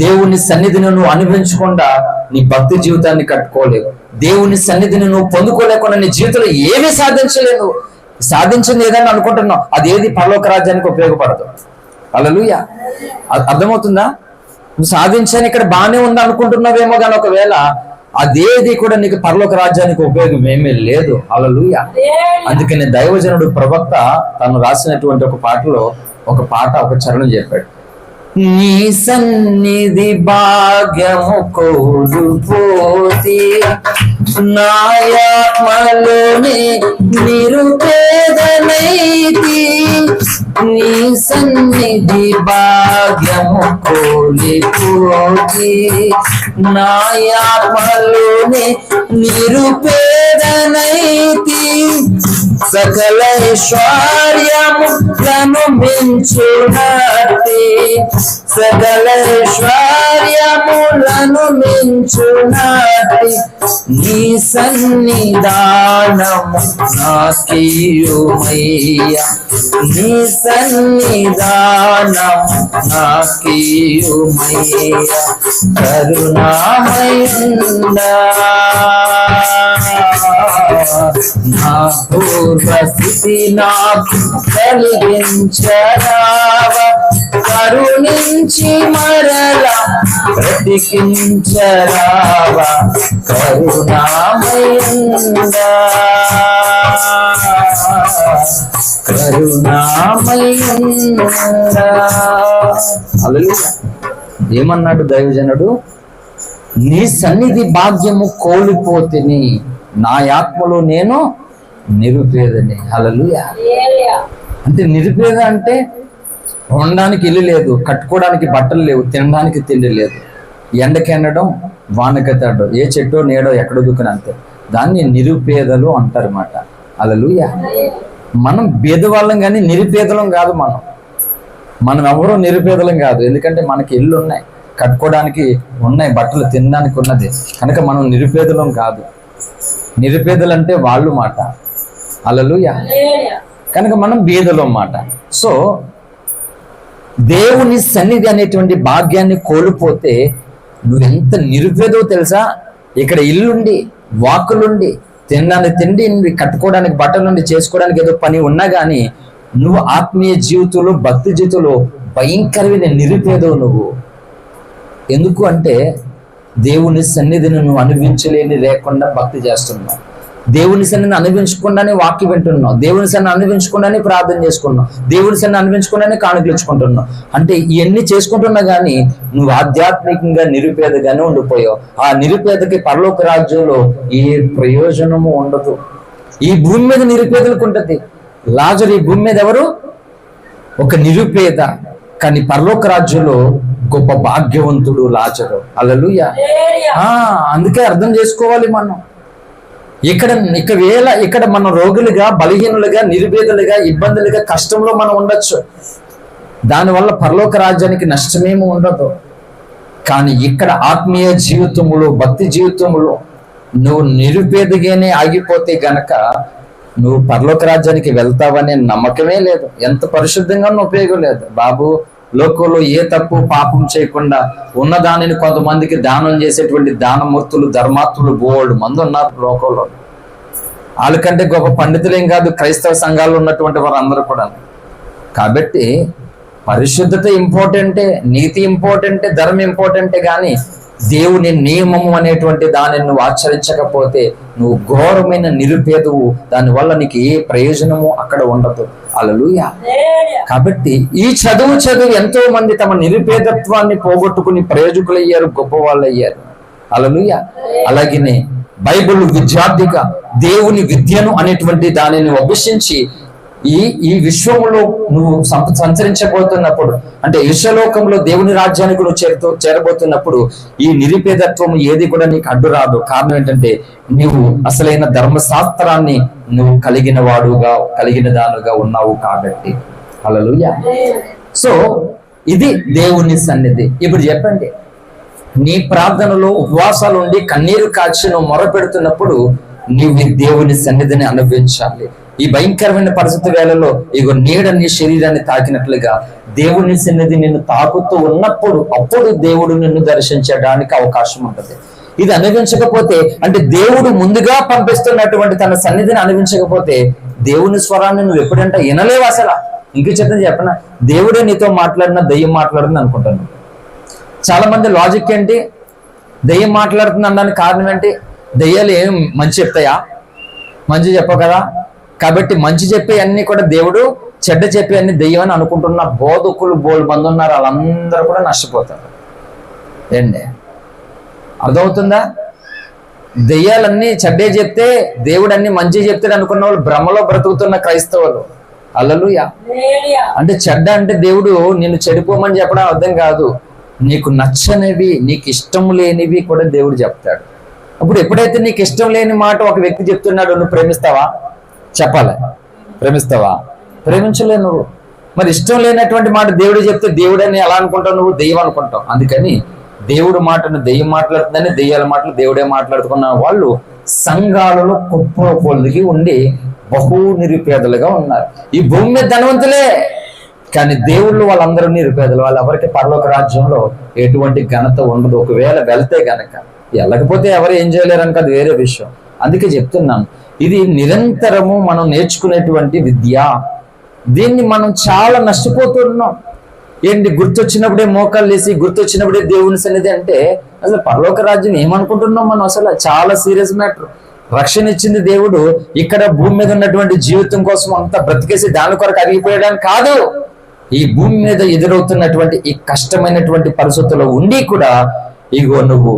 దేవుని సన్నిధిని నువ్వు అనుభవించకుండా నీ భక్తి జీవితాన్ని కట్టుకోలేవు. దేవుని సన్నిధిని నువ్వు పొందుకోలేకుండా నీ జీవితంలో ఏమీ సాధించలేవు. సాధించింది ఏదైనా అనుకుంటున్నావు, అదేది పరలోక రాజ్యానికి ఉపయోగపడదు. హల్లెలూయా. అర్థమవుతుందా? నువ్వు సాధించాను ఇక్కడ బాగానే ఉంది అనుకుంటున్నావేమో, కానీ ఒకవేళ అదేది కూడా నీకు పరలోక రాజ్యానికి ఉపయోగం ఏమీ లేదు. హల్లెలూయా. అందుకని దైవజనుడు ప్రవక్త తను రాసినటువంటి ఒక పాటలో ఒక చరణం చెప్పాడు. నీ సన్నిధి భాగ్యము కోల్పోతే నాయాత్మలోనే నిరుపేదనైతి. నీ సన్నిధి భాగ్యము కోల్పోతే నాయాత్మలోనే నిరుపేదనైతి. సకల ఐశ్వర్యములను మించునట్టి, సకల ఐశ్వర్యములను మించునట్టి నీ సన్నిధానము నాకీయుమయ్యా, నీ సన్నిధానము నాకీయుమయ్యా. కరుణామయుండా నా పూర్వస్థితి నాకు కలిగించరావా, కరుణించి మరలా బ్రతికించరావా. కరుణామయుండా, కరుణామయుండా. హల్లెలూయా. ఏమన్నాడు దైవజనుడు? నీ సన్నిధి భాగ్యము కోల్పోతిని, నా ఆత్మలో నేను నిరుపేదని. హల్లెలూయా. అంటే నిరుపేద అంటే ఉండడానికి ఇల్లు లేదు, కట్టుకోవడానికి బట్టలు లేవు, తినడానికి తిండి లేదు, ఎండకెండడం వానకెత్తడం, ఏ చెట్టో నీడో ఎక్కడో దుక్కుని అంతే. దాన్ని నిరుపేదలు అంటారన్నమాట. హల్లెలూయా. మనం పేదవాళ్ళం కానీ నిరుపేదలం కాదు. మనం ఎవరో నిరుపేదలం కాదు. ఎందుకంటే మనకి ఇల్లు ఉన్నాయి, కట్టుకోవడానికి ఉన్నాయి, బట్టలు తినడానికి ఉన్నది కనుక మనం నిరుపేదలం కాదు. నిరుపేదలు అంటే వాళ్ళు మాట. హల్లెలూయా. కనుక మనం బీదలం మాట. సో దేవుని సన్నిధి అనేటువంటి భాగ్యాన్ని కోల్పోతే నువ్వెంత నిరుపేదో తెలుసా? ఇక్కడ ఇల్లుండి, వాకులుండి, తినడానికి తిండి, కట్టుకోవడానికి బట్టలుండి, చేసుకోవడానికి ఏదో పని ఉన్నా కానీ నువ్వు ఆత్మీయ జీవితంలో, భక్తి జీవితంలో భయంకరమైన నిరుపేదో నువ్వు. ఎందుకు అంటే దేవుని సన్నిధిని నువ్వు అనుభవించలేని లేకుండా భక్తి చేస్తున్నావు. దేవుని సన్నిధిని అనుభవించకుండానే వాక్యం వింటున్నావు, దేవుని సన్నిధిని అనుభవించకుండానే ప్రార్థన చేసుకున్నావు, దేవుని సన్నిధిని అనుభవించకుండానే కానుకలు ఇచ్చుకుంటున్నావు. అంటే ఇవన్నీ చేసుకుంటున్నా కానీ నువ్వు ఆధ్యాత్మికంగా నిరుపేదగానే ఉండిపోయావు. ఆ నిరుపేదకి పరలోక రాజ్యంలో ఏ ప్రయోజనము ఉండదు. ఈ భూమి మీద నిరుపేదలకు ఉంటది. లాజరు ఈ భూమి మీద ఎవరు? ఒక నిరుపేద. కానీ పరలోక రాజ్యంలో గొప్ప భాగ్యవంతుడు లాజరు. హల్లెలూయా. అందుకే అర్థం చేసుకోవాలి మనం. ఇక్కడ మనం రోగులుగా, బలహీనులుగా, నిరుపేదలుగా, ఇబ్బందులుగా, కష్టంలో మనం ఉండొచ్చు. దానివల్ల పరలోక రాజ్యానికి నష్టమేమి ఉండదు. కానీ ఇక్కడ ఆత్మీయ జీవితంలో, భక్తి జీవితంలో నువ్వు నిరుపేదగానే ఆగిపోతే గనక నువ్వు పరలోక రాజ్యానికి వెళ్తావనే నమ్మకమే లేదు. ఎంత పరిశుద్ధంగా ఉపయోగం లేదు. బాబు, లోకంలో ఏ తప్పు పాపం చేయకుండా ఉన్న దానిని కొంతమందికి దానం చేసేటువంటి దానమూర్తులు, ధర్మాత్ములు బోల్డ్ మంది ఉన్నారు లోకంలో. వాళ్ళకంటే గొప్ప పండితులేం కాదు క్రైస్తవ సంఘాల్లో ఉన్నటువంటి వారు అందరూ కూడా. కాబట్టి పరిశుద్ధత ఇంపార్టెంటే, నీతి ఇంపార్టెంటే, ధర్మం ఇంపార్టెంటే, కానీ దేవుని నియమము అనేటువంటి దానిని నువ్వు ఆచరించకపోతే నువ్వు ఘోరమైన నిరుపేదవు. దానివల్ల నీకు ఏ ప్రయోజనము అక్కడ ఉండదు. హల్లెలూయా. కాబట్టి ఈ చదువు ఎంతో మంది తమ నిరుపేదత్వాన్ని పోగొట్టుకుని ప్రయోజకులు అయ్యారు, గొప్ప వాళ్ళు అయ్యారు. హల్లెలూయా. అలాగనే బైబిల్ విద్యార్థిగా దేవుని విద్యను అనేటువంటి దానిని అభ్యసించి ఈ విశ్వములో నువ్వు సంచరించబోతున్నప్పుడు, అంటే విశ్వలోకంలో దేవుని రాజ్యానికి నువ్వు చేరబోతున్నప్పుడు ఈ నిరుపేదత్వం ఏది కూడా నీకు అడ్డు రాదు. కారణం ఏంటంటే నువ్వు అసలైన ధర్మశాస్త్రాన్ని నువ్వు కలిగిన దానుగా ఉన్నావు కాబట్టి. హల్లెలూయా. సో ఇది దేవుని సన్నిధి. ఇప్పుడు చెప్పండి, నీ ప్రార్థనలో ఉపవాసాలు ఉండి కన్నీరు కాచి నువ్వు మొరపెడుతున్నప్పుడు నీవు దేవుని సన్నిధిని అనుభవించాలి. ఈ భయంకరమైన పరిస్థితి వేళలో ఇగో నీడ నీ శరీరాన్ని తాకినట్లుగా దేవుని సన్నిధి నిన్ను తాకుతూ ఉన్నప్పుడు అప్పుడు దేవుడు నిన్ను దర్శించడానికి అవకాశం ఉంటుంది. ఇది అనుభవించకపోతే, అంటే దేవుడు ముందుగా పంపిస్తున్నటువంటి తన సన్నిధిని అనుభవించకపోతే దేవుని స్వరాన్ని నువ్వు ఎప్పుడంటే వినలేవు అసలు. ఇంక చెప్పనా, దేవుడే నీతో మాట్లాడినా దెయ్యం మాట్లాడుతుంది అనుకుంటాను. చాలా మంది లాజిక్ ఏంటి, దెయ్యం మాట్లాడుతుంది అనడానికి కారణం ఏంటి? దెయ్యాలు ఏం మంచి చెప్తాయా? మంచి చెప్పవు కదా. కాబట్టి మంచి చెప్పే అన్ని కూడా దేవుడు, చెడ్డ చెప్పే అన్ని దెయ్యం అని అనుకుంటున్న బోధకులు బోల్ మంది ఉన్నారు. వాళ్ళందరూ కూడా నష్టపోతారు. ఏంటి అర్థమవుతుందా? దెయ్యాలన్నీ చెడ్డే చెప్తే దేవుడు అన్ని మంచి చెప్తాడు అనుకున్న వాళ్ళు భ్రమలో బ్రతుకుతున్న క్రైస్తవులు. హల్లెలూయా. అంటే చెడ్డ అంటే దేవుడు నిన్ను చెడిపోమని చెప్పడం అర్థం కాదు. నీకు నచ్చనివి, నీకు ఇష్టం లేనివి కూడా దేవుడు చెప్తాడు. అప్పుడు ఎప్పుడైతే నీకు ఇష్టం లేని మాట ఒక వ్యక్తి చెప్తున్నాడు, నువ్వు ప్రేమిస్తావా? చెప్పాలి. ప్రేమిస్తావా? ప్రేమించలే నువ్వు. మరి ఇష్టం లేనటువంటి మాట దేవుడు చెప్తే దేవుడు అని ఎలా అనుకుంటావు? నువ్వు దెయ్యం అనుకుంటావు. అందుకని దేవుడు మాటను దెయ్యం మాట్లాడుతుందని, దెయ్యాల మాటలు దేవుడే మాట్లాడుతున్న వాళ్ళు సంఘాలలో కుప్ప పొలిగి ఉండి బహు నిరుపేదలుగా ఉన్నారు. ఈ భూమి మీద ధనవంతులే, కానీ దేవుళ్ళు వాళ్ళందరూ నిరుపేదలు. వాళ్ళు ఎవరికి పరలోక రాజ్యంలో ఎటువంటి ఘనత ఉండదు. ఒకవేళ వెళ్తే గనక, వెళ్ళకపోతే ఎవరు ఏం చేయలేరని అది వేరే విషయం. అందుకే చెప్తున్నాను, ఇది నిరంతరము మనం నేర్చుకునేటువంటి విద్య. దీన్ని మనం చాలా నష్టపోతున్నాం. ఏంటి, గుర్తొచ్చినప్పుడే మోకాళ్ళు వేసి, గుర్తొచ్చినప్పుడే దేవుని సన్నిధి అంటే అసలు పరలోక రాజ్యం ఏమనుకుంటున్నాం మనం? అసలు చాలా సీరియస్ మ్యాటర్. రక్షణ ఇచ్చింది దేవుడు. ఇక్కడ భూమి మీద ఉన్నటువంటి జీవితం కోసం అంతా బ్రతికేసి దాని కొరకు అరిగిపోయడానికి కాదు. ఈ భూమి మీద ఎదురవుతున్నటువంటి ఈ కష్టమైనటువంటి పరిస్థితుల్లో ఉండి కూడా ఇగో నువ్వు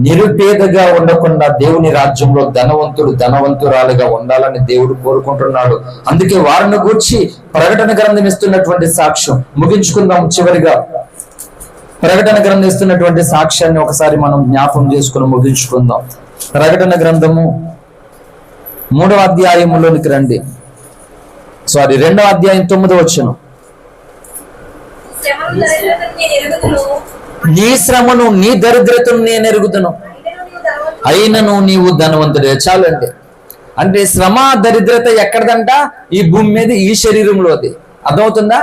నిరుపేదగా ఉండకుండా దేవుని రాజ్యంలో ధనవంతురాలుగా ఉండాలని దేవుడు కోరుకుంటున్నాడు. అందుకే వారిని గూర్చి ప్రకటన గ్రంథం ఇస్తున్నటువంటి సాక్ష్యం ముగించుకుందాం. చివరిగా ప్రకటన గ్రంథం ఇస్తున్నటువంటి సాక్ష్యాన్ని ఒకసారి మనం జ్ఞాపకం చేసుకుని ముగించుకుందాం. ప్రకటన గ్రంథము 3వ అధ్యాయములోనికి రండి. 2వ అధ్యాయం 9వ వచనం. నీ శ్రమను, నీ దరిద్రతను నేను ఎరుగుదును, అయినను నీవు ధనవంతుడే. చాలండి. అంటే శ్రమ దరిద్రత ఎక్కడదంట? ఈ భూమి మీద, ఈ శరీరంలోది. అర్థమవుతుందా?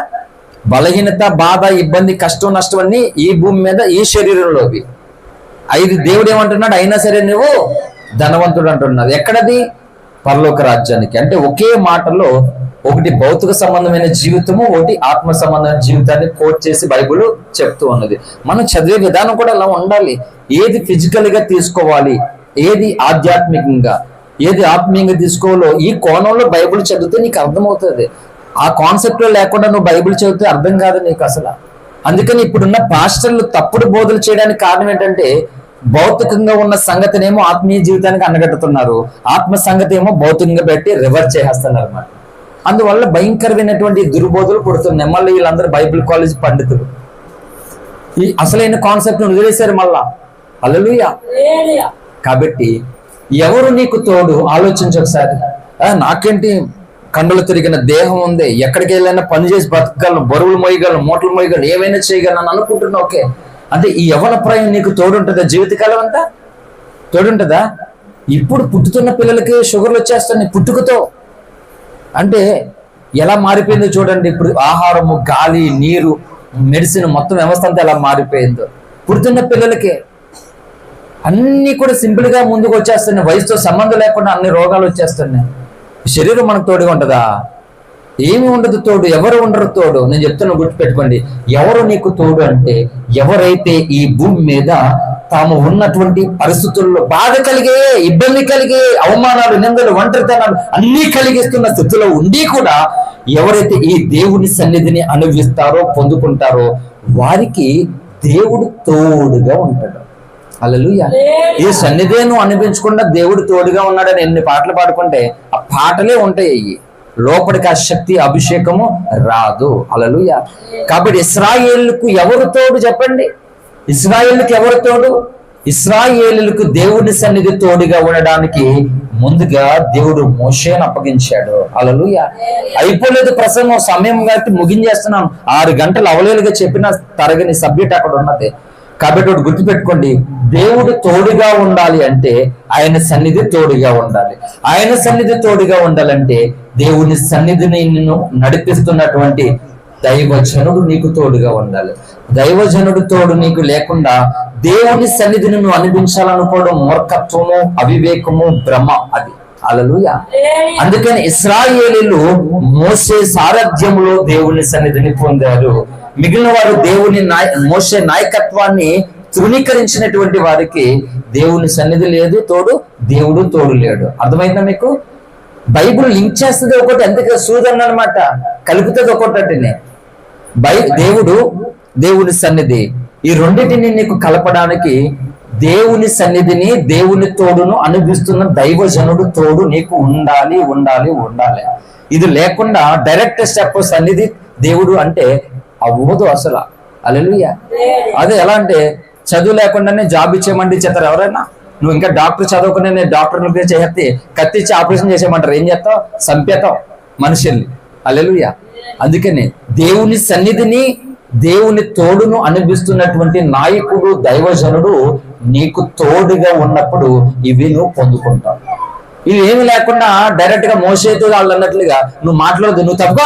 బలహీనత, బాధ, ఇబ్బంది, కష్టం, నష్టం అన్ని ఈ భూమి మీద, ఈ శరీరంలోవి. ఇది దేవుడు ఏమంటున్నాడు? అయినా సరే నువ్వు ధనవంతుడు అంటున్నాడు. ఎక్కడది? పరలోక రాజ్యానికి. అంటే ఒకే మాటలో ఒకటి భౌతిక సంబంధమైన జీవితము, ఒకటి ఆత్మ సంబంధమైన జీవితాన్ని కోట్ చేసి బైబిల్ చెప్తూ ఉన్నది. మనం చదివే విధానం కూడా అలా ఉండాలి. ఏది ఫిజికల్ గా తీసుకోవాలి, ఏది ఆధ్యాత్మికంగా, ఏది ఆత్మీయంగా తీసుకోవాలో ఈ కోణంలో బైబిల్ చదివితే నీకు అర్థమవుతుంది. ఆ కాన్సెప్ట్ లో లేకుండా నువ్వు బైబిల్ చదివితే అర్థం కాదు నీకు అసలు. అందుకని ఇప్పుడున్న పాస్టర్లు తప్పుడు బోధలు చేయడానికి కారణం ఏంటంటే, భౌతికంగా ఉన్న సంగతినేమో ఆత్మీయ జీవితానికి అండగట్టుతున్నారు, ఆత్మ సంగతి ఏమో భౌతికంగా పెట్టి రివర్స్ చేసేస్తున్నారు అన్నమాట. అందువల్ల భయంకరమైనటువంటి దుర్బోధలు పుడుతున్నాయి. మళ్ళీ వీళ్ళందరూ బైబిల్ కాలేజ్ పండితులు ఈ అసలైన కాన్సెప్ట్ వదిలేశారు మళ్ళా. హల్లెలూయా. కాబట్టి ఎవరు నీకు తోడు? ఆలోచించు ఒకసారి. నాకేంటి, కండలు తిరిగిన దేహం ఉంది, ఎక్కడికి వెళ్ళైనా పని చేసి బతకగలను, బరువులు మోయగలను, మూటలు మోయగలను, ఏమైనా చేయగలను అని అనుకుంటున్నావు. ఓకే, అంటే ఈ యవ్వన ప్రాయం నీకు తోడుంటుందా? జీవితకాలం అంతా తోడుంటుందా? ఇప్పుడు పుట్టుతున్న పిల్లలకి షుగర్లు వచ్చేస్తున్నాయి పుట్టుకతో. అంటే ఎలా మారిపోయిందో చూడండి. ఇప్పుడు ఆహారము, గాలి, నీరు, మెడిసిన్, మొత్తం వ్యవస్థ అంతా ఎలా మారిపోయిందో. పుడుతున్న పిల్లలకి అన్ని కూడా సింపుల్ గా ముందుకు వచ్చేస్తున్నాయి. వయసుతో సంబంధం లేకుండా అన్ని రోగాలు వచ్చేస్తున్నాయి. శరీరం మనకు తోడుగా ఉంటుందా? ఏమి ఉండదు తోడు. ఎవరు ఉండరు తోడు. నేను చెప్తున్నా, గుర్తుపెట్టుకోండి. ఎవరు నీకు తోడు అంటే, ఎవరైతే ఈ భూమి మీద తాము ఉన్నటువంటి పరిస్థితుల్లో బాధ కలిగే, ఇబ్బంది కలిగే, అవమానాలు, నిందలు, ఒంటరితనాలు అన్ని కలిగిస్తున్న స్థితిలో ఉండి కూడా ఎవరైతే ఈ దేవుని సన్నిధిని అనుభవిస్తారో, పొందుకుంటారో, వారికి దేవుడు తోడుగా ఉంటాడు. హల్లెలూయా. ఈ సన్నిధిని అనిపించకుండా దేవుడు తోడుగా ఉన్నాడని ఎన్ని పాటలు పాడుకుంటే ఆ పాటలే ఉంటాయి. అయ్యి లోపలికి ఆ శక్తి, అభిషేకము రాదు. హల్లెలూయా. కాబట్టి ఇశ్రాయేలుకు ఎవరు తోడు చెప్పండి? ఇశ్రాయేలుకు ఎవరు తోడు? ఇశ్రాయేలుకు దేవుని సన్నిధి తోడుగా ఉండడానికి ముందుగా దేవుడు మోషేను అప్పగించాడు. హల్లెలూయా. అయిపోలేదు ప్రసంగం, సమయం కాబట్టి ముగించేస్తున్నాను. 6 గంటలు అవలేలుగా చెప్పిన తరగని సబ్జెక్ట్ అక్కడ ఉన్నది. కాబట్టి ఒకటి గుర్తుపెట్టుకోండి, దేవుడు తోడుగా ఉండాలి అంటే ఆయన సన్నిధి తోడుగా ఉండాలి. ఆయన సన్నిధి తోడుగా ఉండాలంటే దేవుని సన్నిధిని నిన్ను నడిపిస్తున్నటువంటి దైవజనుడు నీకు తోడుగా ఉండాలి. దైవజనుడు తోడు నీకు లేకుండా దేవుని సన్నిధిని నువ్వు అనిపించాలనుకోవడం మూర్ఖత్వము, అవివేకము, భ్రమ. అది హల్లెలూయా. అందుకని ఇశ్రాయేలీయులు మోసే సారథ్యములో దేవుని సన్నిధిని పొందారు. మిగిలిన వారు మోసే నాయకత్వాన్ని తృణీకరించినటువంటి వారికి దేవుని సన్నిధి లేదు, దేవుడు తోడు లేడు. అర్థమైందా మీకు? బైబుల్ లింక్ చేస్తుంది ఒకటి, అందుకే సూదన్ అనమాట, కలుపుతుంది ఒకటంటేనే. దేవుని సన్నిధి, ఈ రెండింటిని నీకు కలపడానికి దేవుని సన్నిధిని, దేవుని తోడును అనుభవిస్తున్న దైవజనుడు తోడు నీకు ఉండాలి. ఇది లేకుండా డైరెక్ట్ స్టెప్ సన్నిధి దేవుడు అంటే అవ్వదు అసలు. హల్లెలూయా. అదే ఎలా అంటే చదువు లేకుండానే జాబ్ ఇచ్చేయమంటే ఇచ్చేస్తారు ఎవరైనా. నువ్వు ఇంకా డాక్టర్ చదువుకునే నేను డాక్టర్ చేస్తే కత్తిచ్చి ఆపరేషన్ చేసేయమంటారు, ఏం చేస్తావు? చంపేతావు మనుషుల్ని. హల్లెలూయా. అందుకని దేవుని సన్నిధిని, దేవుని తోడును అనిపిస్తున్నటువంటి నాయకుడు, దైవజనుడు నీకు తోడుగా ఉన్నప్పుడు ఇవి నువ్వు పొందుకుంటావు. ఇవి ఏమి లేకుండా డైరెక్ట్ గా మోసేతో వాళ్ళు అన్నట్లుగా నువ్వు మాట్లాడదు. నువ్వు తప్ప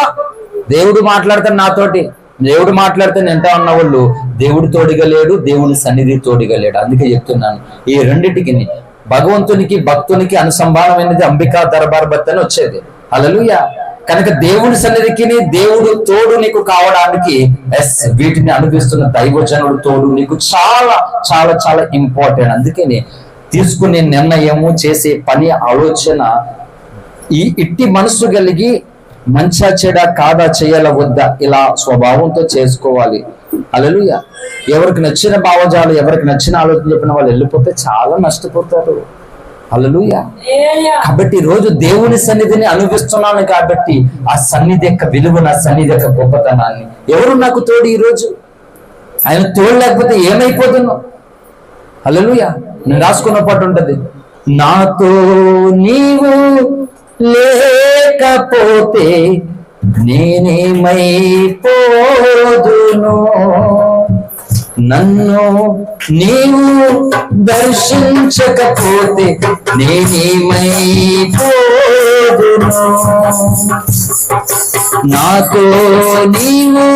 దేవుడు మాట్లాడతాడు నాతోటి, దేవుడు మాట్లాడితే ఎంత ఉన్న వాళ్ళు దేవుడు తోడుగా లేడు, దేవుని సన్నిధి తోడుగా లేడు. అందుకే చెప్తున్నాను, ఈ రెండింటికి భగవంతునికి భక్తునికి అనుసంధానమైనది అంబికా దర్బార్ బత్ అని వచ్చేది. హల్లెలూయా. కనుక దేవుని సన్నిధికి దేవుడు తోడు నీకు కావడానికి వీటిని అనిపిస్తున్న దైవజనుడు తోడు నీకు చాలా చాలా చాలా ఇంపార్టెంట్. అందుకని తీసుకునే నిర్ణయము, చేసే పని, ఆలోచన ఇట్టి మనసు కలిగి మంచా చెడా కాదా, చేయాల వద్దా, ఇలా స్వభావంతో చేసుకోవాలి. హల్లెలూయా. ఎవరికి నచ్చిన భావజాలు, ఎవరికి నచ్చిన ఆలోచన చెప్పిన వాళ్ళు వెళ్ళిపోతే చాలా నష్టపోతారు. హల్లెలూయా. కాబట్టి రోజు దేవుని సన్నిధిని అనుభవిస్తున్నాను కాబట్టి ఆ సన్నిధి యొక్క విలువ, నా సన్నిధి యొక్క గొప్పతనాన్ని, ఎవరు నాకు తోడు ఈరోజు? ఆయన తోడు లేకపోతే ఏమైపోతున్నావు? హల్లెలూయా. నేను రాసుకున్న పాట ఉంటది, నాతో నీవు లేకపోతే నేనేమైపోదును, నన్ను నీవు దర్శించకపోతే నేనేమైపోదును, నాతో నీవు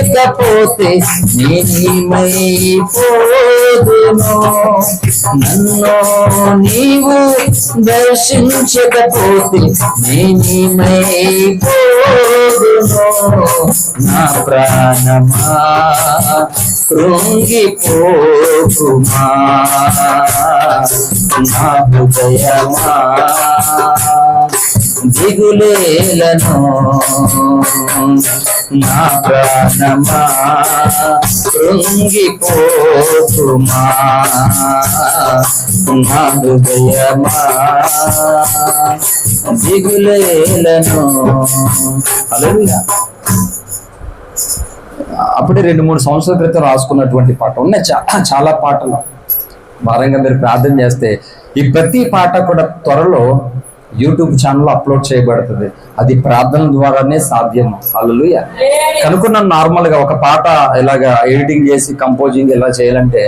లేకపోతే నేనేమైపోదును, నన్ను నీవు దర్శించకపోతే నేనేమైపోదును, నా ప్రాణమా కృంగిపోకుమా, నా హృదయమా దిగులేలను, నా ప్రాణమా కృంగిపోకుమా, నా హృదయమా దిగులేలను. హల్లెలూయా. అప్పుడే 2-3 సంవత్సరాల క్రితం రాసుకున్నటువంటి పాట ఉన్నాయి, చాలా పాటలు. భారంగా మీరు ప్రార్థన చేస్తే ఈ ప్రతి పాట కూడా త్వరలో యూట్యూబ్ ఛానల్లో అప్లోడ్ చేయబడుతుంది. అది ప్రార్థన ద్వారానే సాధ్యం. హల్లెలూయా. కనుక్కున్నాను, నార్మల్గా ఒక పాట ఇలాగా ఎడిటింగ్ చేసి కంపోజింగ్ ఇలా చేయాలంటే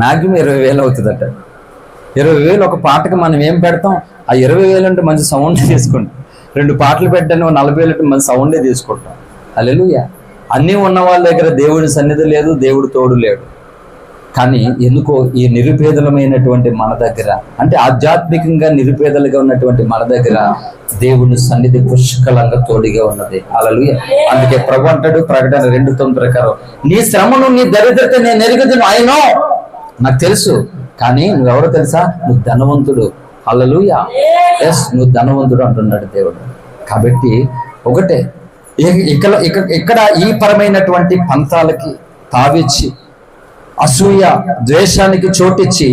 మ్యాక్సిమం 20,000 అవుతుందట. 20,000 ఒక పాటకి మనం ఏం పెడతాం? ఆ 20,000 అంటే మంచి సౌండ్ తీసుకుంటాం. 2 పాటలు పెట్టాను 40,000 అంటే మంచి సౌండే తీసుకుంటాం. హల్లెలూయా. అన్నీ ఉన్న వాళ్ళ దగ్గర దేవుడి సన్నిధి లేదు, దేవుడు తోడు లేడు. కానీ ఎందుకో ఈ నిరుపేదలమైనటువంటి మన దగ్గర, అంటే ఆధ్యాత్మికంగా నిరుపేదలుగా ఉన్నటువంటి మన దగ్గర దేవుని సన్నిధి పుష్కలంగా తోడుగా ఉన్నది. హల్లెలూయా. అందుకే ప్రభు అంటాడు ప్రకటన 2:9 ప్రకారం, నీ శ్రమను, నీ దరిద్రత నేను ఎరుగుదును, అయినో నాకు తెలుసు, కానీ నువ్వెవరో తెలుసా? నువ్వు ధనవంతుడు. హల్లెలూయా. ఎస్, నువ్వు ధనవంతుడు అంటున్నాడు దేవుడు. కాబట్టి ఒకటే, ఇక్కడ ఈ పరమైనటువంటి పంతాలకి తావిచ్చి, అసూయ ద్వేషానికి చోటిచ్చి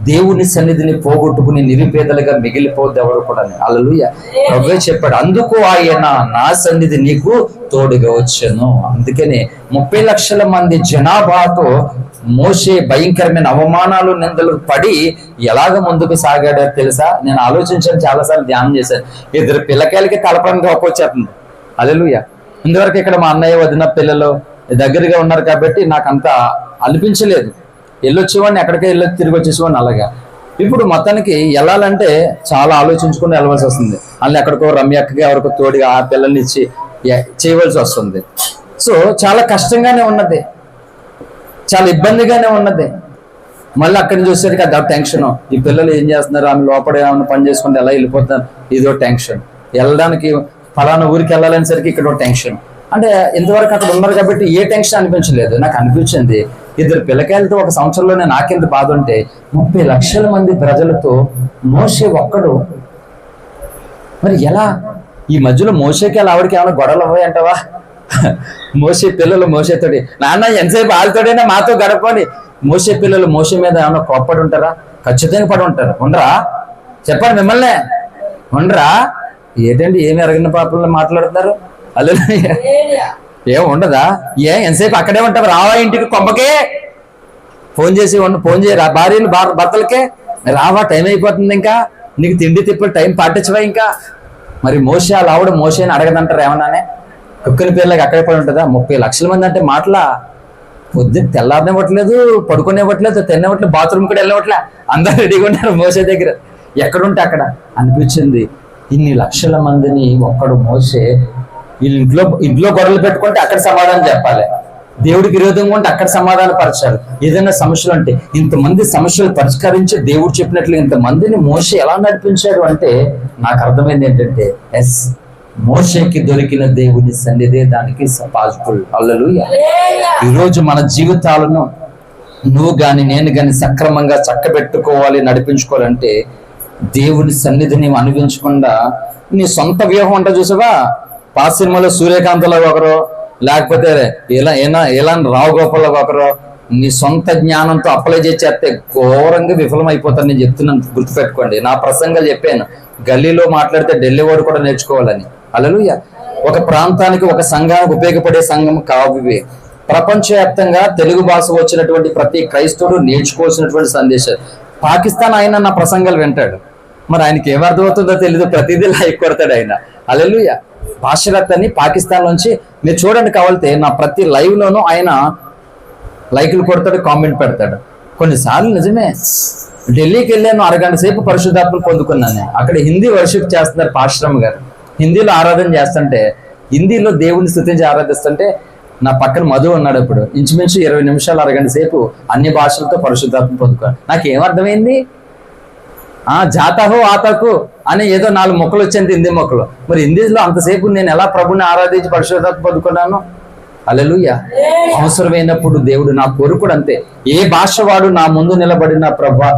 దేవుని సన్నిధిని పోగొట్టుకుని నిరుపేదలుగా మిగిలిపోద్ది ఎవరు కూడా. హల్లెలూయా. ప్రభువే చెప్పాడు, అందుకు ఆయన నా సన్నిధి నీకు తోడుగా వచ్చాను. అందుకనే 30 లక్షల మంది జనాభాతో మోషే భయంకరమైన అవమానాలు, నిందలు పడి ఎలాగ ముందుకు సాగాడో తెలుసా? నేను ఆలోచించాను, చాలాసార్లు ధ్యానం చేశాను. 2 పిల్లకాయలకి తలపడానికి వచ్చేస్తుంది. హల్లెలూయా. ఇంతవరకు ఇక్కడ మా అన్నయ్య, వదిన పిల్లలు, దగ్గరగా ఉన్నారు కాబట్టి నాకు అంత అనిపించలేదు. వెళ్ళొచ్చేవాడిని, ఎక్కడికే వెళ్ళొచ్చి తిరిగి వచ్చేసేవాడిని అలాగా. ఇప్పుడు మొత్తానికి వెళ్ళాలంటే చాలా ఆలోచించుకుని వెళ్ళవలసి వస్తుంది. అందులో ఎక్కడికో రమ్యక్కగా ఎవరికో తోడుగా ఆ పిల్లల్ని ఇచ్చి చేయవలసి వస్తుంది. సో చాలా కష్టంగానే ఉన్నది, చాలా ఇబ్బందిగానే ఉన్నది. మళ్ళీ అక్కడి నుంచి వచ్చేసరికి అది టెన్షన్. ఈ పిల్లలు ఏం చేస్తున్నారు, ఆమె లోపల ఏమైనా పని చేసుకుంటే ఎలా వెళ్ళిపోతున్నారు, ఇదో టెన్షన్. వెళ్ళడానికి ఫలానా ఊరికి వెళ్ళాలని సరికి ఇక్కడ టెన్షన్. అంటే ఇంతవరకు అక్కడ ఉన్నారు కాబట్టి ఏ టెన్షన్ అనిపించలేదు. నాకు అనిపించింది 2 పిల్లకాయలతో 1 సంవత్సరంలోనే నాకెంత బాధ ఉంటే 30 లక్షల మంది ప్రజలతో మోషే ఒక్కడు. మరి ఎలా ఈ మధ్యలో మోషేకి అలా ఆవిడకి ఏమైనా గొడవలు అవ్వాయంటావా? మోషే పిల్లలు మోషేతోటి, నాన్న ఎంతసేపు వాళ్ళతోడైనా మాతో గడపని. మోషే పిల్లలు మోషే మీద ఏమైనా కోప్పడి ఉంటారా? ఖచ్చితంగా పడి ఉంటారు. ఉండరా? చెప్పండి మిమ్మల్నే, ఉండరా? ఏంటండి ఏమి ఎరగిన పాపలను మాట్లాడుతున్నారు? అలా ఏం ఉండదా? ఎంతసేపు అక్కడే ఉంటావు, రావా ఇంటికి కొంపకే ఫోన్ చేసి ఫోన్ చేయరా భార్యలు భర్తలకే, రావా టైం అయిపోతుంది, ఇంకా నీకు తిండి తిప్పలు టైం పాటించవా ఇంకా? మరి మోషే ఆవిడ మోషేని అడగదంటారు ఏమన్నానే? కుక్కని పేర్లకి అక్కడే పడి ఉంటుందా? 30 లక్షల మంది అంటే మాటలా? పొద్దున్న తెల్లారనివ్వట్లేదు, పడుకునేవ్వట్లేదు, తినేవ్వట్లేదు, బాత్రూమ్ కూడా వెళ్ళవట్లే, అందరూ రెడీగా ఉన్నారు మోషే దగ్గర. ఎక్కడుంటే అక్కడ అనిపించింది, ఇన్ని లక్షల మందిని ఒక్కడు మోషే వీళ్ళు ఇంట్లో గొడవలు పెట్టుకుంటే అక్కడ సమాధానం చెప్పాలి, దేవుడికి విరోధంగా ఉంటే అక్కడ సమాధాన పరచాలి. ఏదైనా సమస్యలు అంటే ఇంతమంది సమస్యలు పరిష్కరించి దేవుడు చెప్పినట్లు ఇంతమందిని మోషే ఎలా నడిపించాడు అంటే నాకు అర్థమైంది ఏంటంటే, ఎస్, మోషేకి దొరికిన దేవుని సన్నిధే దానికి పాజిబుల్. హల్లెలూయా. ఈరోజు మన జీవితాలను నువ్వు గాని నేను గాని సక్రమంగా చక్కబెట్టుకోవాలి, నడిపించుకోవాలంటే దేవుని సన్నిధిని అనుభవించకుండా నీ సొంత వ్యూహం అంటే చూసావా, పాత సినిమాలో సూర్యకాంతలో ఒకరు, లేకపోతే ఇలా రావు గోపాల్లో ఒకరు నీ సొంత జ్ఞానంతో అప్లై చేస్తే ఘోరంగా విఫలమైపోతాను. నేను చెప్తున్నాను, గుర్తుపెట్టుకోండి. నా ప్రసంగాలు చెప్పాను, గల్లీలో మాట్లాడితే ఢిల్లీ వాడు కూడా నేర్చుకోవాలని. హల్లెలూయా. ఒక ప్రాంతానికి ఒక సంఘానికి ఉపయోగపడే సంఘం కావు ఇవి. ప్రపంచవ్యాప్తంగా తెలుగు భాష వచ్చినటువంటి ప్రతి క్రైస్తవుడు నేర్చుకోవాల్సినటువంటి సందేశాలు. పాకిస్తాన్ ఆయన నా ప్రసంగాలు వింటాడు, మరి ఆయనకి ఏమర్థమవుతుందో తెలీదు, ప్రతిదీ లైక్ కొడతాడు ఆయన. హల్లెలూయా. భాషరత్ని పాకిస్తాన్ నుంచి మీరు చూడండి, కావాలితే నా ప్రతి లైవ్ లోనూ ఆయన లైకులు కొడతాడు, కామెంట్ పెడతాడు. కొన్నిసార్లు నిజమే, ఢిల్లీకి వెళ్ళాను, అరగంట సేపు పరిశుద్ధాత్మను పొందుకున్నాను. అక్కడ హిందీ వర్షిప్ చేస్తున్నారు పాశ్రమ్ గారు, హిందీలో ఆరాధన చేస్తుంటే, హిందీలో దేవుని స్తుతించి ఆరాధిస్తుంటే నా పక్కన మధు ఉన్నాడు. ఇప్పుడు ఇంచుమించు 20 నిమిషాలు అరగంట సేపు అన్ని భాషలతో పరిశుద్ధాత్మ పొందుకున్నాను. నాకేమర్థమైంది, జాతాహో ఆతాకు అని ఏదో 4 మొక్కలు వచ్చాయి, హిందీ మొక్కలు. మరి హిందీలో అంతసేపు నేను ఎలా ప్రభుని ఆరాధించి పరిశుద్ధాత్మ పొందుకున్నాను? హల్లెలూయా. అవసరమైనప్పుడు దేవుడు నా కొరుకుడు అంతే. ఏ భాష వాడు నా ముందు నిలబడిన ప్రభా,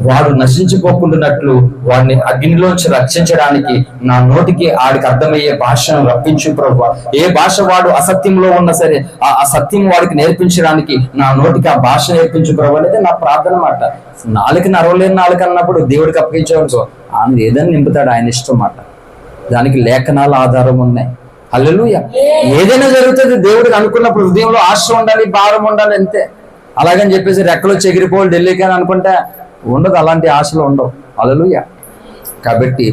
వాడు నశించిపోకుండానట్లు వాడిని అగ్నిలోంచి రక్షించడానికి నా నోటికి ఆడికి అర్థమయ్యే భాషను రప్పించు ప్రభా. ఏ భాష వాడు అసత్యంలో ఉన్నా సరే ఆ అసత్యం వాడికి నేర్పించడానికి నా నోటికి ఆ భాష నేర్పించు ప్రభా అనేది నా ప్రార్థన మాట. నాలుగు నరవలేని నాలుగు అన్నప్పుడు దేవుడికి అప్పగించవచ్చు, ఆయన ఏదైనా నింపుతాడు, ఆయన ఇష్టం మాట. దానికి లేఖనాల ఆధారం ఉన్నాయి. హల్లెలూయా. ఏదైనా జరుగుతుంది దేవుడికి అనుకున్నప్పుడు. హృదయంలో ఆశ ఉండాలి, భారం ఉండాలి, అంతే. అలాగని చెప్పేసి రెక్కలు చెగిరిపోవాలి ఢిల్లీకి అని అనుకుంటే ఉండదు, అలాంటి ఆశలు ఉండవు. హల్లెలూయా. కాబట్టి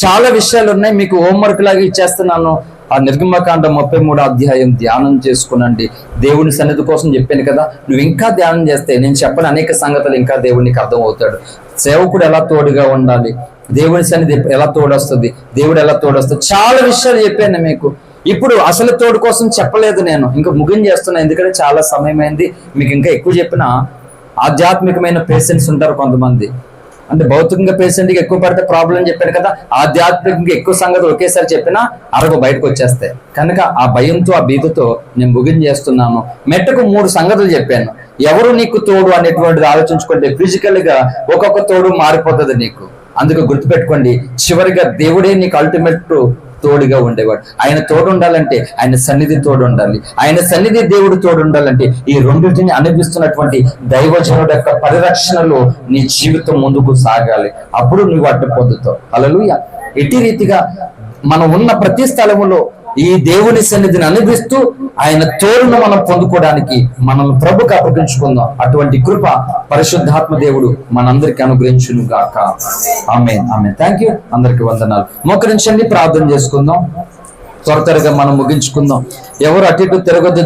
చాలా విషయాలు ఉన్నాయి, మీకు హోంవర్క్ లాగా ఇచ్చేస్తున్నాను. ఆ నిర్గమకాండం 33వ అధ్యాయం ధ్యానం చేసుకునండి. దేవుని సన్నిధి కోసం చెప్పాను కదా, నువ్వు ఇంకా ధ్యానం చేస్తే నేను చెప్పని అనేక సంగతులు ఇంకా దేవునికి అర్థం అవుతాడు. సేవకుడు ఎలా తోడుగా ఉండాలి, దేవుని సన్నిధి ఎలా తోడొస్తుంది, దేవుడు ఎలా తోడొస్తుంది, చాలా విషయాలు చెప్పాను మీకు. ఇప్పుడు అసలు తోడు కోసం చెప్పలేదు, నేను ఇంకా ముగించేస్తున్నా, ఎందుకంటే చాలా సమయం అయింది. మీకు ఇంకా ఎక్కువ చెప్పిన ఆధ్యాత్మికమైన పేషెంట్స్ ఉంటారు కొంతమంది, అంటే భౌతికంగా పేషెంట్కి ఎక్కువ పడితే ప్రాబ్లం చెప్పాను కదా, ఆధ్యాత్మికంగా ఎక్కువ సంగతులు ఒకేసారి చెప్పినా బయటకు వచ్చేస్తాయి. కనుక ఆ భయంతో ఆ భీతితో నేను ముగించేస్తున్నాను. మెట్టకు 3 సంగతులు చెప్పాను. ఎవరు నీకు తోడు అనేటువంటిది ఆలోచించుకుంటే ఫిజికల్ గా ఒక్కొక్క తోడు మారిపోతుంది నీకు. అందుకు గుర్తుపెట్టుకోండి, చివరిగా దేవుడే నీకు అల్టిమేట్ తోడుగా ఉండేవాడు. ఆయన తోడు ఉండాలంటే ఆయన సన్నిధి తోడు ఉండాలి, ఆయన సన్నిధి దేవుడు తోడు ఉండాలంటే ఈ రెండింటిని అనిపిస్తున్నటువంటి దైవజనుడు యొక్క పరిరక్షణలో నీ జీవితం ముందుకు సాగాలి. అప్పుడు నువ్వు అడ్డు పొందుతావు. హల్లెలూయా. ఎట్టి రీతిగా మనం ఉన్న ప్రతి స్థలములో ఈ దేవుని సన్నిధిని అనుభవిస్తూ ఆయన తోడును మనం పొందుకోవడానికి మనల్ని ప్రభుకు అప్పగించుకుందాం. అటువంటి కృప పరిశుద్ధాత్మ దేవుడు మనందరికి అనుగ్రహించును గాక. Amen, amen. Thank you. అందరికి వందనాలు. మోకరించండి, ప్రార్థన చేసుకుందాం. త్వరగా మనం ముగించుకుందాం. ఎవరు అటు ఇటు తిరగొద్దు.